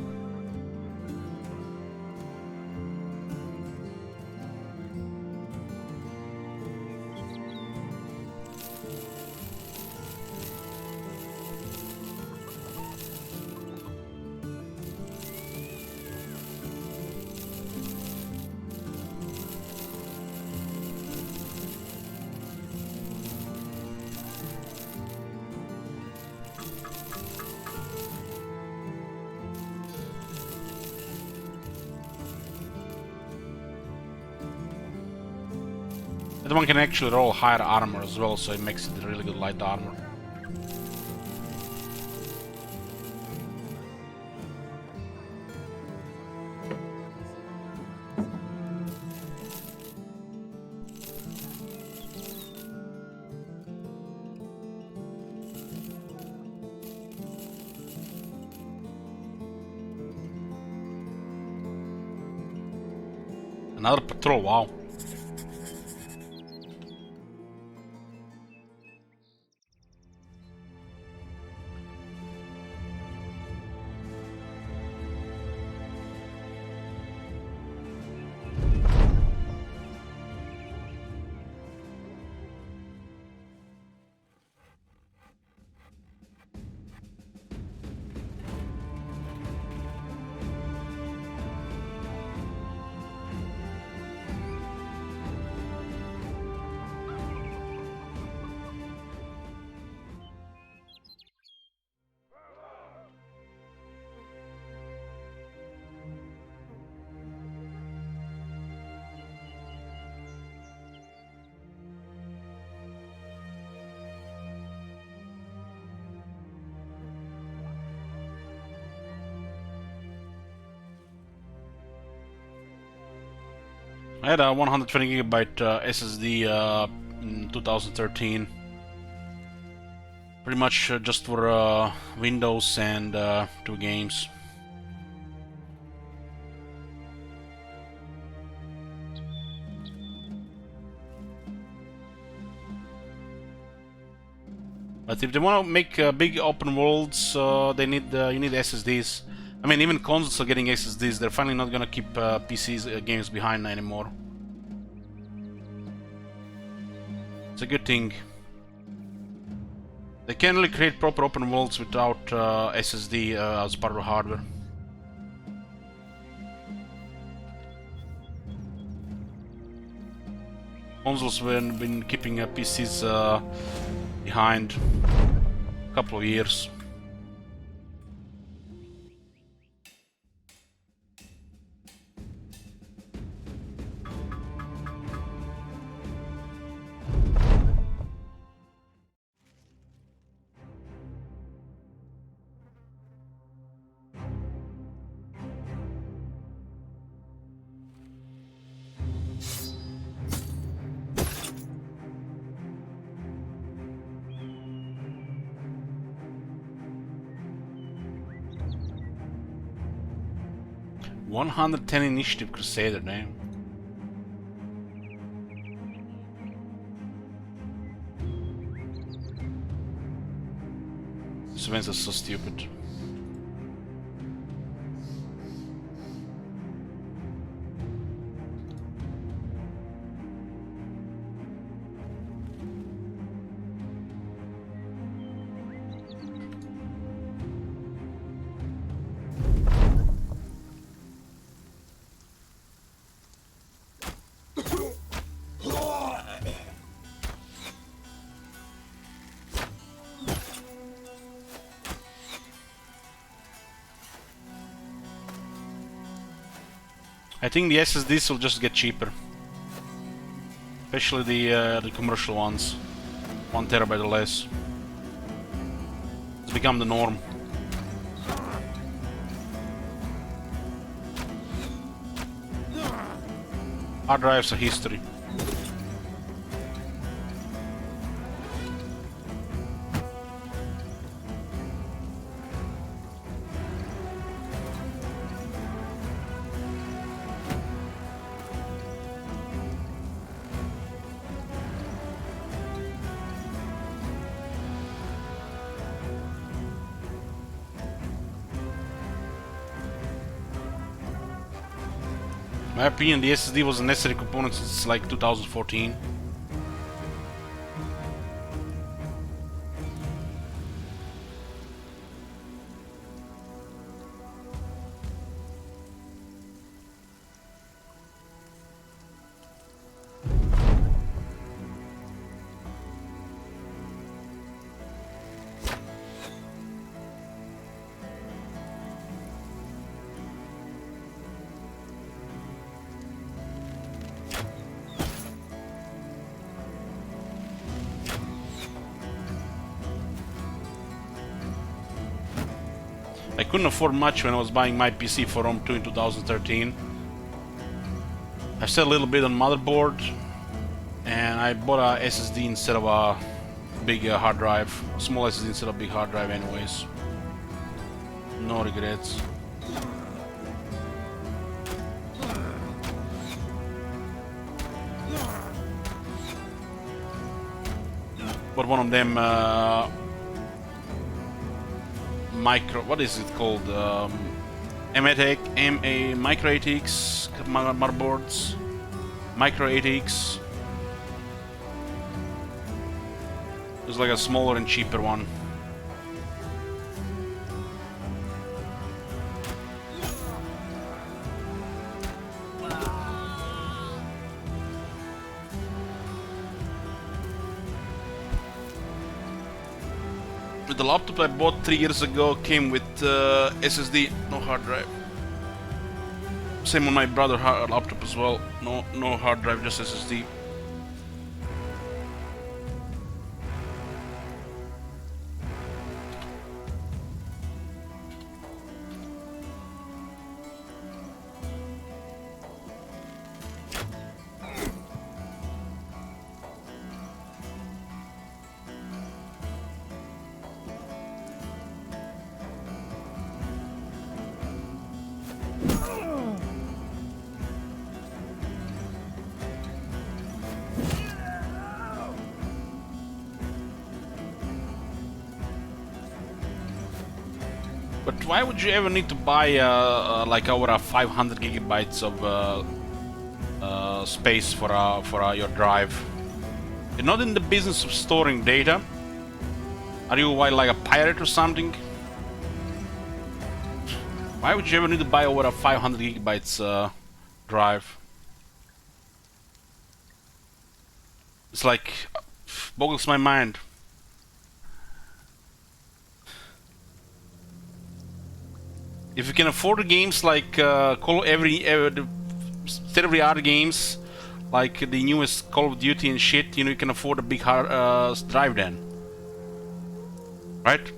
That one can actually roll higher armor as well, so it makes it really good light armor. Another patrol, wow. I had a 120 gigabyte SSD in 2013. Pretty much just for Windows and 2 games. But if they want to make big open worlds, they need you need SSDs. I mean, even consoles are getting SSDs. They're finally not gonna keep PCs games behind anymore. It's a good thing. They can't really create proper open worlds without SSD as part of the hardware. Consoles have been keeping PCs behind a couple of years. $110 initiative Crusader, damn. This event is so stupid. I think the SSDs will just get cheaper, especially the commercial ones, 1 terabyte or less. It's become the norm. Hard drives are history. In my opinion, the SSD was a necessary component since like 2014. I couldn't afford much when I was buying my PC for Rome 2 in 2013. I set a little bit on motherboard, and I bought a SSD instead of a big hard drive. A small SSD instead of a big hard drive anyways. No regrets. But one of them micro, what is it called? Micro ATX motherboards, micro ATX. There's like a smaller and cheaper one. The laptop I bought 3 years ago came with SSD, no hard drive. Same on my brother's laptop as well. No hard drive, just SSD. But why would you ever need to buy like over 500 gigabytes of space for your drive? You're not in the business of storing data. Are you like a pirate or something? Why would you ever need to buy over 500 gigabytes drive? It's like boggles my mind. If you can afford the games like Call every state of the art games, like the newest Call of Duty and shit, you know, you can afford a big hard drive then, right?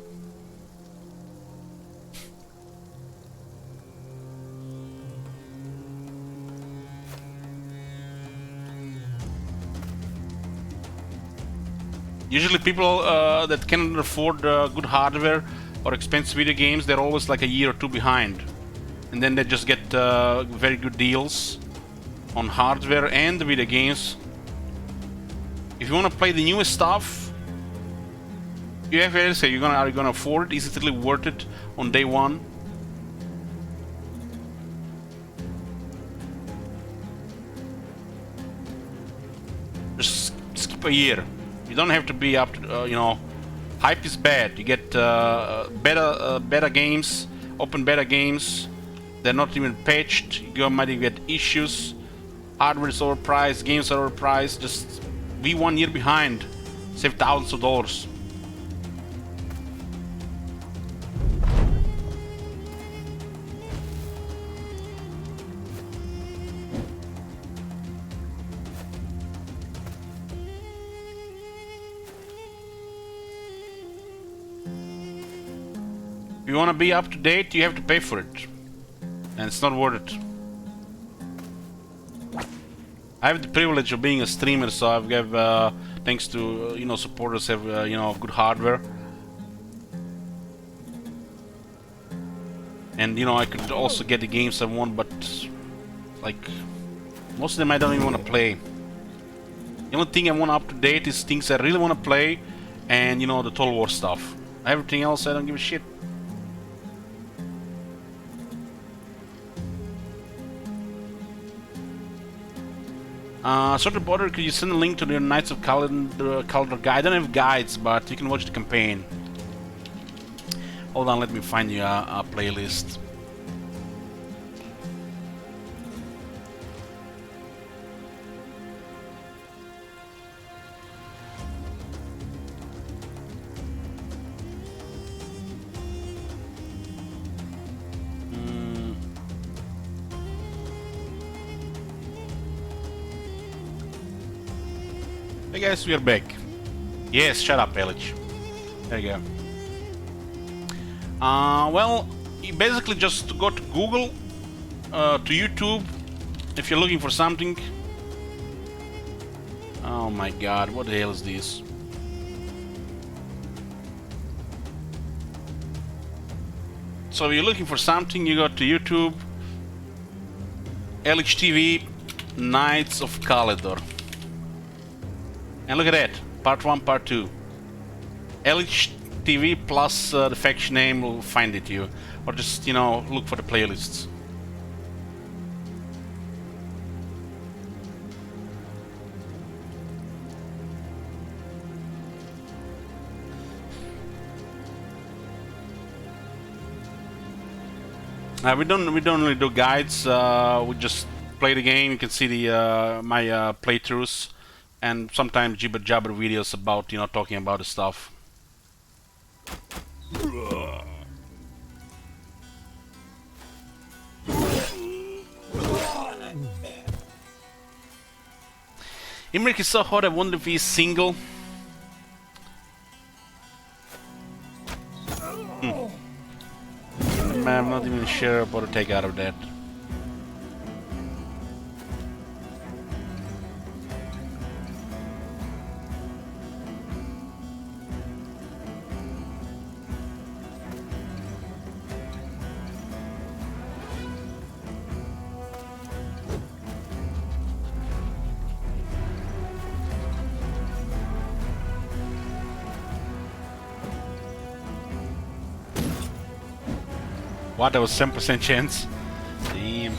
Usually people that cannot afford good hardware or expensive video games, they're always like a year or two behind. And then they just get very good deals on hardware and the video games. If you want to play the newest stuff, you have to say, are you gonna afford it? Is it really worth it on day one? Just skip a year. You don't have to be up to, you know, hype is bad. You get beta games, open beta games. They're not even patched. You might get issues. Hardware is overpriced. Games are overpriced. Just be 1 year behind. Save thousands of dollars. If you want to be up to date, you have to pay for it. And it's not worth it. I have the privilege of being a streamer, so I've got, thanks to, you know, supporters have, you know, good hardware. And, you know, I could also get the games I want, but, like, most of them I don't even want to play. The only thing I want up to date is things I really want to play, and, you know, the Total War stuff. Everything else I don't give a shit. Sort of border, could you send a link to the Knights of Calendar guide? I don't have guides, but you can watch the campaign. Hold on, let me find you a playlist. Hey guys, we are back. Yes, shut up, Elich. There you go. Well, you basically just go to Google, to YouTube, if you're looking for something. Oh my god, what the hell is this? So if you're looking for something, you go to YouTube, LHTV, Knights of Calendar. And look at that, part 1, part 2. LHTV plus the faction name will find it you. Or just, you know, look for the playlists. We don't really do guides. We just play the game. You can see the my playthroughs, and sometimes jibber jabber videos about, you know, talking about the stuff. Imrik is so hot. I wonder if he's single. I'm not even sure what to take out of that. What? That was 7% chance? Damn.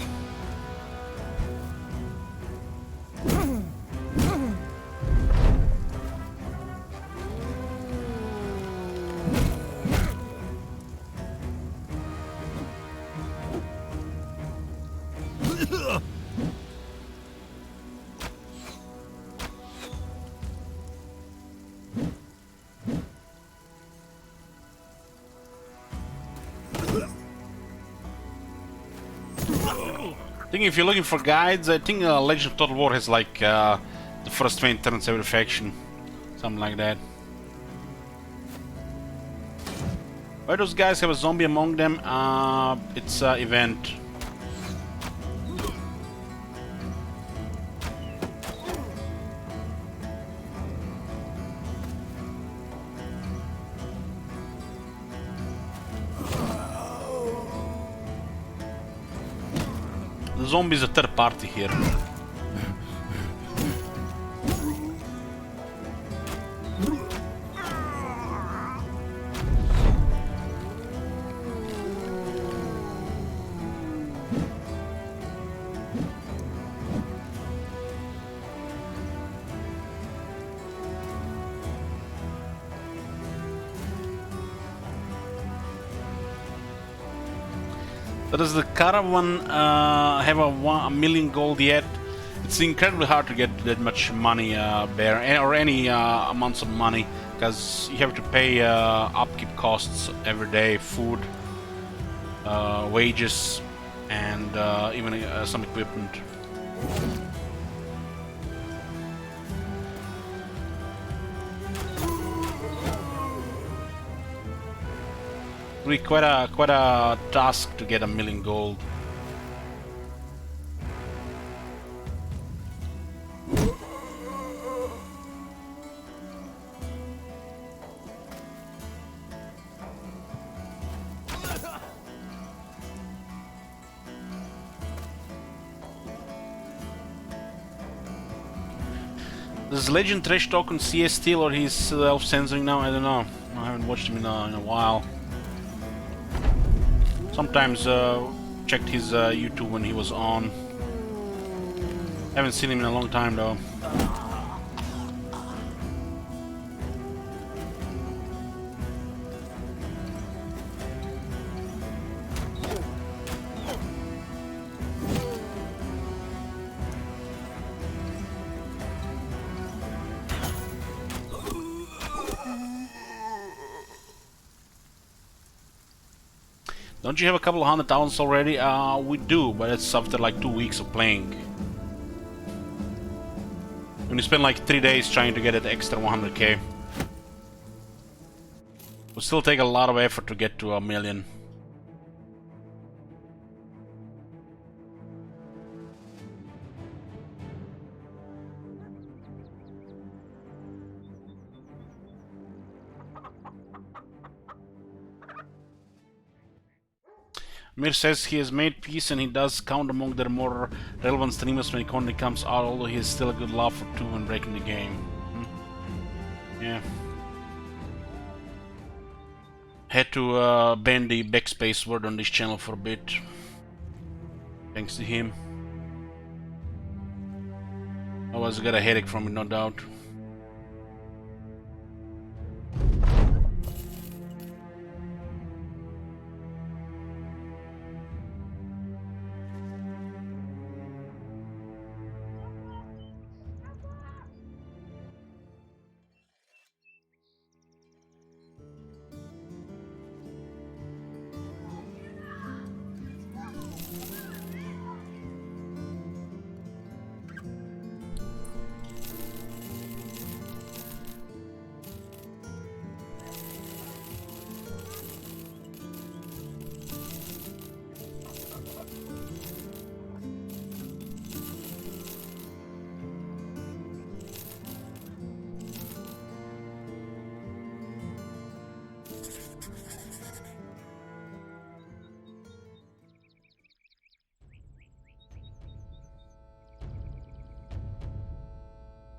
I think if you're looking for guides, I think Legend of Total War has like the first 20 turns every faction. Something like that. Why those guys have a zombie among them? It's an event. The zombie is a third party here. Does the Caravan have a million gold yet? It's incredibly hard to get that much money there, or any amounts of money, because you have to pay upkeep costs every day, food, wages, and even some equipment. Really quite a task to get a million gold. Does Legend Trash Talk on CS still, or he's self-censoring now? I don't know. I haven't watched him in a while. Sometimes checked his YouTube when he was on. Haven't seen him in a long time though. Don't you have a couple of 100,000 already? We do, but it's after like 2 weeks of playing. When you spend like 3 days trying to get that extra 100k. Will still take a lot of effort to get to a million. Mir says he has made peace and he does count among their more relevant streamers when content comes out, although he has still a good love for 2 when breaking the game. Yeah. Had to ban the backspace word on this channel for a bit. Thanks to him. Otherwise I got a headache from it, no doubt.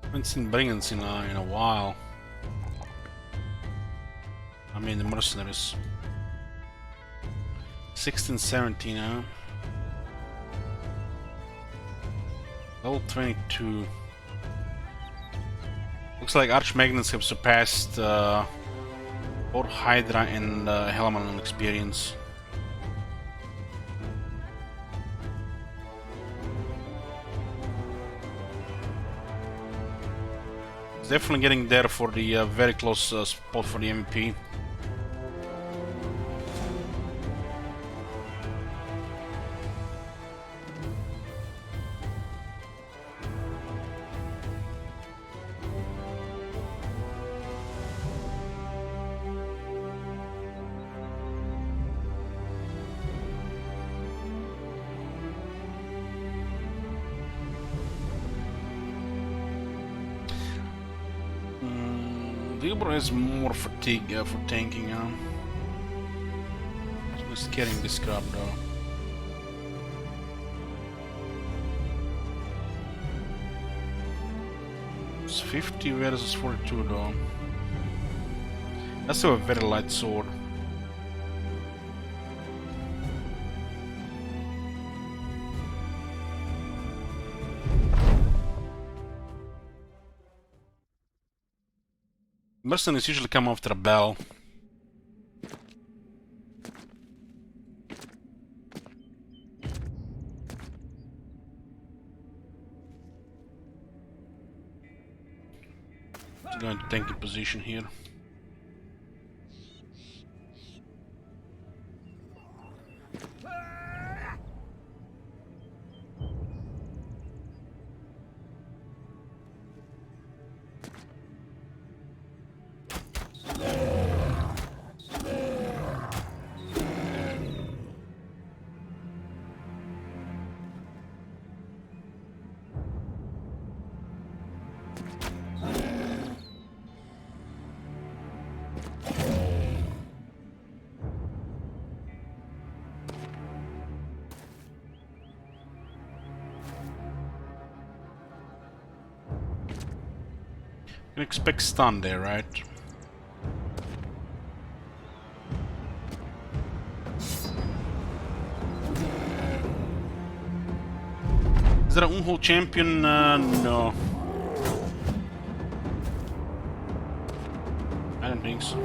Haven't seen brigands in a while. I mean the mercenaries. 16, 17, huh? Level 22. Looks like Archmagnets have surpassed both Hydra and Hellman in experience. Definitely getting there for the very close spot for the MVP. Libra is more fatigue for tanking. Just getting this crap though. It's 50 versus 42 though. That's still a very light sword. Mercenaries usually come after a bell. Just going to tank in position here. You can expect stun there, right? Is that an Unhold champion? No. I don't think so.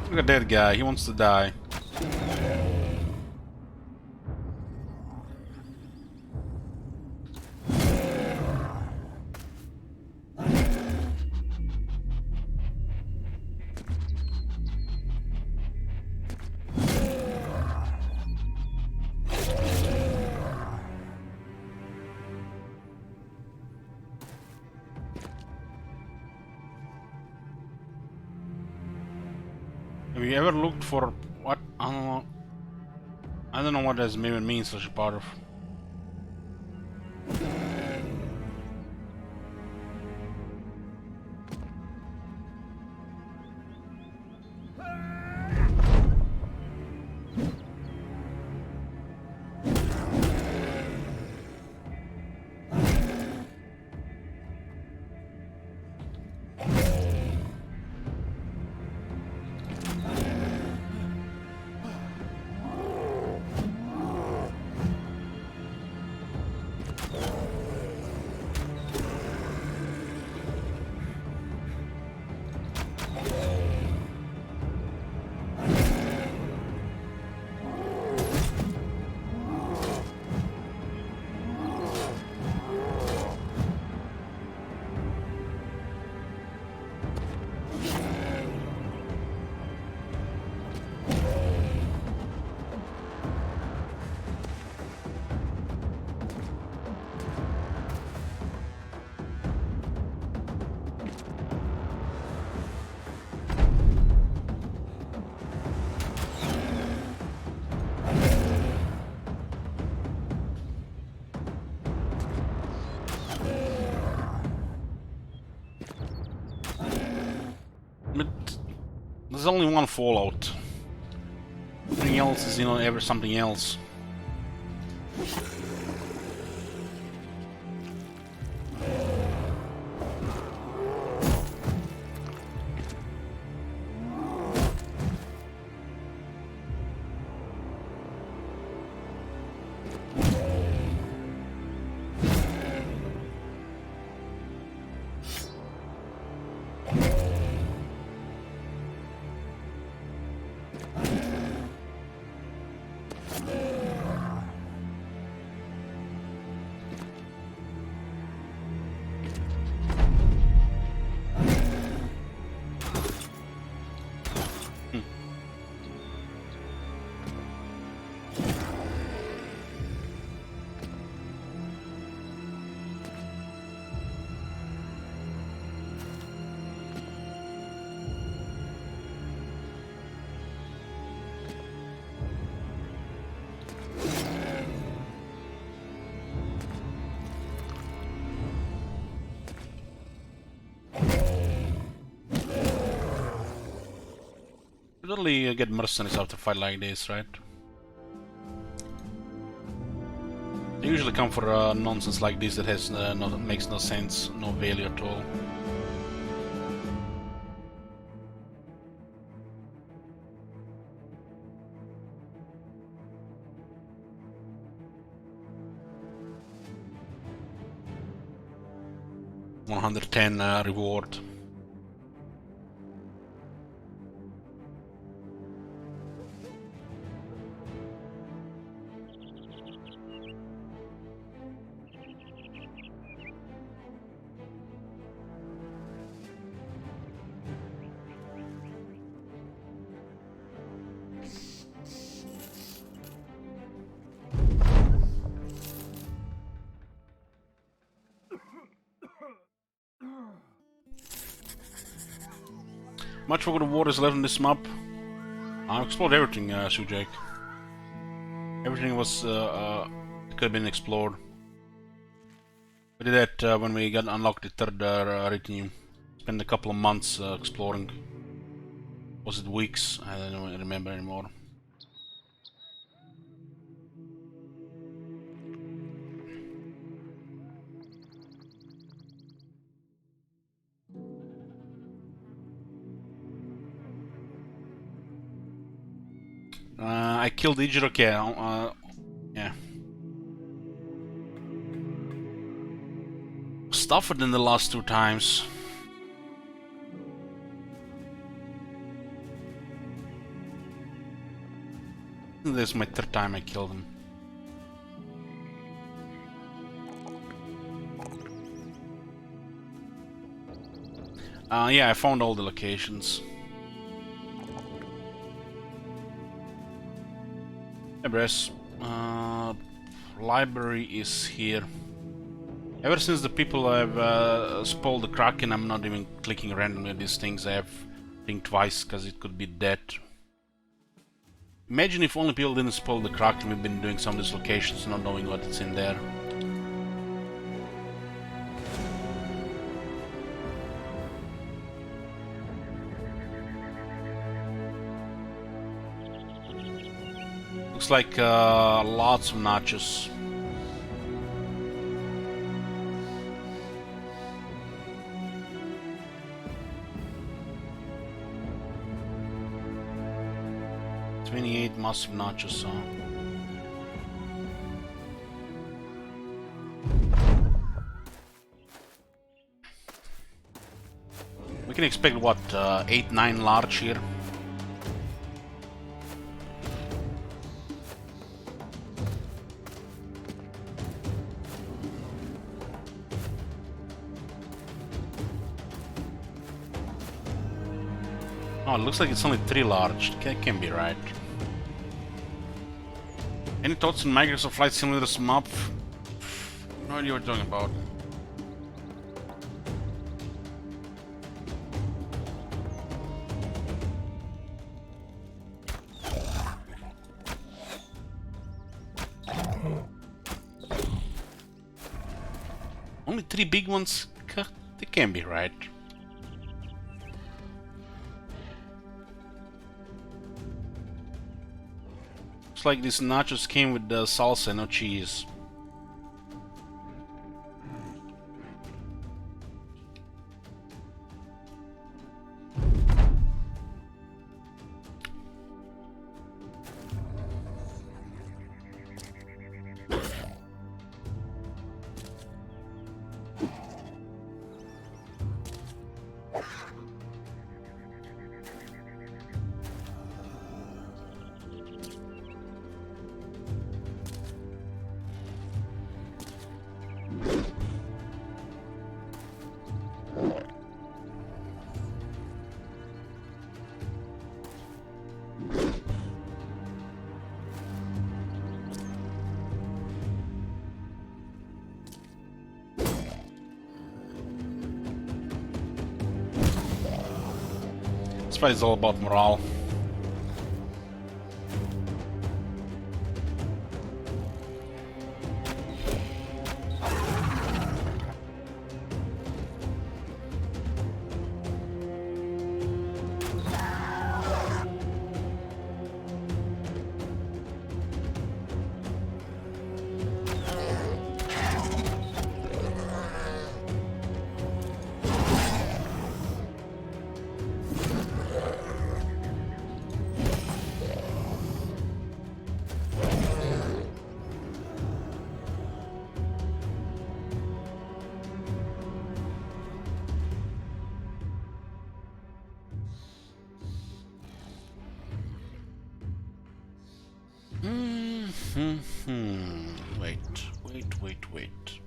Look at that guy, he wants to die. Have you ever looked for what? I don't know. I don't know what that even means, such a part of. But there's only one Fallout. Everything else is, you know, ever something else. You totally get mercenaries after a fight like this, right? They usually come for nonsense like this that has makes no sense, no value at all. $110 reward. Much for the waters left in this map. I explored everything, Sujake. Everything was could have been explored. We did that when we got unlocked the third retinue. Spent a couple of months exploring. Was it weeks? I don't remember anymore. I killed Ijirok, yeah. Tougher than the last two times. This is my third time I killed him. Yeah, I found all the locations. Address. Library is here. Ever since the people have spoiled the Kraken, I'm not even clicking randomly at these things. I have think twice because it could be dead. Imagine if only people didn't spoil the Kraken. We've been doing some of these locations not knowing what's in there. Looks like lots of notches. Massive notches, so we can expect what 8-9 large here. Oh, it looks like it's only 3 large. That can't be right. Any thoughts on Microsoft Flight Simulator's map? No idea what you're talking about. Only 3 big ones? They can't be right. Looks like these nachos came with the salsa, no cheese. This fight is all about morale. Wait.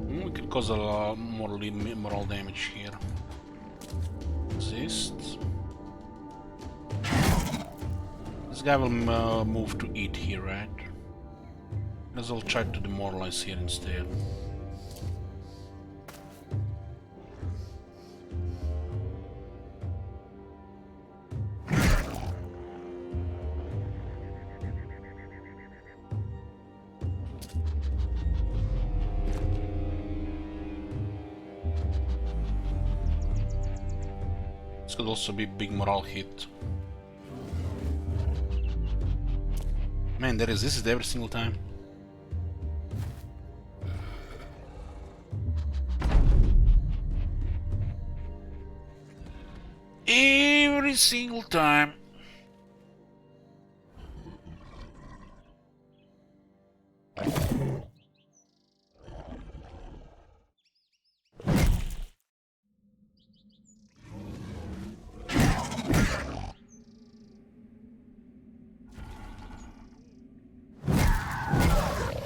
We could cause a lot more moral damage here. Resist. This guy will move to eat here, right? Let's all try to demoralize here instead. This could also be a big morale hit. Man, there is this every single time. Every single time.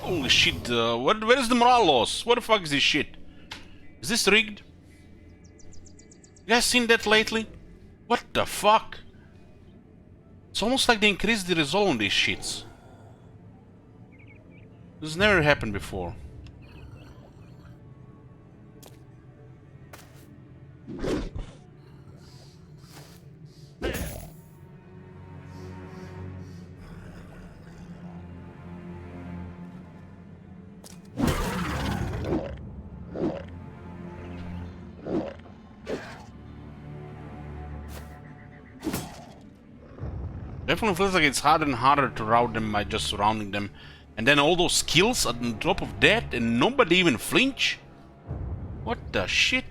Holy shit, where is the morale loss? What the fuck is this shit? Is this rigged? You guys seen that lately? What the fuck? It's almost like they increased the resolve on these shits. This has never happened before. Definitely feels like it's harder and harder to rout them by just surrounding them. And then all those kills on top of that and nobody even flinch? What the shit?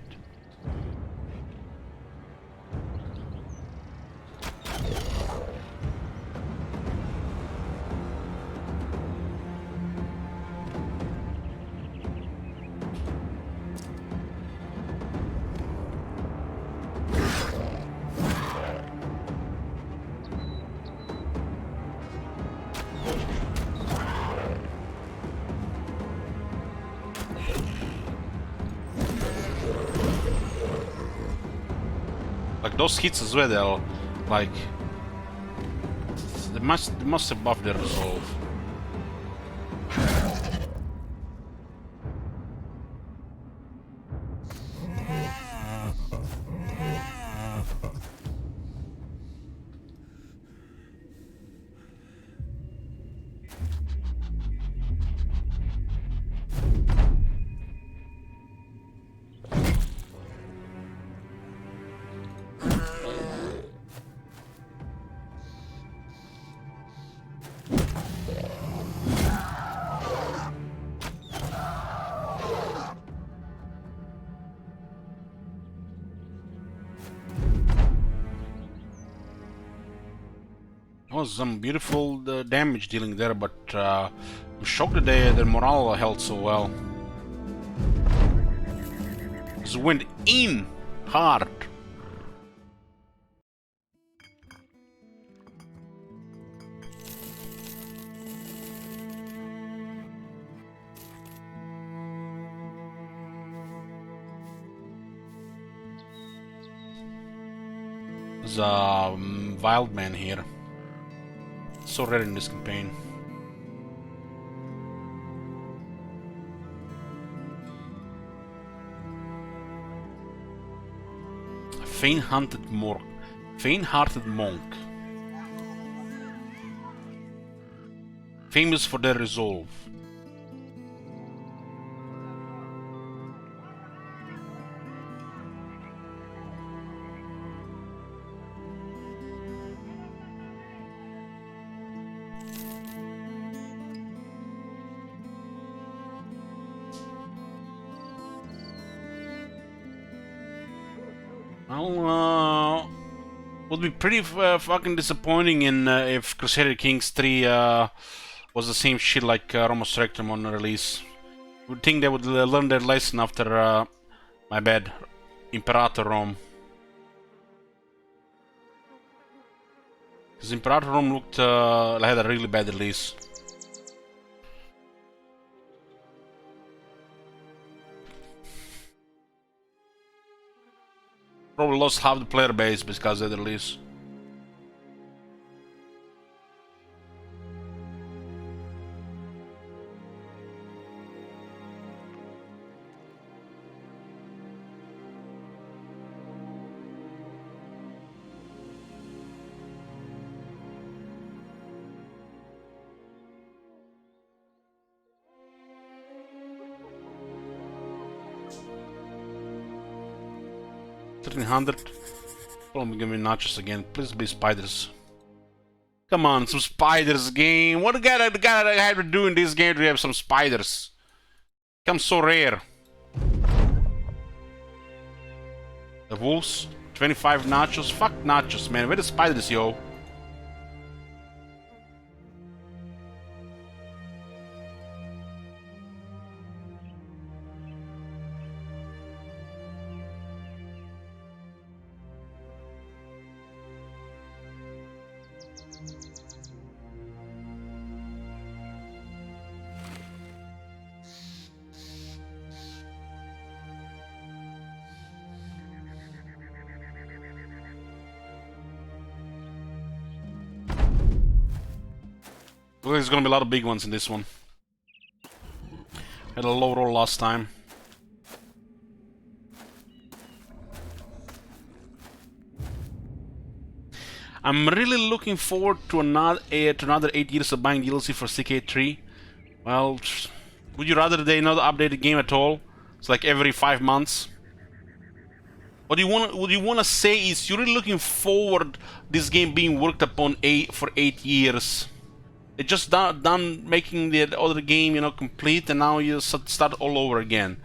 Like those hits as well, they're like they must have buffed their resolve. Was some beautiful damage dealing there, but I'm shocked that their morale held so well. Just went in hard. There's a wild man here. So rare in this campaign. A faint-hearted monk. Famous for their resolve. Well, would be pretty fucking disappointing if Crusader Kings 3 was the same shit like Rhomus Rectum on release. Would think they would learn their lesson after my bad Imperator Rome. Because Imperator Rome looked had a really bad release. Probably lost half the player base because of the release. $1,300. Don't give me nachos again. Please be spiders. Come on, some spiders game. What the guy have to do in this game to have some spiders? Becomes so rare. The wolves, 25 nachos. Fuck nachos, man. Where the spiders, yo? Well, there's gonna be a lot of big ones in this one. Had a low roll last time. I'm really looking forward to another 8 years of buying DLC for CK3. Well, would you rather they not update the game at all? It's like every 5 months. What you wanna say is you're really looking forward this game being worked upon for 8 years. They just done making the other game, you know, complete, and now you start all over again.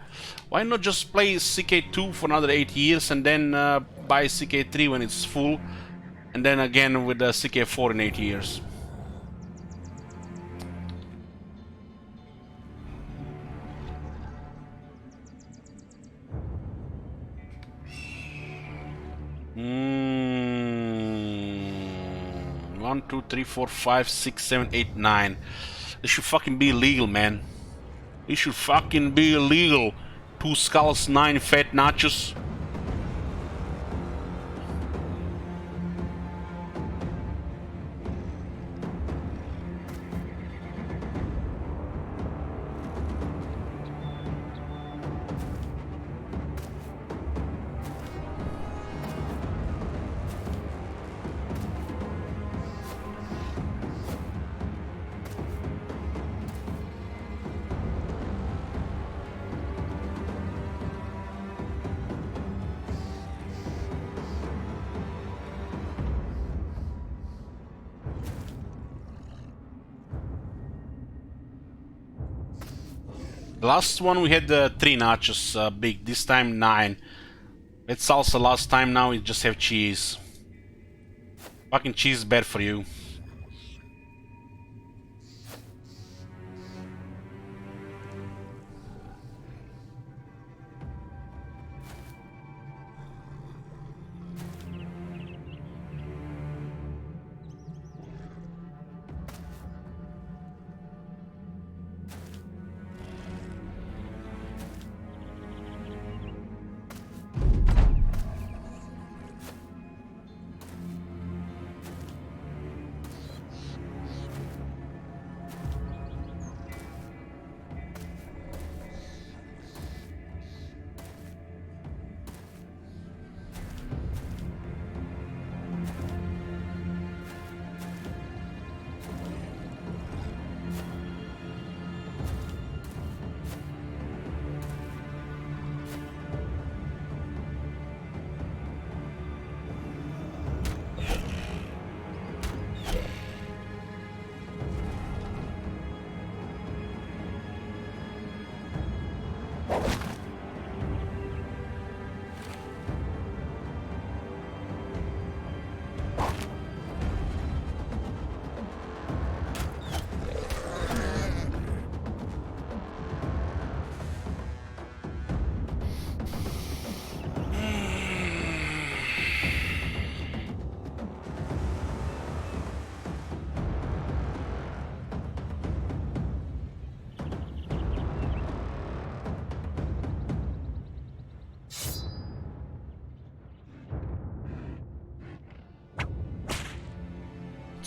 Why not just play CK2 for another 8 years and then buy CK3 when it's full, and then again with CK4 in 8 years? One, two, three, four, five, six, seven, eight, 9. This should fucking be illegal, man. This should fucking be illegal. 2 skulls, 9 fat nachos. Last one we had 3 nachos big, this time 9. It's salsa last time, now we just have cheese. Fucking cheese is bad for you.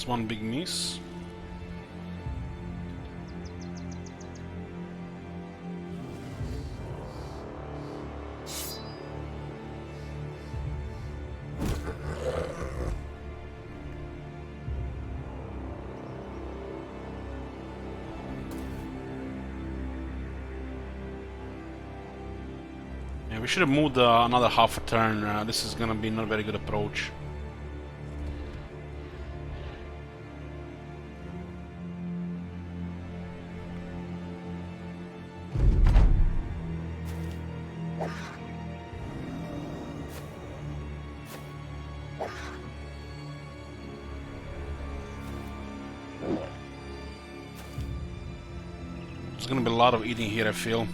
That's one big miss. Yeah, we should have moved another half a turn. This is gonna be not a very good approach. There's gonna be a lot of eating here, I feel.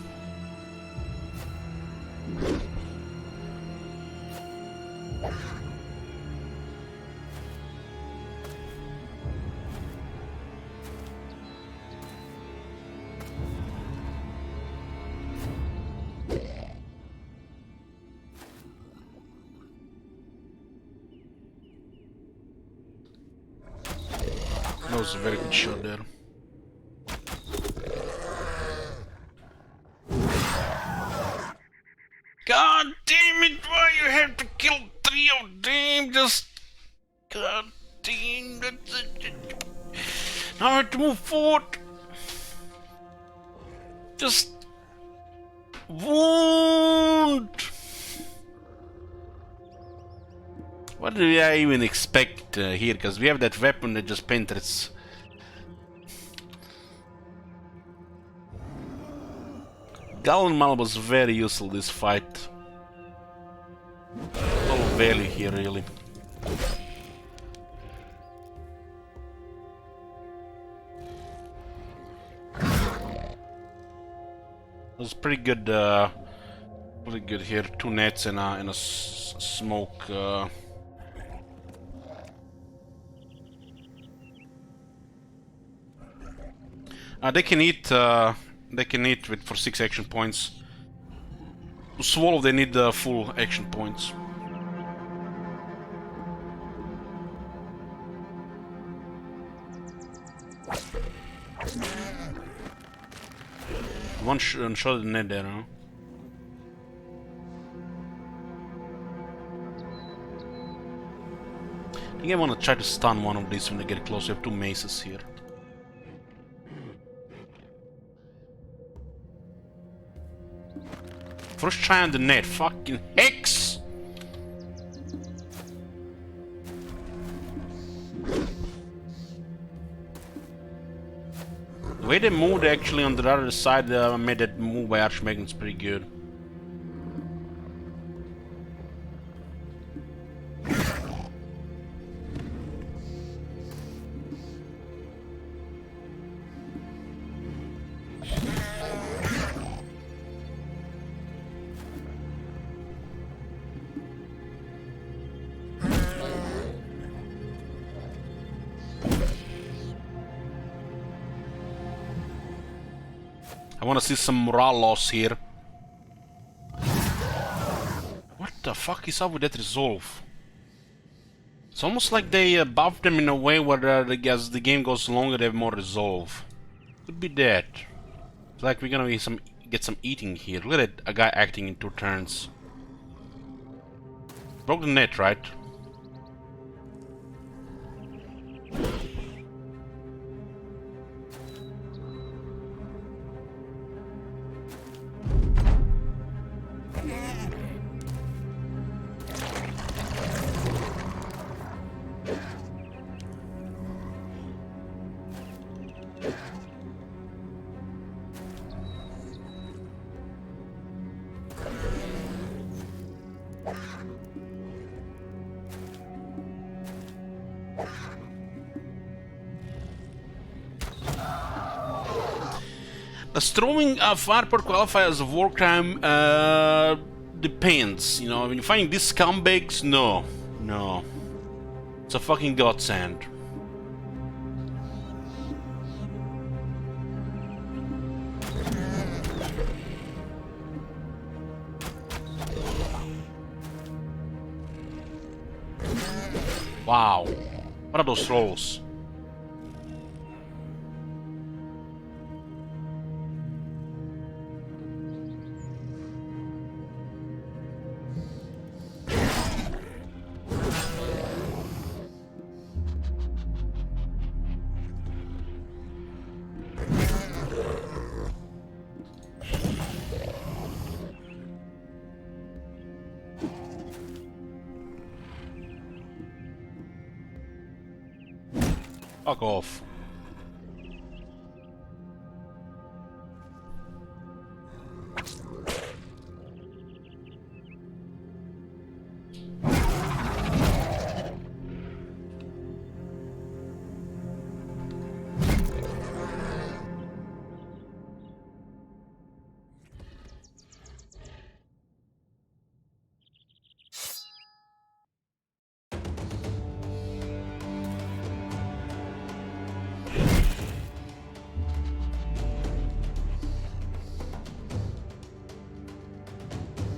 That was a very good shot there. God damn it, why you have to kill 3 of them? Just... God damn, that's it. Now I have to move forward. Just... wound. What did I even expect here? Because we have that weapon that just penetrates. Gallenmal was very useful this fight. No value here really. It was pretty good here. 2 nets and a smoke. They can eat. They can eat with for 6 action points. To swallow, they need full action points. One shot at the net there, huh? I think I want to try to stun one of these when they get close. We have 2 maces here. First try on the net, fucking hex! The way they moved actually on the other side made that move by Archmagnus pretty good. I want to see some morale loss here. What the fuck is up with that resolve? It's almost like they buffed them in a way where as the game goes longer they have more resolve. Could be that. It's like we're gonna get some eating here. Look at that, a guy acting in 2 turns. Broke the net, right? Throwing a firepower qualify as a war crime depends. You know, when you find these scumbags, no. It's a fucking godsend. Wow. What are those rolls? Fuck off.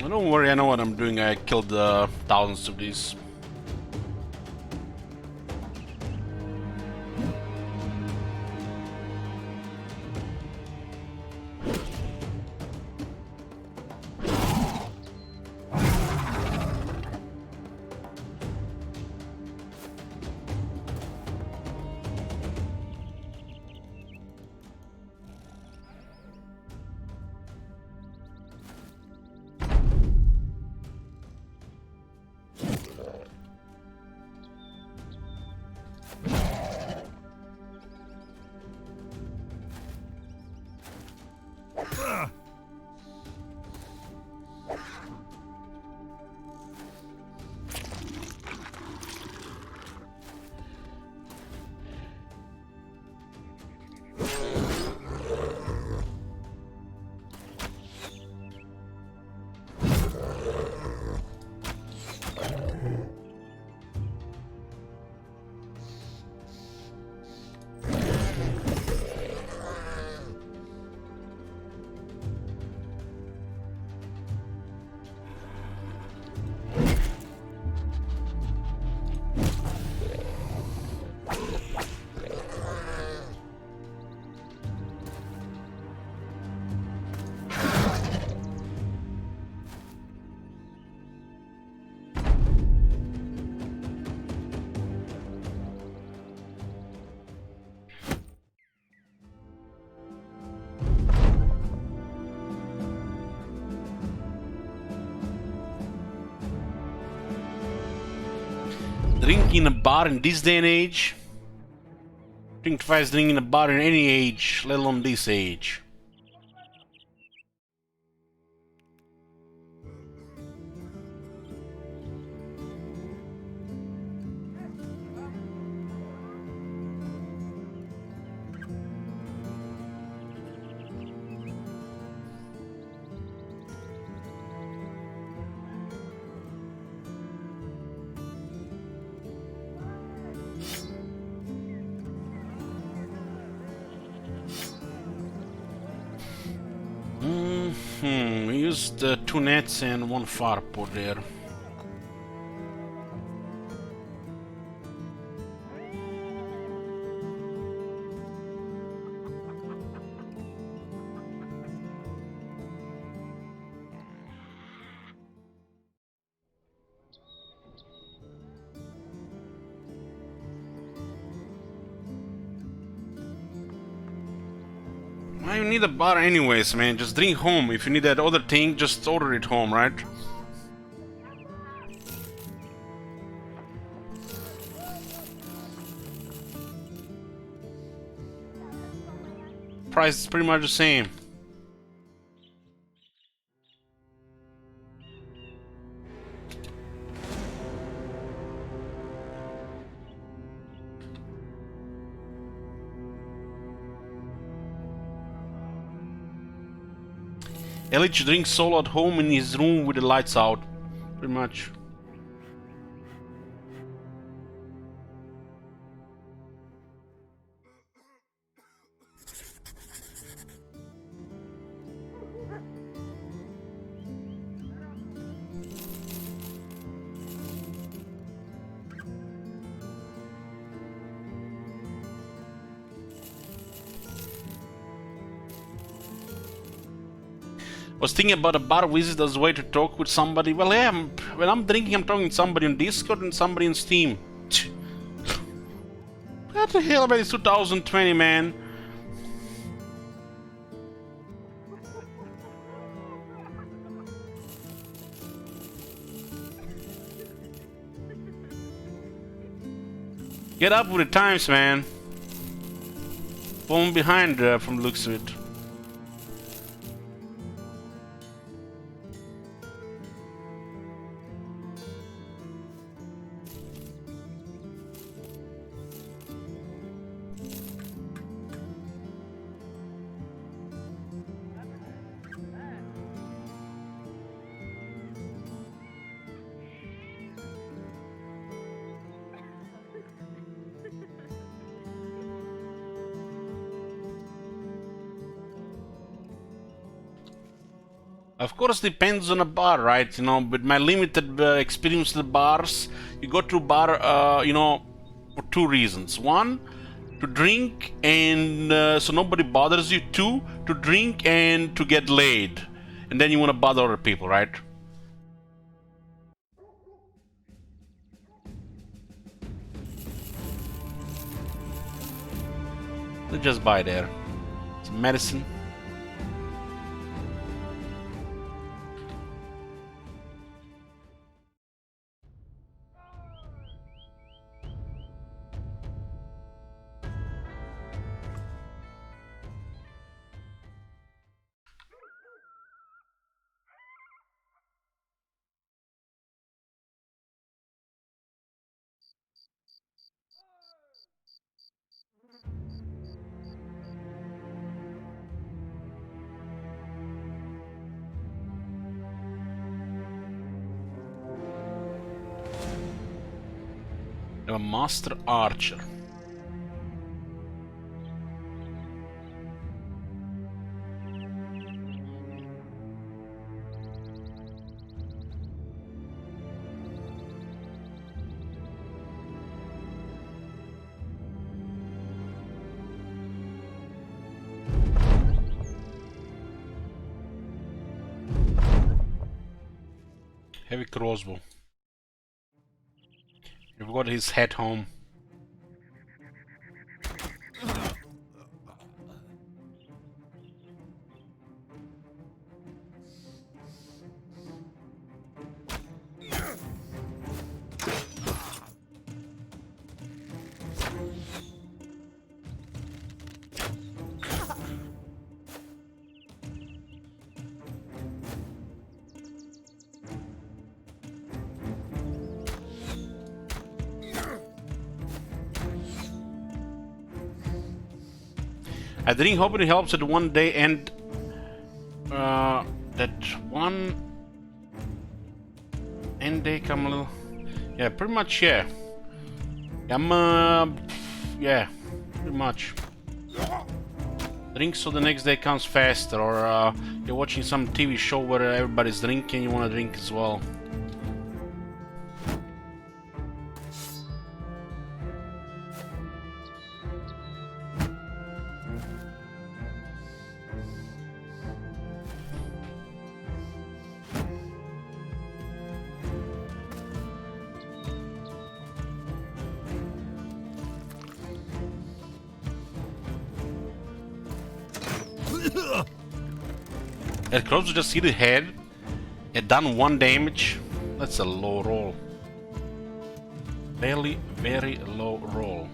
Don't worry, I know what I'm doing. I killed thousands of these. Drink in a bar in this day and age? Drink twice, drink in a bar in any age, let alone this age. We used 2 Niths and 1 Farpod there. Why you need a bar anyways, man? Just drink home. If you need that other thing, just order it home, right? Price is pretty much the same. Ellich drinks solo at home in his room with the lights out. Pretty much. Was thinking about a bar visit as a way to talk with somebody. Well, yeah, when I'm drinking, I'm talking to somebody on Discord and somebody on Steam. What the hell about this 2020, man? Get up with the times, man. falling behind from the looks of it. Of course, depends on a bar, right? You know, with my limited experience with bars, you go to bar, you know, for two reasons. One, to drink and so nobody bothers you. Two, to drink and to get laid. And then you want to bother other people, right? Let's just buy there. Some medicine. I have a master archer. Heavy crossbow. We've got his head home. I drink hope it helps at one day and that one end day come a little. Yeah, pretty much. Yeah, yeah, pretty much. Drink so the next day comes faster, or you're watching some TV show where everybody's drinking, you want to drink as well. That crossbow just hit the head. It done 1 damage. That's a low roll. Very, very low roll.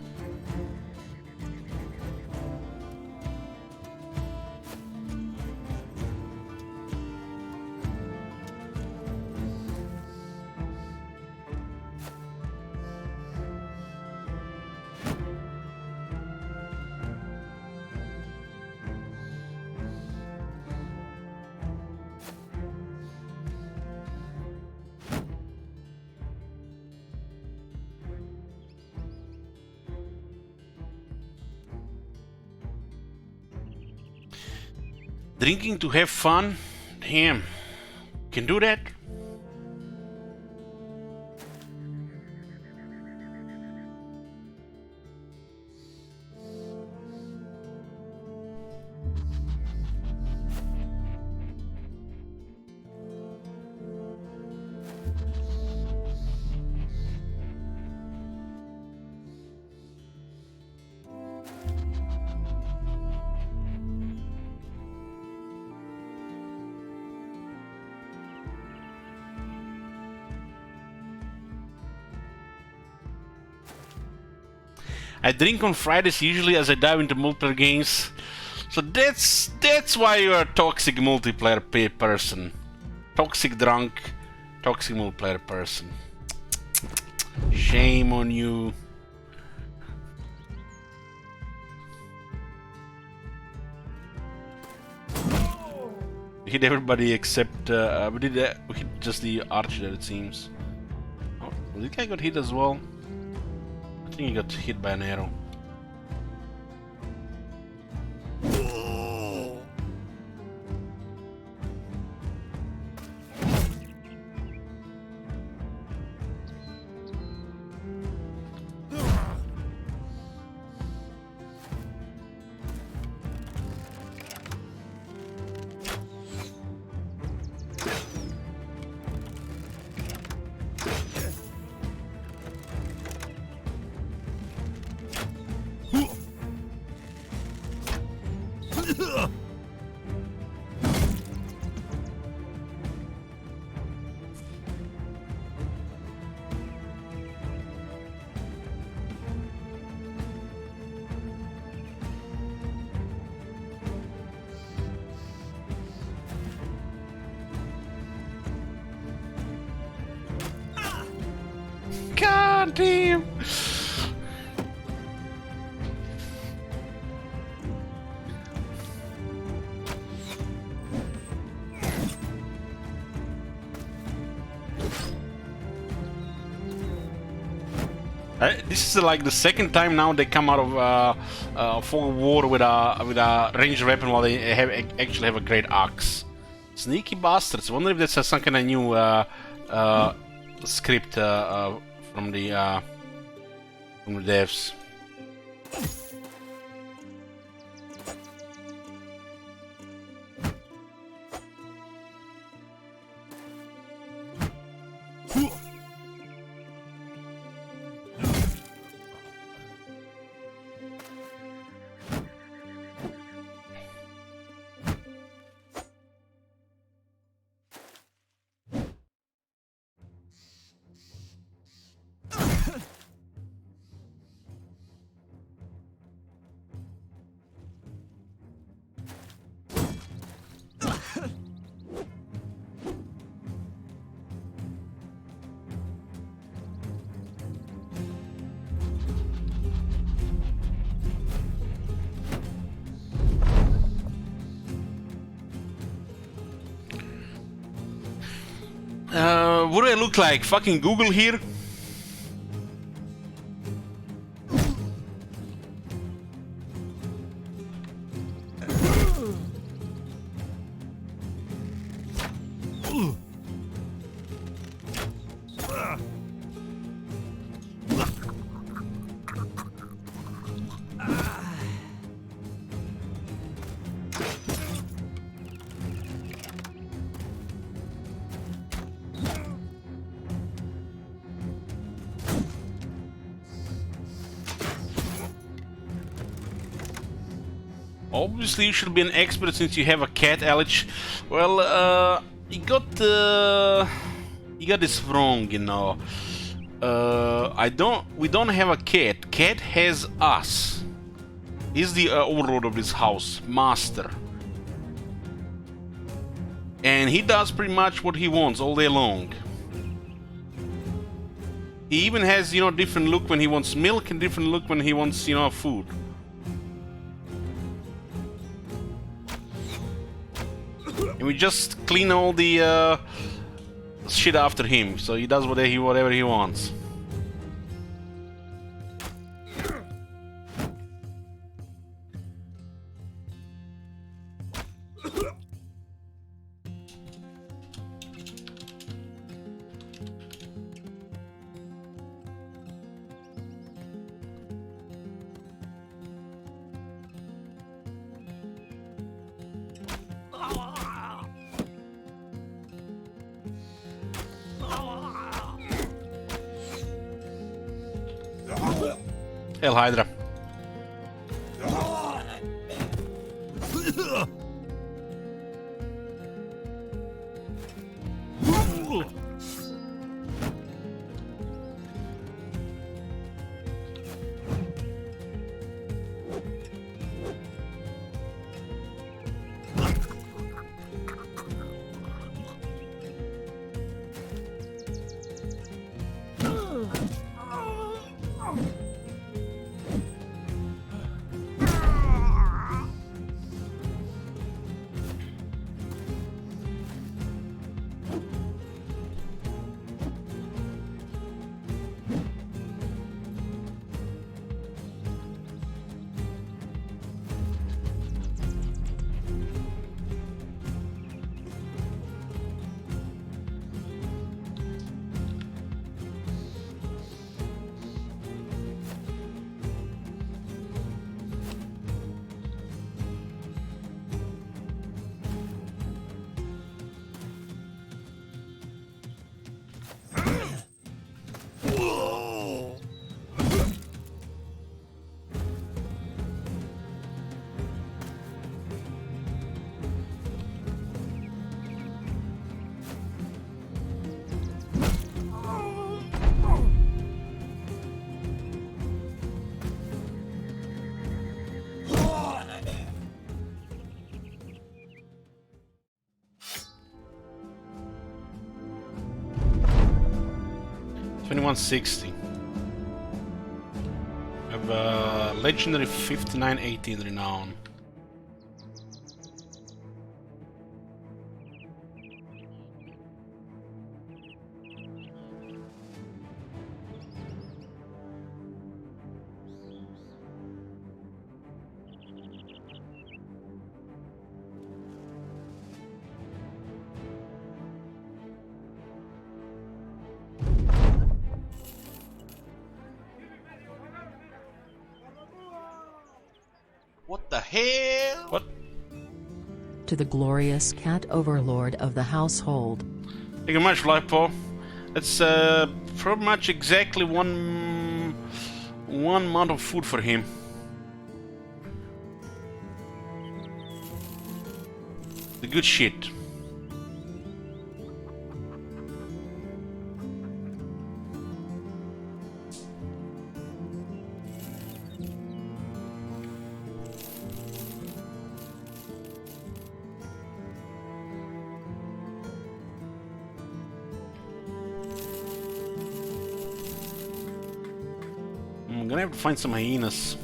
Drinking to have fun? Damn. Can do that? I drink on Fridays usually as I dive into multiplayer games. So that's why you're a toxic multiplayer person. Toxic drunk, toxic multiplayer person. Shame on you. We hit everybody except we hit just the archer, it seems. Oh, this guy got hit as well. I think he got hit by an arrow. God damn! This is like the second time now they come out of full war with a ranged weapon while they actually have a great axe. Sneaky bastards! Wonder if that's some kind of new script from the devs. What do I look like? Fucking Google here? Obviously, you should be an expert since you have a cat, Alich. Well, you got this wrong, you know. We don't have a cat. Cat has us. He's the overlord of this house, master, and he does pretty much what he wants all day long. He even has, you know, different look when he wants milk and different look when he wants, you know, food. And we just clean all the shit after him, so he does whatever he wants. Hell Hydra. 2160. I have a legendary 5918 renown. What the hell? What? To the glorious cat overlord of the household. Thank you much, Lipo. That's pretty much exactly one month of food for him. The good shit. I'm gonna have to find some hyenas.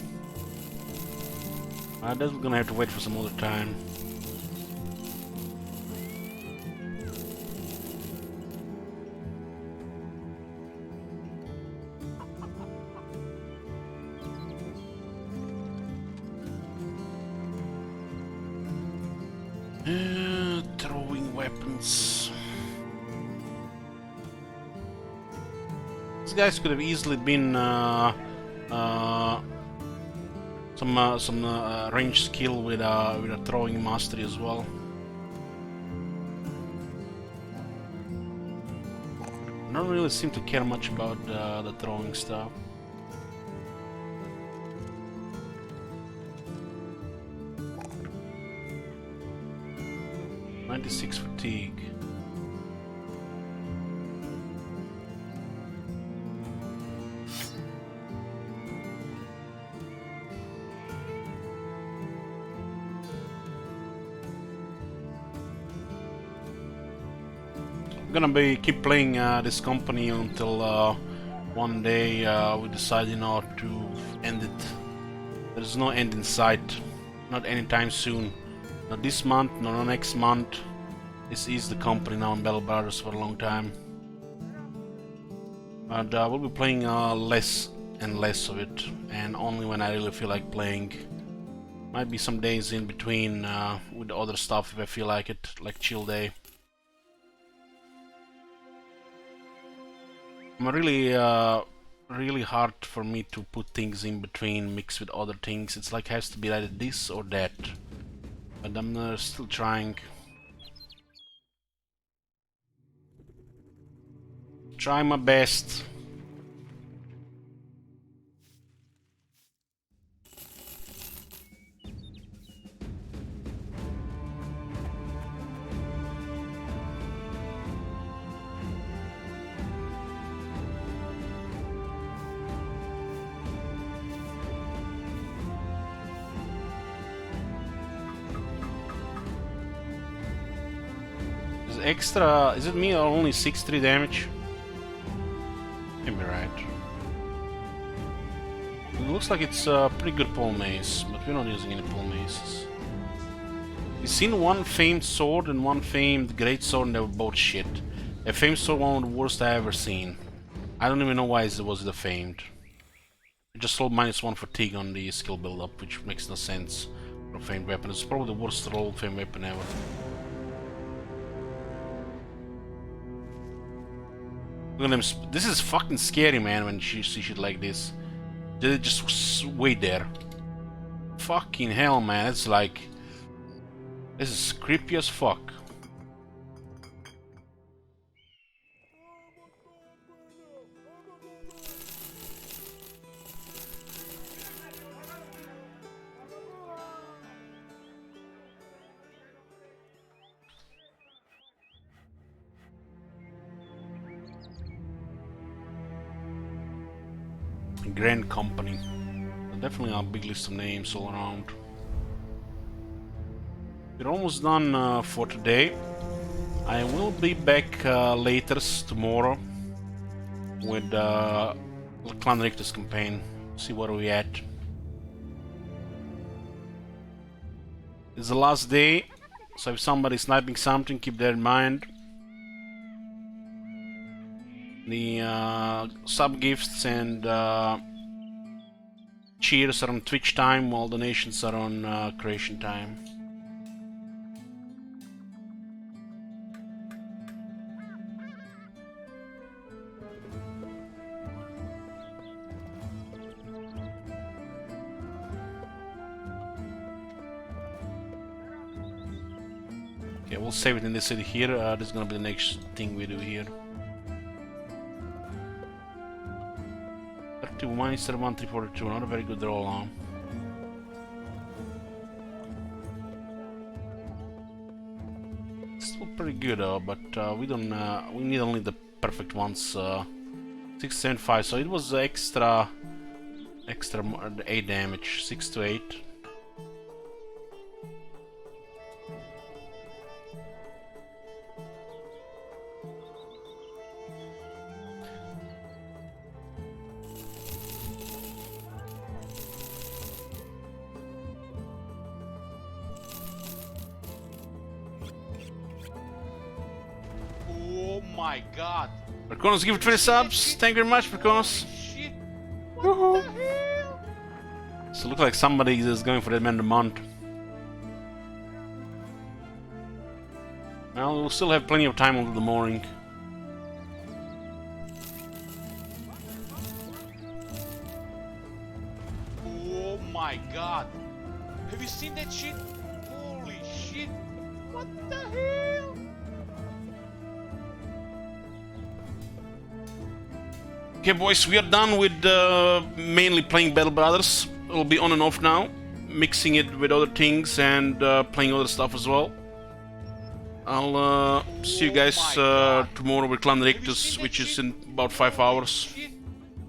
That's gonna have to wait for some other time. Throwing weapons. These guys could have easily been some range skill with a throwing mastery as well. I don't really seem to care much about the throwing stuff. "96 fatigue. I'm gonna keep playing this company until one day we decide, you know, to end it. There's no end in sight, not anytime soon. Not this month, not next month. This is the company now in Battle Brothers for a long time. And we'll be playing less and less of it, and only when I really feel like playing. Might be some days in between with other stuff if I feel like it, like chill day. I'm really hard for me to put things in between, mix with other things. It's like has to be either this or that. But I'm still trying. Try my best. Extra, is it me or only 6-3 damage? Can be right. It looks like it's a pretty good pole mace, but we're not using any pole maces. We've seen one famed sword and one famed great sword, and they were both shit. A famed sword, one of the worst I ever seen. I don't even know why it was the famed. I just rolled -1 fatigue on the skill build up, which makes no sense for a famed weapon. It's probably the worst rolled famed weapon ever. Look at them. This is fucking scary, man, when you see shit like this. They just wait there. Fucking hell, man. It's like... This is creepy as fuck. Grand Company. Definitely a big list of names all around. We're almost done for today. I will be back later tomorrow. with Clan Richter's campaign. See where we at. It's the last day, so if somebody's sniping something, keep that in mind. The sub gifts and cheers are on Twitch time, while donations are on creation time. Okay, we'll save it in the city here. This is gonna be the next thing we do here. 31 instead of 1342, not a very good roll on. Still pretty good though, but we don't. We need only the perfect ones. 675, so it was extra 8 damage, 6 to 8. Oh my god! Perkonos, give it 20 subs. Thank you very much, Perkonos. Shit! What the hell? So it looks like somebody is going for that man of the month. Well, we'll still have plenty of time until the morning. Oh my god! Have you seen that shit? Holy shit! What the hell? Okay, boys, we are done with mainly playing Battle Brothers. It'll be on and off now, mixing it with other things and playing other stuff as well. I'll see you guys tomorrow with Clan Rictus, which is in about 5 hours. Shit!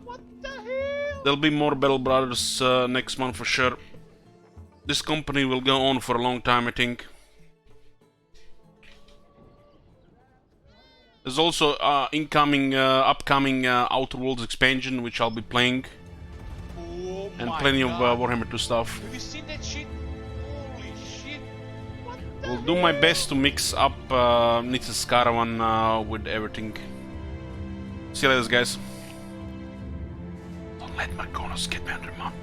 What the hell? There'll be more Battle Brothers next month for sure. This company will go on for a long time, I think. There's also upcoming Outer Worlds expansion, which I'll be playing, Oh and my plenty of god. Warhammer 2 stuff. Have you seen that shit? Holy shit! What the We'll do my hell? best to mix up Niths Caravan with everything. See you later, guys. Don't let my corners get me under mount.